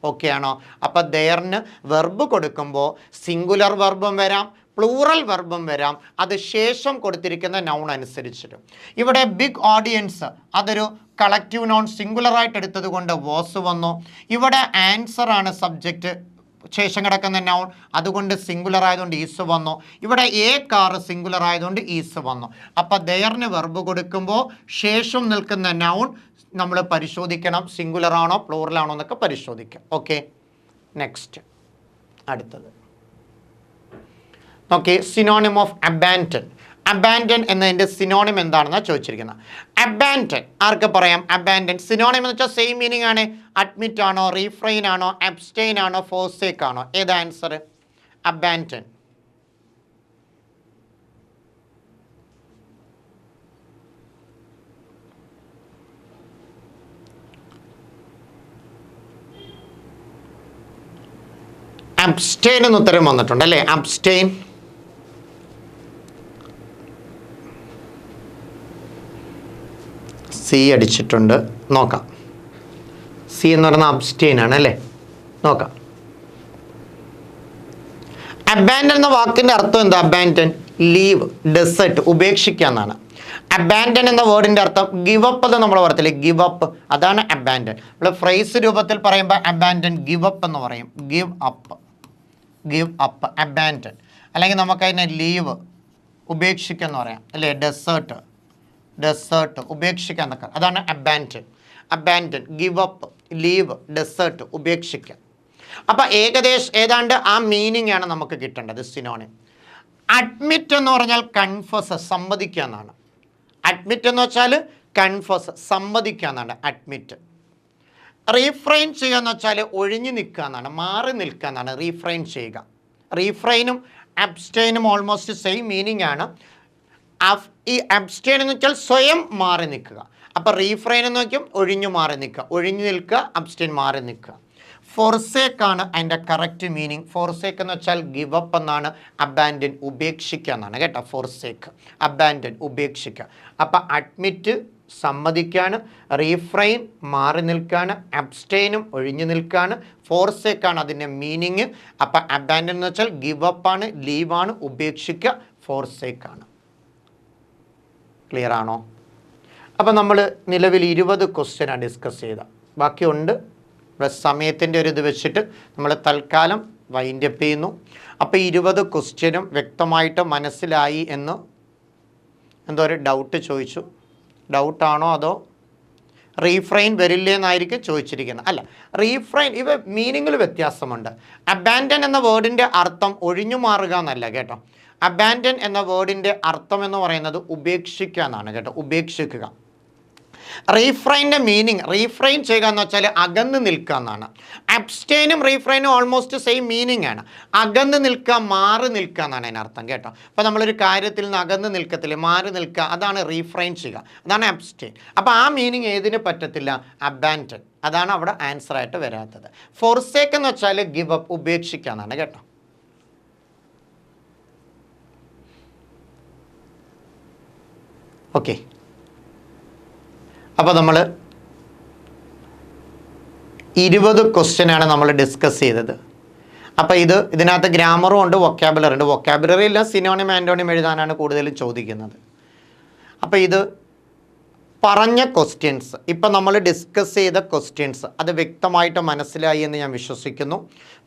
Speaker 1: ഓക്കെ ആണോ? അപ്പം ദെയറിന് വെർബ് കൊടുക്കുമ്പോൾ സിംഗുലർ വെർബും വരാം, പ്ലൂറൽ വെർബും വരാം, അത് ശേഷം കൊടുത്തിരിക്കുന്ന നൗൺ അനുസരിച്ചിട്ട്. ഇവിടെ ബിഗ് ഓഡിയൻസ് അതൊരു കളക്റ്റീവ് നൗൺ സിംഗുലറായിട്ട് എടുത്തത് കൊണ്ട് വാസ് വന്നു. ഇവിടെ ആൻസർ ആണ് സബ്ജക്റ്റ്, ശേഷം കിടക്കുന്ന നൗൺ, അതുകൊണ്ട് സിംഗുലർ ആയതുകൊണ്ട് ഈസ് വന്നു. ഇവിടെ എ കാർ സിംഗുലർ ആയതുകൊണ്ട് ഈസ് വന്നു. അപ്പം ദെയറിന് വെർബ് കൊടുക്കുമ്പോൾ ശേഷം നിൽക്കുന്ന നൗൺ നമ്മൾ പരിശോധിക്കണം, സിംഗുലർ ആണോ പ്ലൂറൽ ആണോ എന്നൊക്കെ പരിശോധിക്കാം. ഓക്കെ, നെക്സ്റ്റ് അടുത്തത് okay. Synonym of abandon. Abandon എന്നതിൻ്റെ സിനോണിം എന്താണെന്നാണ് ചോദിച്ചിരിക്കുന്നത്. അബാൻഡൻ ആർക്ക് പറയാം? അബാൻഡൻ സിനോണിം എന്ന് വെച്ചാൽ സെയിം മീനിങ് ആണ്. അഡ്മിറ്റ് ആണോ, റീഫ്രെയിൻ ആണോ, അബ്സ്റ്റെയിൻ ആണോ, ഫോർസേക്ക് ആണോ? ഏത് ആൻസർ? അബാൻഡൻ. അബ്സ്റ്റെയിൻ എന്ന് ഉത്തരം വന്നിട്ടുണ്ട് അല്ലേ? അബ്സ്റ്റെയിൻ. സി അടിച്ചിട്ടുണ്ട്, നോക്കാം. സി എന്ന് പറയുന്നത് അബ്സ്റ്റെയിൻ ആണ് അല്ലേ? നോക്കാം. അബാൻഡൻ എന്ന വാക്കിൻ്റെ അർത്ഥം എന്താ? അബാൻഡൻ ലീവ്, ഡെസേർട്ട്, ഉപേക്ഷിക്കുക എന്നാണ്. അബാൻഡൻ എന്ന വേർഡിൻ്റെ അർത്ഥം ഗിവ് അപ്പ് എന്ന് നമ്മൾ പറയത്തില്ലേ, ഗിവ് അപ്പ്, അതാണ് അബാൻഡൻ. നമ്മൾ ഫ്രേസ് രൂപത്തിൽ പറയുമ്പോൾ അബാൻഡൻ ഗിവ് അപ്പ് എന്ന് പറയും. Give up, give up, abandon. അല്ലെങ്കിൽ നമുക്കതിനെ ലീവ്, ഉപേക്ഷിക്കുക എന്ന് പറയാം അല്ലേ? ഡെസേർട്ട്, ഡെസേർട്ട്, ഉപേക്ഷിക്കുക എന്നൊക്കെ, അതാണ് abandon. Abandon, give up, leave, desert, ഉപേക്ഷിക്കുക. അപ്പം ഏകദേശം ഏതാണ്ട് ആ മീനിങ് ആണ് നമുക്ക് കിട്ടേണ്ടത് സിനോണിം. അഡ്മിറ്റ് എന്ന് പറഞ്ഞാൽ കൺഫസ്, സമ്മതിക്കുക എന്നാണ്. അഡ്മിറ്റ് എന്ന് വെച്ചാൽ കൺഫസ്, സമ്മതിക്കുക എന്നാണ് അഡ്മിറ്റ്. റീഫ്രെയിൻ ചെയ്യുക എന്ന് വെച്ചാൽ ഒഴിഞ്ഞു നിൽക്കുക എന്നാണ്, മാറി നിൽക്കുക എന്നാണ് റീഫ്രെയിൻ ചെയ്യുക. റീഫ്രെയിനും അബ്സ്റ്റെയിനും ഓൾമോസ്റ്റ് സെയിം മീനിങ് ആണ്. ഈ അബ്സ്റ്റെയിൻ എന്ന് വെച്ചാൽ സ്വയം മാറി നിൽക്കുക. അപ്പോൾ റീഫ്രെയിൻ എന്ന് വയ്ക്കും ഒഴിഞ്ഞു മാറി നിൽക്കുക, ഒഴിഞ്ഞു നിൽക്കുക, അബ്സ്റ്റെയിൻ മാറി നിൽക്കുക. ഫോർസേക്ക് ആണ് അതിൻ്റെ കറക്റ്റ് മീനിങ്. ഫോർസേക്ക് എന്ന് വെച്ചാൽ ഗിവ് അപ്പ് എന്നാണ്. അബാൻഡൻ ഉപേക്ഷിക്കുക എന്നാണ് കേട്ടോ. ഫോർസേക്ക്, അബാൻഡൻ ഉപേക്ഷിക്കുക. അപ്പം അഡ്മിറ്റ് സമ്മതിക്കാണ്, റീഫ്രെയിൻ മാറി നിൽക്കാണ്, അബ്സ്റ്റെയിനും ഒഴിഞ്ഞു നിൽക്കാണ്, ഫോർസേക്കാണ് അതിൻ്റെ മീനിങ്. അപ്പം അബാൻഡൻ എന്ന് വെച്ചാൽ ഗിവ് അപ്പാണ്, ലീവാണ്, ഉപേക്ഷിക്കുക, ഫോർസേക്കാണ്. ക്ലിയർ ആണോ? അപ്പം നമ്മൾ നിലവിൽ 20 ക്വസ്റ്റ്യനാണ് ഡിസ്കസ് ചെയ്ത, ബാക്കിയുണ്ട്. സമയത്തിൻ്റെ ഒരു ഇത് വെച്ചിട്ട് നമ്മൾ തൽക്കാലം വൈൻഡപ്പ് ചെയ്യുന്നു. അപ്പോൾ 20 ക്വസ്റ്റ്യനും വ്യക്തമായിട്ട് മനസ്സിലായി എന്ന് എന്തോ ഒരു ഡൗട്ട് ചോദിച്ചു. ഡൗട്ടാണോ അതോ റീഫ്രെയിൻ വരില്ലേ എന്നായിരിക്കും ചോദിച്ചിരിക്കുന്നത്? അല്ല, റീഫ്രെയിൻ ഇവ മീനിങ്ങിൽ വ്യത്യാസമുണ്ട്. അബാൻഡൻ എന്ന വേർഡിൻ്റെ അർത്ഥം ഒഴിഞ്ഞു മാറുക എന്നല്ല കേട്ടോ. അബാൻഡൻ എന്ന വേർഡിൻ്റെ അർത്ഥം എന്ന് പറയുന്നത് ഉപേക്ഷിക്കുക എന്നാണ് കേട്ടോ, ഉപേക്ഷിക്കുക. റീഫ്രെയിൻ്റെ മീനിങ്, റീഫ്രെയിൻ ചെയ്യുക എന്ന് വെച്ചാൽ അകന്ന് നിൽക്കുക എന്നാണ്. അബ്സ്റ്റെയിനും റീഫ്രെയിനും ഓൾമോസ്റ്റ് സെയിം മീനിങ് ആണ്. അകന്ന് നിൽക്കുക, മാറി നിൽക്കുക എന്നാണ് അതിനർത്ഥം കേട്ടോ. അപ്പോൾ നമ്മളൊരു കാര്യത്തിൽ നിന്ന് അകന്ന് നിൽക്കത്തില്ല, മാറി നിൽക്കുക, അതാണ് റീഫ്രെയിൻ ചെയ്യുക, അതാണ് അബ്സ്റ്റെയിൻ. അപ്പോൾ ആ മീനിങ് ഏതിന് പറ്റത്തില്ല? അബാൻഡൻ. അതാണ് അവിടെ ആൻസർ ആയിട്ട് വരാത്തത്. ഫോർസേക്ക് എന്ന് വെച്ചാൽ ഗിവ് അപ്പ്, ഉപേക്ഷിക്കുക എന്നാണ് കേട്ടോ. ഓക്കെ, അപ്പോൾ നമ്മൾ 20 ക്വസ്റ്റ്യനാണ് നമ്മൾ ഡിസ്കസ് ചെയ്തത്. അപ്പോൾ ഇതിനകത്ത് ഗ്രാമറും ഉണ്ട്, വൊക്കാബുലറി ഉണ്ട്. വൊക്കാബുലറി ഇല്ല, സിനോണിം ആൻറ്റോണിം എഴുതാനാണ് കൂടുതലും ചോദിക്കുന്നത്. അപ്പോൾ ഇത് പറഞ്ഞ ക്വസ്റ്റ്യൻസ്, ഇപ്പം നമ്മൾ ഡിസ്കസ് ചെയ്ത ക്വസ്റ്റ്യൻസ് അത് വ്യക്തമായിട്ട് മനസ്സിലായി എന്ന് ഞാൻ വിശ്വസിക്കുന്നു.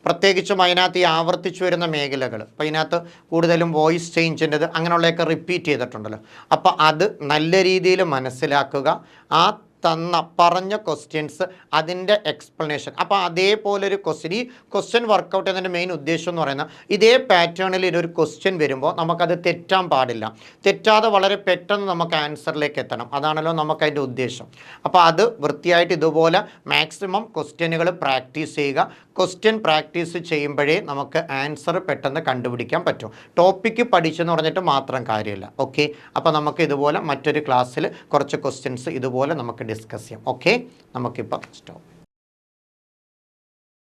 Speaker 1: പ്രത്യേകിച്ചും അതിനകത്ത് ഈ ആവർത്തിച്ചു വരുന്ന മേഖലകൾ, അപ്പോൾ ഇതിനകത്ത് കൂടുതലും വോയിസ് ചേഞ്ചിൻ്റെത് അങ്ങനെയുള്ളതൊക്കെ റിപ്പീറ്റ് ചെയ്തിട്ടുണ്ടല്ലോ. അപ്പോൾ അത് നല്ല രീതിയിൽ മനസ്സിലാക്കുക. ആ തന്ന പറഞ്ഞ ക്വസ്റ്റ്യൻസ് അതിൻ്റെ എക്സ്പ്ലനേഷൻ. അപ്പോൾ അതേപോലൊരു ക്വസ്റ്റ്യൻ, ഈ ക്വസ്റ്റ്യൻ വർക്കൗട്ട് ചെയ്യുന്നതിൻ്റെ മെയിൻ ഉദ്ദേശം എന്ന് പറയുന്നത് ഇതേ പാറ്റേണിൽ ഒരു ക്വസ്റ്റ്യൻ വരുമ്പോൾ നമുക്കത് തെറ്റാൻ പാടില്ല. തെറ്റാതെ വളരെ പെട്ടെന്ന് നമുക്ക് ആൻസറിലേക്ക് എത്തണം. അതാണല്ലോ നമുക്കതിൻ്റെ ഉദ്ദേശം. അപ്പോൾ അത് വൃത്തിയായിട്ട് ഇതുപോലെ മാക്സിമം ക്വസ്റ്റ്യനുകൾ പ്രാക്ടീസ് ചെയ്യുക. ക്വസ്റ്റ്യൻ പ്രാക്ടീസ് ചെയ്യുമ്പോഴേ നമുക്ക് ആൻസർ പെട്ടെന്ന് കണ്ടുപിടിക്കാൻ പറ്റും. ടോപ്പിക്ക് പഠിച്ചെന്ന് പറഞ്ഞിട്ട് മാത്രം കാര്യമില്ല. ഓക്കെ, അപ്പോൾ നമുക്ക് ഇതുപോലെ മറ്റൊരു ക്ലാസ്സിൽ കുറച്ച് ക്വസ്റ്റ്യൻസ് ഇതുപോലെ നമുക്ക് ഡിസ്കസ് ചെയ്യാം. ഓക്കെ, നമുക്കിപ്പോൾ സ്റ്റോപ്പ്.